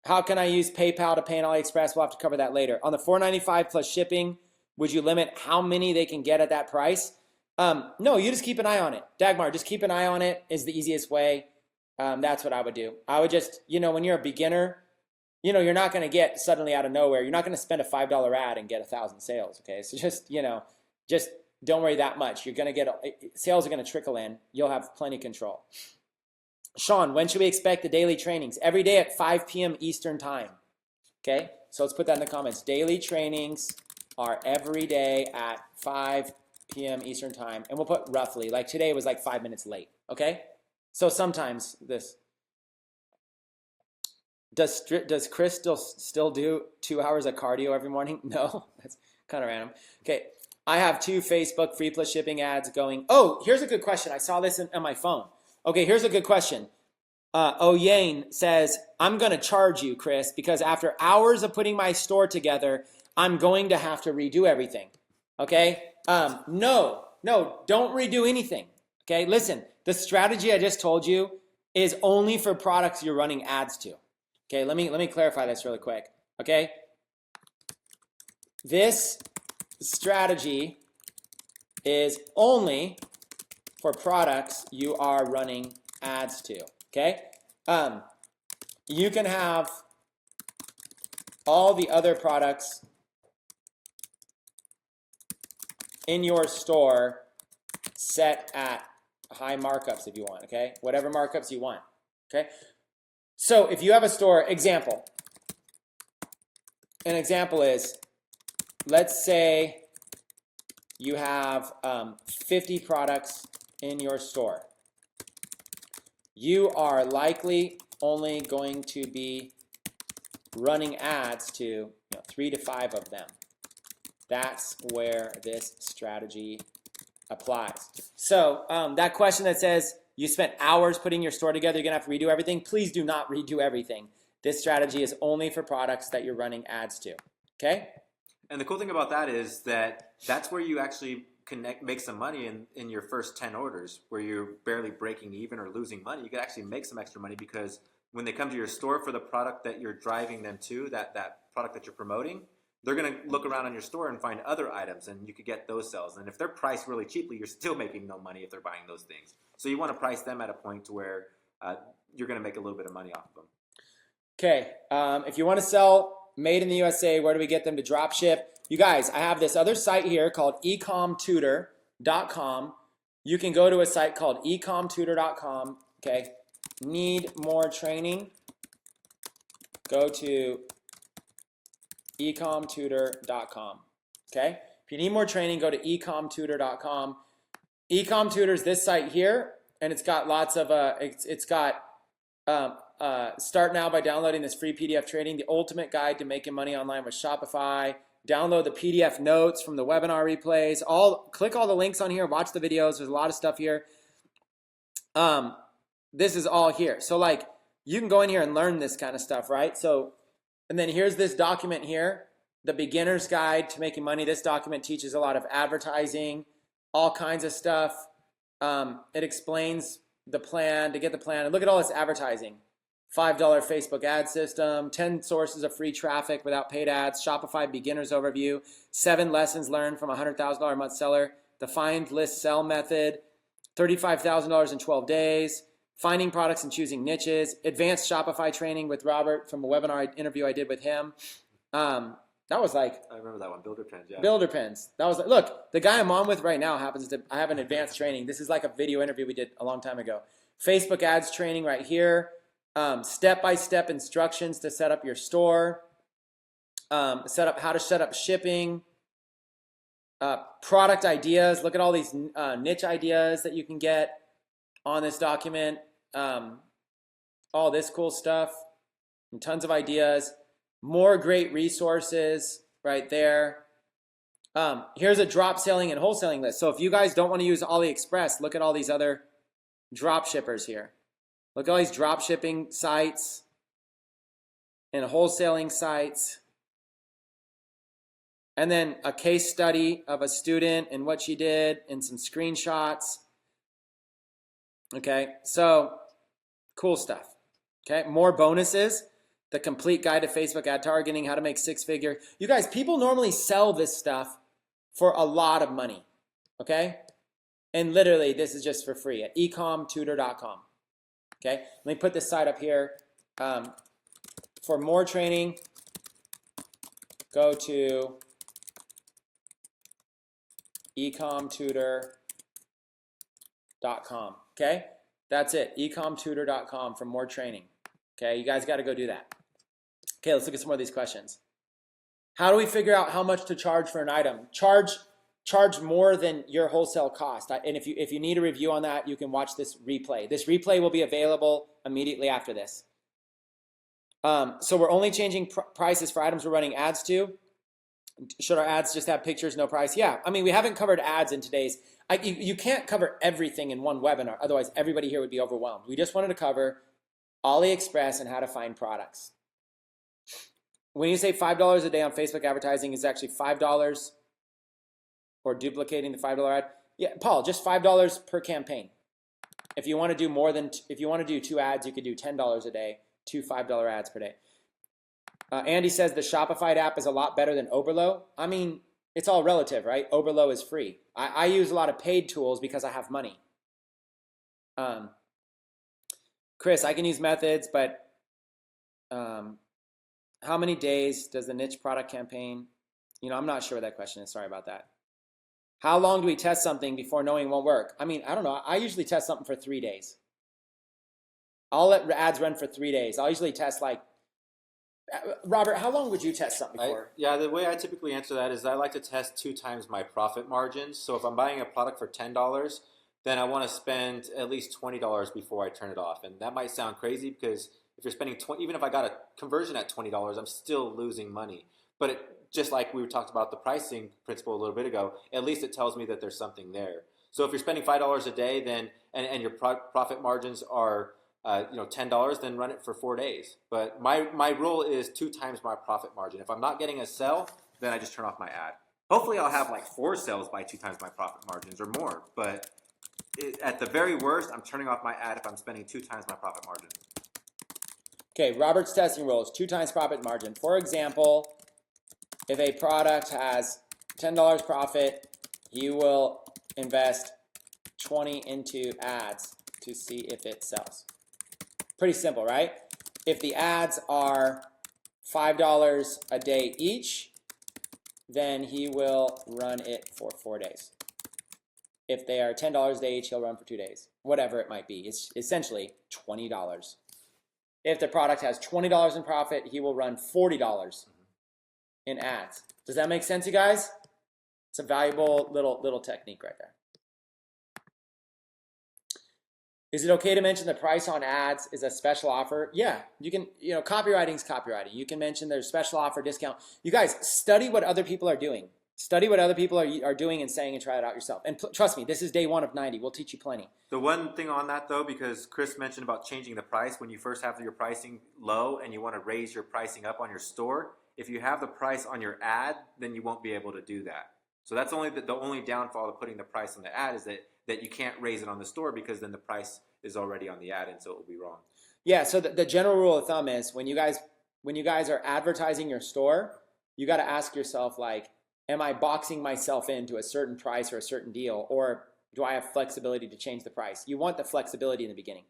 Speaker 1: How can I use PayPal to pay on AliExpress? We'll have to cover that later. On the $4.95 plus shipping, would you limit how many they can get at that price? No, you just keep an eye on it. Dagmar, just keep an eye on it is the easiest way. That's what I would do. I would just, when you're a beginner, you're not going to get suddenly out of nowhere. You're not going to spend a $5 ad and get 1,000 sales. Okay, so just don't worry that much. You're going to get sales are going to trickle in. You'll have plenty of control. Sean, when should we expect the daily trainings? Every day at 5 p.m. Eastern time. Okay, so let's put that in the comments. Daily trainings are every day at 5 p.m. Eastern time, and we'll put roughly. Like today was like 5 minutes late. Okay, so sometimes this. Does Chris still do 2 hours of cardio every morning? No, that's kind of random. Okay, I have 2 Facebook free plus shipping ads going. Oh, here's a good question. I saw this on my phone. Okay, here's a good question. Oyane says, I'm going to charge you, Chris, because after hours of putting my store together, I'm going to have to redo everything. Okay? No, don't redo anything. Okay, listen, the strategy I just told you is only for products you're running ads to. Okay, let me clarify this really quick. Okay? This strategy is only for products you are running ads to. Okay? You can have all the other products in your store set at high markups if you want, okay? Whatever markups you want, okay? So if you have a store, an example is, let's say you have 50 products in your store. You are likely only going to be running ads to 3 to 5 of them. That's where this strategy applies. So that question that says you spent hours putting your store together, you're gonna have to redo everything. Please do not redo everything. This strategy is only for products that you're running ads to. Okay?
Speaker 2: And the cool thing about that is that that's where you actually make some money in your first 10 orders, where you're barely breaking even or losing money. You can actually make some extra money because when they come to your store for the product that you're driving them to, that product that you're promoting, they're going to look around on your store and find other items, and you could get those sales. And if they're priced really cheaply, you're still making no money if they're buying those things. So you want to price them at a point to where you're going to make a little bit of money off of them.
Speaker 1: Okay, if you want to sell made in the USA, where do we get them to drop ship? You guys, I have this other site here called ecomtutor.com. You can go to a site called ecomtutor.com. Okay, need more training? Go to ecomtutor.com. Okay, if you need more training, go to ecomtutor.com. Ecomtutor is this site here, and it's got lots of start now by downloading this free PDF training, the ultimate guide to making money online with Shopify. Download the PDF notes from the webinar replays. Click all the links on here. Watch the videos. There's a lot of stuff here. This is all here. So like you can go in here and learn this kind of stuff, right? So, and then here's this document here, the beginner's guide to making money. This document teaches a lot of advertising, all kinds of stuff. It explains the plan, to get the plan. And look at all this advertising. $5 Facebook ad system, 10 sources of free traffic without paid ads, Shopify beginner's overview, 7 lessons learned from a $100,000 a month seller, the find, list, sell method, $35,000 in 12 days, finding products and choosing niches, advanced Shopify training with Robert from a webinar interview I did with him. That was like,
Speaker 2: I remember that one, Builder Pens, yeah.
Speaker 1: Builder Pens. That was like, look, the guy I'm on with right now I have an advanced training. This is like a video interview we did a long time ago. Facebook ads training right here. Step-by-step instructions to set up your store, how to set up shipping, product ideas. Look at all these niche ideas that you can get on this document. All this cool stuff, and tons of ideas. More great resources right there. Here's a drop selling and wholesaling list. So if you guys don't want to use AliExpress, look at all these other drop shippers here. Look at all these drop shipping sites and wholesaling sites. And then a case study of a student and what she did and some screenshots. Okay, so cool stuff. Okay, more bonuses. The complete guide to Facebook ad targeting, how to make 6-figure. You guys, people normally sell this stuff for a lot of money. Okay? And literally, this is just for free at ecomtutor.com. Okay, let me put this site up here. for more training, go to ecomtutor.com. Okay, that's it. ecomtutor.com for more training. Okay, you guys got to go do that. Okay, let's look at some more of these questions. How do we figure out how much to charge for an item? Charge more than your wholesale cost. And if you need a review on that, you can watch this replay. This replay will be available immediately after this. So we're only changing prices for items we're running ads to. Should our ads just have pictures, no price? Yeah, I mean, we haven't covered ads in today's. You can't cover everything in one webinar. Otherwise, everybody here would be overwhelmed. We just wanted to cover AliExpress and how to find products. When you say $5 a day on Facebook advertising, is actually $5 or duplicating the $5 ad. Yeah, Paul, just $5 per campaign. If you want to do if you want to do 2 ads, you could do $10 a day, 2 $5 ads per day. Andy says the Shopify app is a lot better than Oberlo. I mean, it's all relative, right? Oberlo is free. I use a lot of paid tools because I have money. Chris, I can use methods, but how many days does the niche product campaign? I'm not sure what that question is. Sorry about that. How long do we test something before knowing it won't work? I mean, I don't know. I usually test something for 3 days. I'll let ads run for 3 days. I'll usually test Robert, how long would you test something for?
Speaker 2: The way I typically answer that is I like to test 2 times my profit margins. So if I'm buying a product for $10, then I want to spend at least $20 before I turn it off. And that might sound crazy because if you're spending even if I got a conversion at $20, I'm still losing money. But just like we talked about the pricing principle a little bit ago, at least it tells me that there's something there. So if you're spending $5 a day, then and your profit margins are $10, then run it for 4 days. But my rule is 2 times my profit margin. If I'm not getting a sell, then I just turn off my ad. Hopefully I'll have 4 sales by 2 times my profit margins or more. But at the very worst, I'm turning off my ad if I'm spending 2 times my profit margin.
Speaker 1: Okay, Robert's testing rule is 2 times profit margin. For example, if a product has $10 profit, you will invest 20 into ads to see if it sells. Pretty simple, right? If the ads are $5 a day each, then he will run it for 4 days. If they are $10 a day each, he'll run for 2 days. Whatever it might be. It's essentially $20. If the product has $20 in profit, he will run $40 in ads. Does that make sense, you guys? It's a valuable little technique right there. Is it okay to mention the price on ads is a special offer? Yeah, you can, copywriting is copywriting. You can mention there's special offer, discount. You guys, study what other people are doing. Study what other people are doing and saying and try it out yourself. And trust me, this is day 1 of 90. We'll teach you plenty.
Speaker 2: The one thing on that, though, because Chris mentioned about changing the price when you first have your pricing low and you want to raise your pricing up on your store, if you have the price on your ad, then you won't be able to do that. So that's only the only downfall of putting the price on the ad is that you can't raise it on the store because then the price is already on the ad, and so it will be wrong.
Speaker 1: Yeah, so the general rule of thumb is when you guys are advertising your store, you got to ask yourself, am I boxing myself into a certain price or a certain deal, or do I have flexibility to change the price? You want the flexibility in the beginning.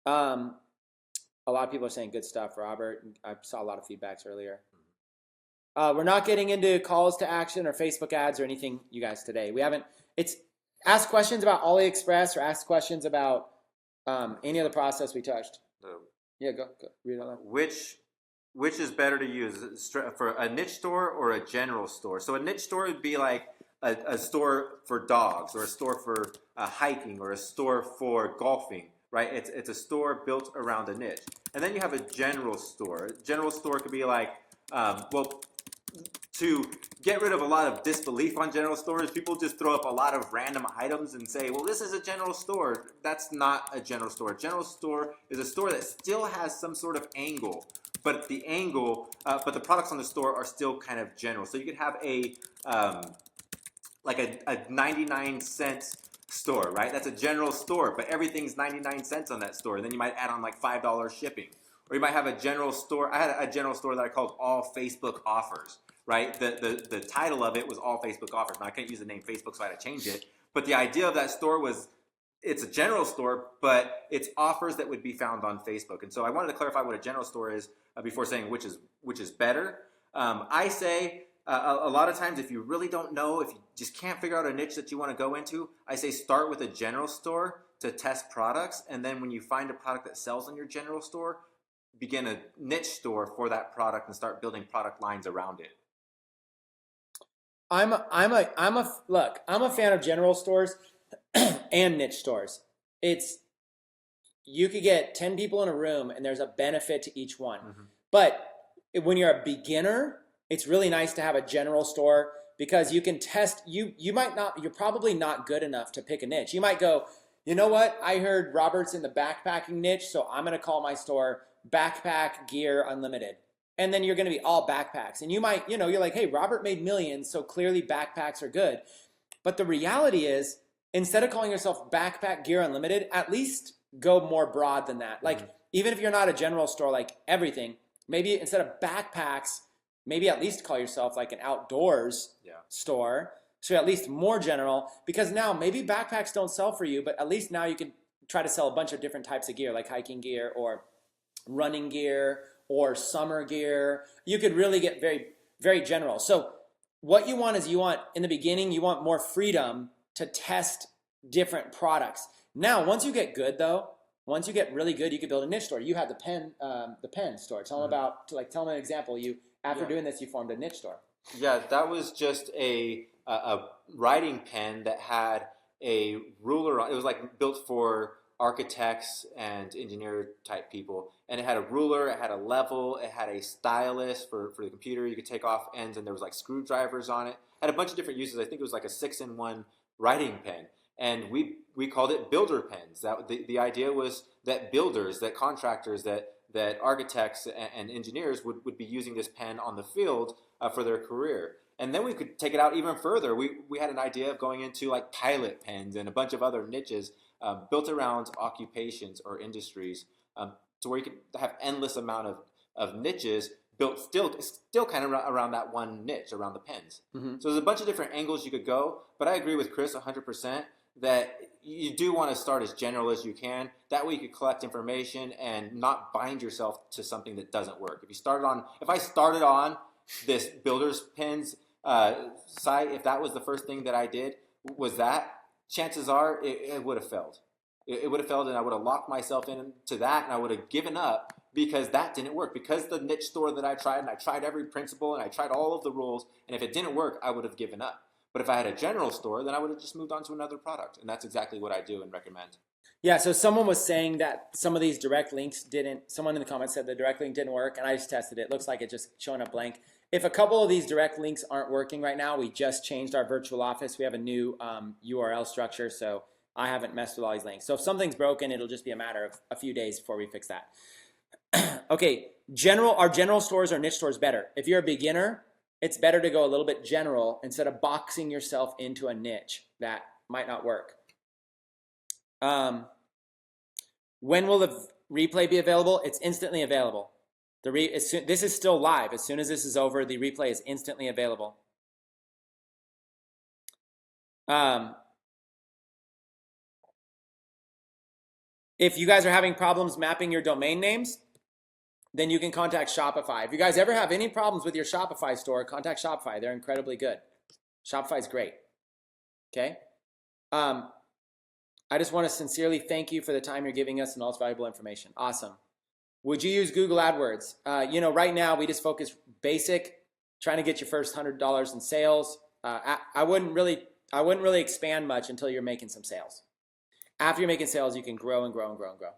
Speaker 1: A lot of people are saying good stuff, Robert. I saw a lot of feedbacks earlier. We're not getting into calls to action or Facebook ads or anything, you guys, today. We haven't. It's ask questions about AliExpress or ask questions about any other process we touched. Yeah, go read all that.
Speaker 2: Which is better to use for a niche store or a general store? So a niche store would be like a store for dogs or a store for hiking or a store for golfing, right? It's a store built around a niche. And then you have a general store. A general store could be like, to get rid of a lot of disbelief on general stores, people just throw up a lot of random items and say, well, this is a general store. That's not a general store. A general store is a store that still has some sort of angle, but the products on the store are still kind of general. So you could have a 99-cent store, right? That's a general store, but everything's 99 cents on that store. And then you might add on $5 shipping. Or you might have a general store. I had a general store that I called All Facebook Offers, right? The title of it was All Facebook Offers. Now, I couldn't use the name Facebook, so I had to change it. But the idea of that store was it's a general store, but it's offers that would be found on Facebook. And so I wanted to clarify what a general store is before saying which is better. I say a lot of times if you really don't know, if you just can't figure out a niche that you want to go into, I say start with a general store to test products, and then when you find a product that sells in your general store, begin a niche store for that product and start building product lines around it.
Speaker 1: I'm a fan of general stores and niche stores. You could get 10 people in a room and there's a benefit to each one. But when you're a beginner, it's really nice to have a general store because you can test, you're probably not good enough to pick a niche. You might go, you know what? I heard Robert's in the backpacking niche, so I'm going to call my store Backpack Gear Unlimited. And then you're going to be all backpacks. And you might, you're like, hey, Robert made millions, so clearly backpacks are good. But the reality is, instead of calling yourself Backpack Gear Unlimited, at least go more broad than that. Like, even if you're not a general store, like everything, maybe instead of backpacks, maybe at least call yourself like an outdoors store. So at least more general, because now maybe backpacks don't sell for you, but at least now you can try to sell a bunch of different types of gear, like hiking gear or running gear or summer gear. You could really get very, very general. So what you want is in the beginning, you want more freedom to test different products. Now, once you get good though, once you get really good, you could build a niche store. You had the pen store. Tell them an example. After doing this, you formed a niche store.
Speaker 2: Yeah, that was just a writing pen that had a ruler on it. Was like built for architects and engineer type people, and it had a ruler, it had a level, it had a stylus for the computer. You could take off ends, and there was like screwdrivers on it. It had a bunch of different uses. I think it was like a 6-in-1 writing pen, and we called it builder pens. That the idea was that builders, that contractors, that architects and engineers would be using this pen on the field for their career. And then we could take it out even further. We had an idea of going into like pilot pens and a bunch of other niches built around occupations or industries, to where you could have endless amount of niches built still kind of around that one niche, around the pens. So there's a bunch of different angles you could go, but I agree with Chris 100% that you do want to start as general as you can. That way you could collect information and not bind yourself to something that doesn't work. If I started on this builder's pens site, if that was the first thing that I did, chances are it would have failed. It would have failed, and I would have locked myself into that, and I would have given up because that didn't work. Because the niche store that I tried every principle, and I tried all of the rules, and if it didn't work, I would have given up. But if I had a general store, then I would have just moved on to another product, and that's exactly what I do and recommend.
Speaker 1: Yeah, so someone was saying that some of these direct links someone in the comments said the direct link didn't work, and I just tested it. It looks like it just showing up blank. If a couple of these direct links aren't working right now, we just changed our virtual office. We have a new URL structure, so I haven't messed with all these links. So if something's broken, it'll just be a matter of a few days before we fix that. Okay, are general stores or niche stores better? If you're a beginner, it's better to go a little bit general instead of boxing yourself into a niche that might not work. When will the replay be available? It's instantly available. This is still live. As soon as this is over, the replay is instantly available. If you guys are having problems mapping your domain names, then you can contact Shopify. If you guys ever have any problems with your Shopify store, contact Shopify. They're incredibly good. Shopify is great. Okay? I just want to sincerely thank you for the time you're giving us and all this valuable information. Awesome. Would you use Google AdWords? Right now we just focus basic, trying to get your first $100 in sales. I wouldn't really expand much until you're making some sales. After you're making sales, you can grow and grow and grow and grow.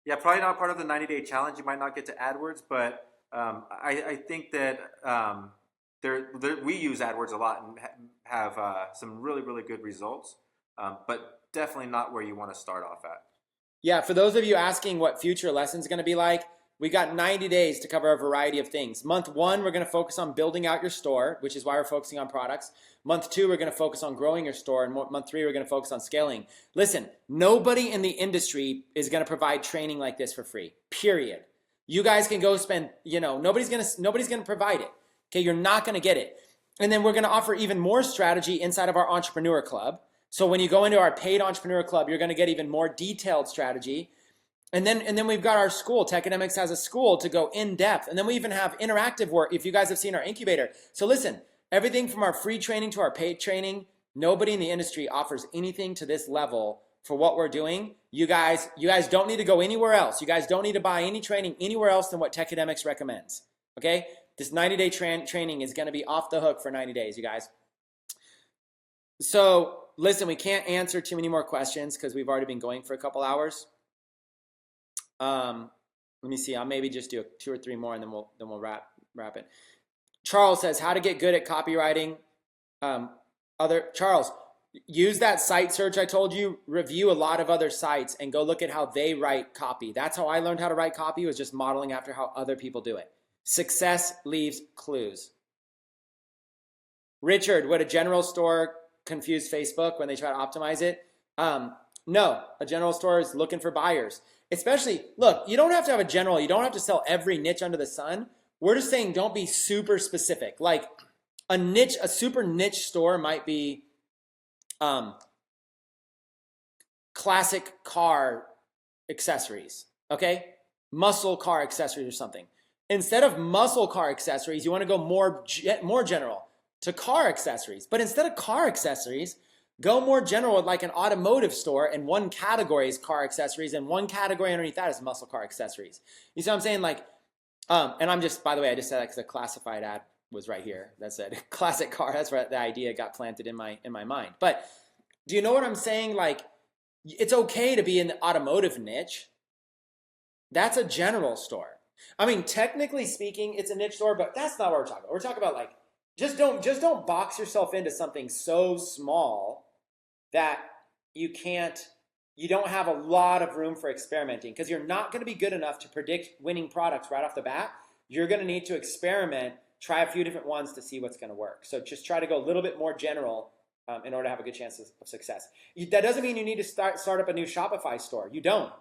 Speaker 2: Yeah, probably not part of the 90-day challenge. You might not get to AdWords, but I think that we use AdWords a lot and have some really, really good results, but definitely not where you want to start off at.
Speaker 1: Yeah, for those of you asking what future lessons are going to be like, we got 90 days to cover a variety of things. Month 1, we're going to focus on building out your store, which is why we're focusing on products. Month 2, we're going to focus on growing your store. And month 3, we're going to focus on scaling. Listen, nobody in the industry is going to provide training like this for free, period. You guys can go spend, nobody's going to provide it. Okay, you're not going to get it. And then we're going to offer even more strategy inside of our entrepreneur club. So when you go into our paid entrepreneur club, you're going to get even more detailed strategy. And then we've got our school. Techademics has a school to go in depth. And then we even have interactive work if you guys have seen our incubator. So listen, everything from our free training to our paid training, nobody in the industry offers anything to this level for what we're doing. You guys don't need to go anywhere else. You guys don't need to buy any training anywhere else than what Techademics recommends. Okay? This 90-day training is going to be off the hook for 90 days, you guys. So listen, we can't answer too many more questions because we've already been going for a couple hours. Let me see. I'll maybe just do 2 or 3 more, and then we'll wrap it. Charles says how to get good at copywriting. Charles, use that site search I told you. Review a lot of other sites and go look at how they write copy. That's how I learned how to write copy, was just modeling after how other people do it. Success leaves clues. Richard, would a general store confuse Facebook when they try to optimize it? No, a general store is looking for buyers. Especially, look, you don't have to have a general. You don't have to sell every niche under the sun. We're just saying don't be super specific. Like a super niche store might be classic car accessories, okay? Muscle car accessories or something. Instead of muscle car accessories, you want to go more general to car accessories. But instead of car accessories, go more general with like an automotive store, and one category is car accessories, and one category underneath that is muscle car accessories. You see what I'm saying? Like, and I'm just, by the way, I just said that because a classified ad was right here that said classic car. That's where the idea got planted in my mind. But do you know what I'm saying? Like, it's okay to be in the automotive niche. That's a general store. I mean, technically speaking, it's a niche store, but that's not what we're talking about. We're talking about like, just don't box yourself into something so small that you don't have a lot of room for experimenting, because you're not going to be good enough to predict winning products right off the bat. You're going to need to experiment, try a few different ones to see what's going to work. So just try to go a little bit more general in order to have a good chance of success. That doesn't mean you need to start up a new Shopify store. You don't.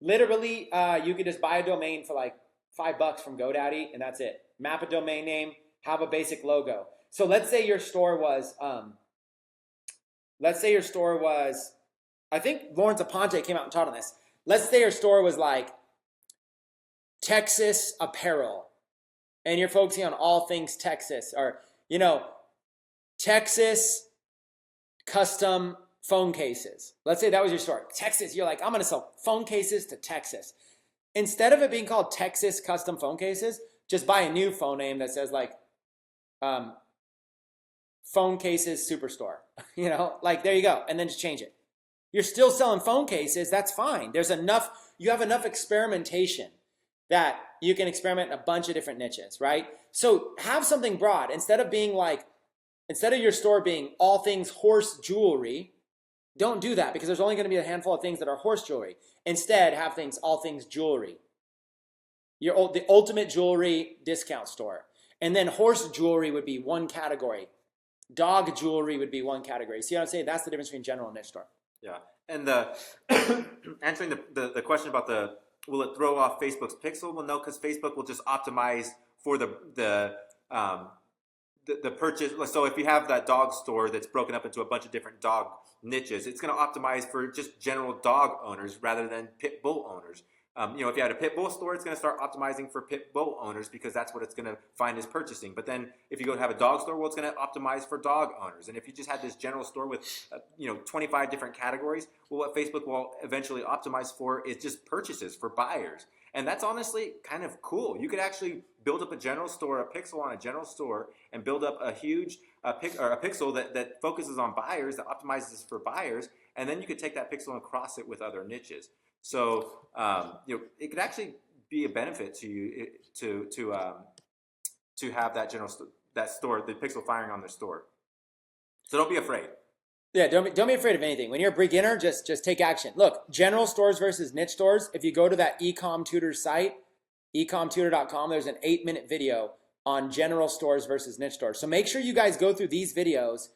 Speaker 1: Literally, you could just buy a domain for like $5 from GoDaddy, and that's it. Map a domain name, have a basic logo. So let's say your store was, I think Lawrence Aponte came out and taught on this. Let's say your store was like Texas apparel, and you're focusing on all things Texas, or, Texas custom phone cases. Let's say that was your store. Texas, you're like, I'm going to sell phone cases to Texas. Instead of it being called Texas custom phone cases, just buy a new phone name that says like, phone cases superstore, like there you go. And then just change it. You're still selling phone cases. That's fine. You have enough experimentation that you can experiment in a bunch of different niches, right? So have something broad. Instead of your store being all things horse jewelry, don't do that, because there's only going to be a handful of things that are horse jewelry. Instead, have all things jewelry. The ultimate jewelry discount store. And then horse jewelry would be one category. Dog jewelry would be one category. See what I'm saying? That's the difference between general and niche store.
Speaker 2: Yeah. And answering the question about will it throw off Facebook's pixel? Well, no, because Facebook will just optimize for the purchase. So if you have that dog store that's broken up into a bunch of different dog niches, it's going to optimize for just general dog owners rather than pit bull owners. If you had a pit bull store, it's going to start optimizing for pit bull owners, because that's what it's going to find is purchasing. But then if you go to have a dog store, well, it's going to optimize for dog owners. And if you just had this general store with 25 different categories, well, what Facebook will eventually optimize for is just purchases for buyers. And that's honestly kind of cool. You could actually build up a general store, a pixel on a general store, and build up a huge a pixel that focuses on buyers, that optimizes for buyers, and then you could take that pixel and cross it with other niches. So it could actually be a benefit to you to have that that store, the pixel firing on their store. So don't be afraid.
Speaker 1: Yeah, don't be afraid of anything. When you're a beginner, just take action. Look, general stores versus niche stores. If you go to that Ecom Tutor site, ecomtutor.com, there's an 8-minute video on general stores versus niche stores. So make sure you guys go through these videos.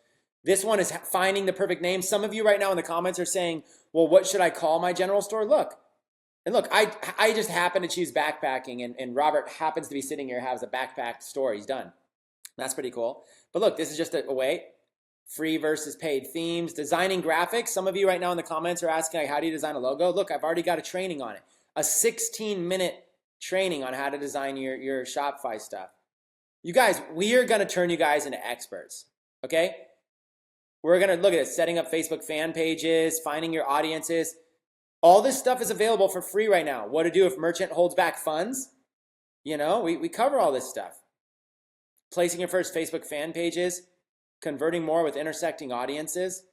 Speaker 1: This one is finding the perfect name. Some of you right now in the comments are saying, well, what should I call my general store? Look, I just happen to choose backpacking, and Robert happens to be sitting here, has a backpack store. He's done. That's pretty cool. But look, this is just a way. free versus paid themes, designing graphics. Some of you right now in the comments are asking, like, how do you design a logo? Look, I've already got a training on it. A 16-minute training on how to design your Shopify stuff. You guys, we are going to turn you guys into experts, okay? We're going to look at it, setting up Facebook fan pages, finding your audiences. All this stuff is available for free right now. What to do if merchant holds back funds? You know, we cover all this stuff. Placing your first Facebook fan pages, converting more with intersecting audiences.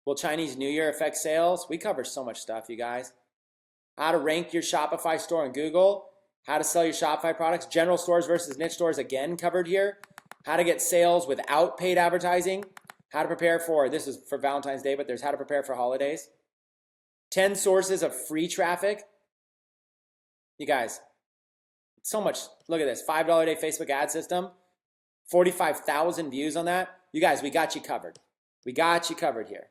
Speaker 1: Will Chinese New Year affect sales? We cover so much stuff, you guys. How to rank your Shopify store on Google. How to sell your Shopify products. General stores versus niche stores, again, covered here. How to get sales without paid advertising. How to prepare for, this is for Valentine's Day, but there's how to prepare for holidays. 10 sources of free traffic. You guys, so much. Look at this, $5 a day Facebook ad system. 45,000 views on that. You guys, we got you covered. We got you covered here.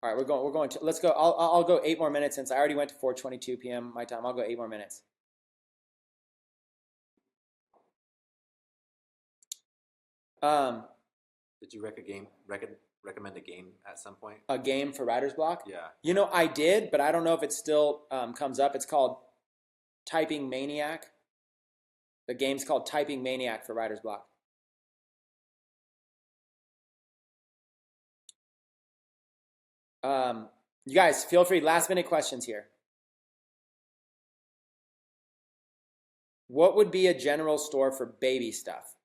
Speaker 1: All right, we're going to, let's go. I'll go 8 more minutes since I already went to 4:22 p.m. my time. I'll go 8 more minutes.
Speaker 2: Did you recommend a game at some point?
Speaker 1: A game for writer's block?
Speaker 2: Yeah.
Speaker 1: You know, I did, but I don't know if it still comes up. It's called Typing Maniac. The game's called Typing Maniac for writer's block. You guys, feel free. Last minute questions here. What would be a general store for baby stuff?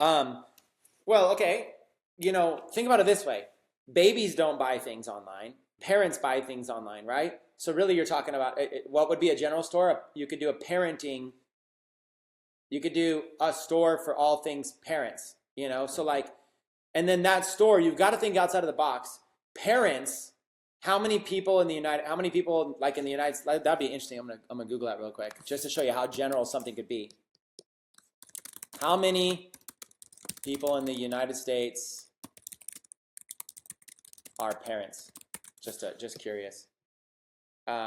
Speaker 1: Well, okay. You know, think about it this way. Babies don't buy things online. Parents buy things online, right? So really you're talking about what would be a general store? You could do a parenting. You could do a store for all things parents, you know? So like, and then that store, you've got to think outside of the box. Parents, how many people in the United States, that'd be interesting. I'm gonna Google that real quick just to show you how general something could be. How many people in the United States are parents? Just curious.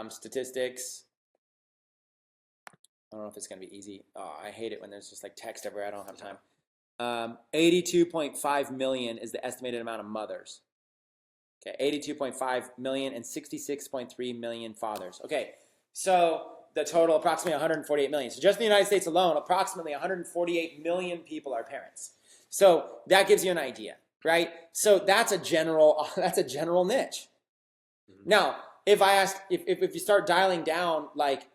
Speaker 1: Statistics. I don't know if it's gonna be easy. Oh, I hate it when there's just like text everywhere. I don't have time. 82.5 million is the estimated amount of mothers. Okay, 82.5 million and 66.3 million fathers. Okay, so the total approximately 148 million. So just in the United States alone, approximately 148 million people are parents. So that gives you an idea, right? So that's a general niche. Mm-hmm. Now, if I ask, if you start dialing down, like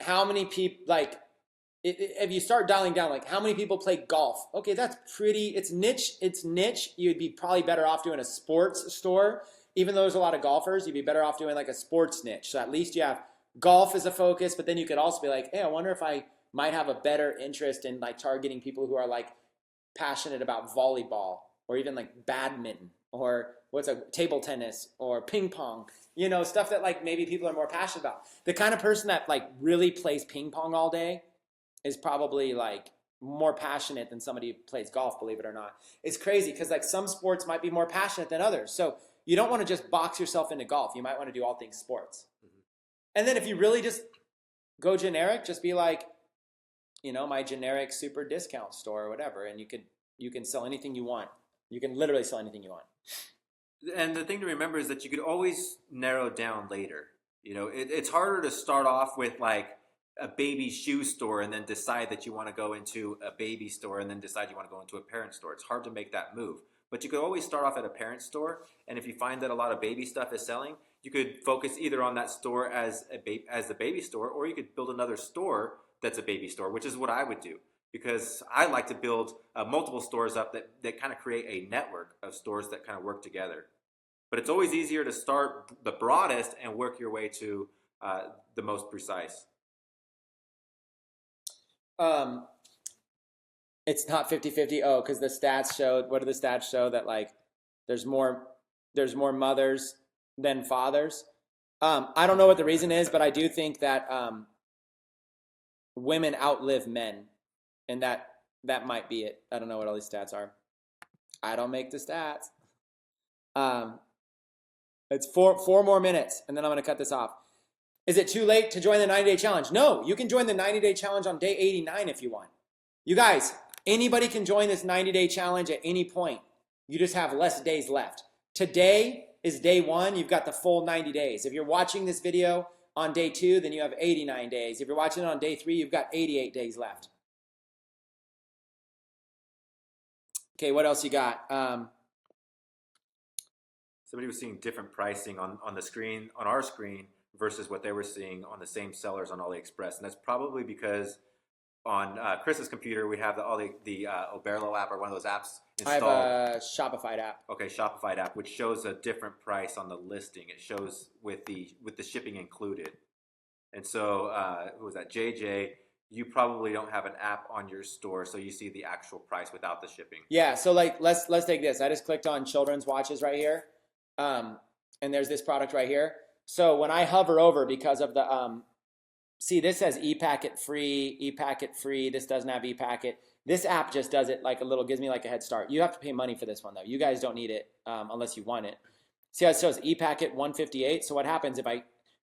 Speaker 1: how many people, like if you start dialing down, like how many people play golf? Okay, that's pretty, it's niche. You'd be probably better off doing a sports store. Even though there's a lot of golfers, you'd be better off doing like a sports niche. So at least you have golf as a focus, but then you could also be like, hey, I wonder if I might have a better interest in like targeting people who are like passionate about volleyball or even like badminton or table tennis or ping pong, you know, stuff that like maybe people are more passionate about. The kind of person that like really plays ping pong all day is probably like more passionate than somebody who plays golf, believe it or not. It's crazy because like some sports might be more passionate than others. So you don't want to just box yourself into golf. You might want to do all things sports. Mm-hmm. And then if you really just go generic, just be like, you know, my generic super discount store or whatever. And you can sell anything you want. You can literally sell anything you want.
Speaker 2: And the thing to remember is that you could always narrow down later. You know, it's harder to start off with like a baby shoe store and then decide that you want to go into a baby store and then decide you want to go into a parent store. It's hard to make that move. But you could always start off at a parent store, and if you find that a lot of baby stuff is selling, you could focus either on that store as the baby store, or you could build another store that's a baby store, which is what I would do. Because I like to build multiple stores up that kind of create a network of stores that kind of work together. But it's always easier to start the broadest and work your way to the most precise.
Speaker 1: It's not 50-50. Oh, because the stats showed, what do the stats show? That like there's more mothers than fathers. I don't know what the reason is, but I do think that women outlive men, and that might be it. I don't know what all these stats are. I don't make the stats. It's four more minutes, and then I'm going to cut this off. Is it too late to join the 90-day challenge? No, you can join the 90-day challenge on day 89 if you want. You guys, Anybody can join this 90-day challenge at any point. You just have less days left. Today is day 1. You've got the full 90 days. If you're watching this video on day 2, then you have 89 days. If you're watching it on day 3, you've got 88 days left. Okay, what else you got?
Speaker 2: Somebody was seeing different pricing on the screen, on our screen, versus what they were seeing on the same sellers on AliExpress. And that's probably because on Chris's computer, we have the Oberlo app, or one of those apps installed.
Speaker 1: I have a Shopify app.
Speaker 2: Okay, Shopify app, which shows a different price on the listing. It shows with the shipping included. And so, who was that? JJ, you probably don't have an app on your store, so you see the actual price without the shipping.
Speaker 1: Yeah, so like let's take this. I just clicked on children's watches right here, and there's this product right here. So when I hover over, because of the see, this says ePacket free. This doesn't have ePacket. This app just does it like a little, gives me like a head start. You have to pay money for this one though. You guys don't need it unless you want it. See how it shows ePacket 158. So what happens if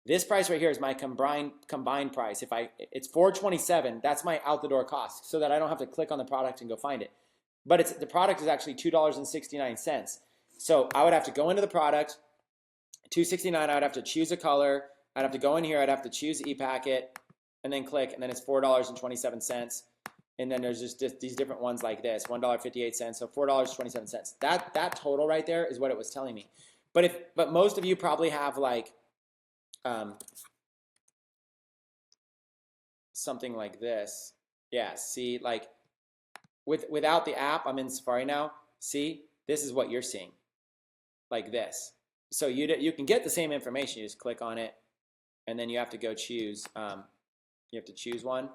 Speaker 1: this price right here is my combined price. It's $427. That's my out the door cost, so that I don't have to click on the product and go find it. But the product is actually $2.69. So I would have to go into the product, $2.69. I would have to choose a color. I'd have to go in here. I'd have to choose ePacket, and then click, and then it's $4.27. And then there's just these different ones like this, $1.58. So $4.27. That total right there is what it was telling me. But most of you probably have like something like this. Yeah, see, like without the app, I'm in Safari now. See, this is what you're seeing, like this. So you can get the same information. You just click on it, and then you have to go choose. You have to choose one,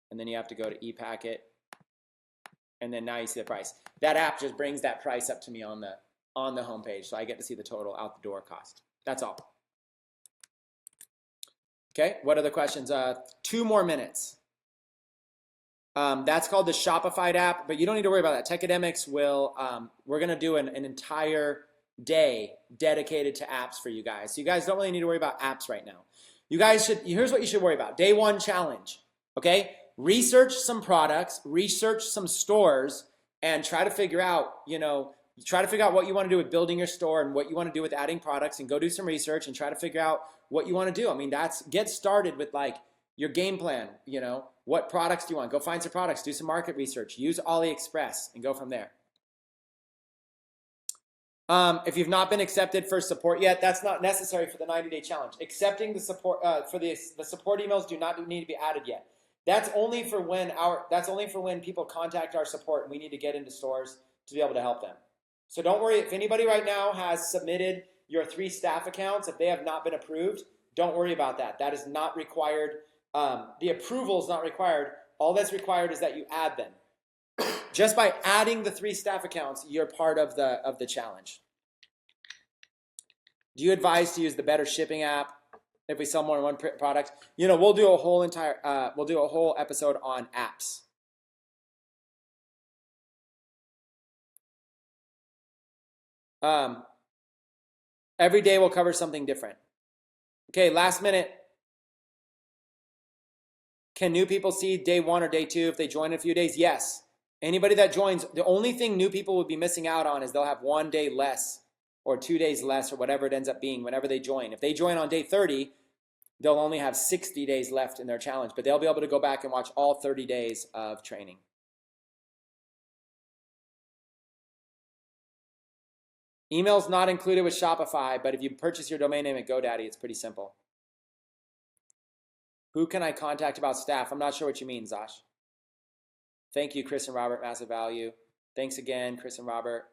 Speaker 1: and then you have to go to ePacket, and then now you see the price. That app just brings that price up to me on the homepage, so I get to see the total out the door cost. That's all. Okay, what other questions? 2 more minutes. That's called the Shopify app, but you don't need to worry about that. Techademics will, we're going to do an entire day dedicated to apps for you guys. So you guys don't really need to worry about apps right now. You guys here's what you should worry about. Day 1 challenge, okay? Research some products, research some stores, and try to figure out, what you want to do with building your store and what you want to do with adding products, and go do some research and try to figure out what you want to do. I mean, get started with like your game plan. What products do you want? Go find some products, do some market research, use AliExpress, and go from there. If you've not been accepted for support yet, that's not necessary for the 90-day challenge. Accepting the support for the support emails do not need to be added yet. That's only for when people contact our support and we need to get into stores to be able to help them. So don't worry, if anybody right now has submitted your 3 staff accounts, if they have not been approved, don't worry about that. That is not required. The approval is not required. All that's required is that you add them. Just by adding the 3 staff accounts, you're part of the challenge. Do you advise to use the Better Shipping app if we sell more than one product? We'll do a whole episode on apps. Every day we'll cover something different. Okay, last minute. Can new people see day 1 or day 2 if they join in a few days? Yes. Anybody that joins, the only thing new people would be missing out on is they'll have 1 day less or 2 days less or whatever it ends up being whenever they join. If they join on day 30, they'll only have 60 days left in their challenge, but they'll be able to go back and watch all 30 days of training. Email's not included with Shopify, but if you purchase your domain name at GoDaddy, it's pretty simple. Who can I contact about staff? I'm not sure what you mean, Zosh. Thank you, Chris and Robert. Massive value. Thanks again, Chris and Robert.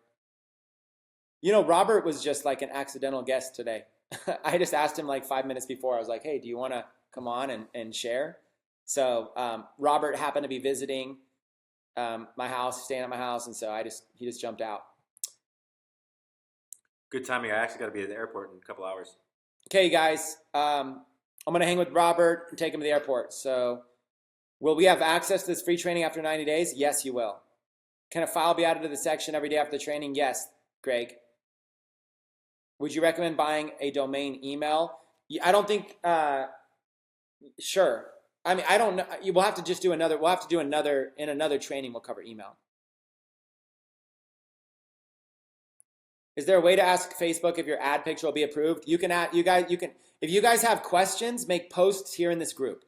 Speaker 1: Robert was just like an accidental guest today. I just asked him like 5 minutes before. I was like, hey, do you want to come on and share? So Robert happened to be visiting my house, staying at my house, and so he just jumped out.
Speaker 2: Good timing. I actually got to be at the airport in a couple hours.
Speaker 1: Okay, guys. I'm going to hang with Robert and take him to the airport. So will we have access to this free training after 90 days? Yes, you will. Can a file be added to the section every day after the training? Yes, Greg. Would you recommend buying a domain email? I don't think, sure. I mean, I don't know. We'll have to just do another. We'll have to do another in another training. We'll cover email. Is there a way to ask Facebook if your ad picture will be approved? You can add. You can. If you guys have questions, make posts here in this group.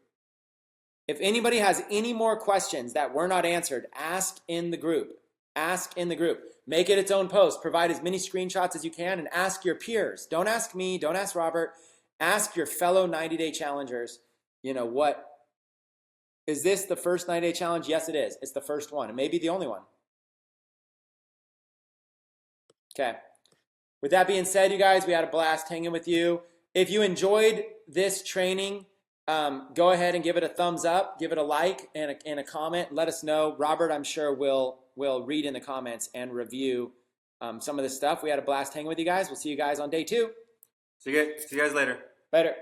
Speaker 1: If anybody has any more questions that were not answered, ask in the group. Ask in the group. Make it its own post. Provide as many screenshots as you can and ask your peers. Don't ask me. Don't ask Robert. Ask your fellow 90-day challengers. You know what? Is this the first 90-day challenge? Yes, it is. It's the first one. It may be the only one. Okay. With that being said, you guys, we had a blast hanging with you. If you enjoyed this training, go ahead and give it a thumbs up, give it a like and a comment. Let us know. Robert, I'm sure will read in the comments and review some of this stuff. We had a blast hanging with you guys. We'll see you guys on day 2.
Speaker 2: See you guys later.
Speaker 1: Later.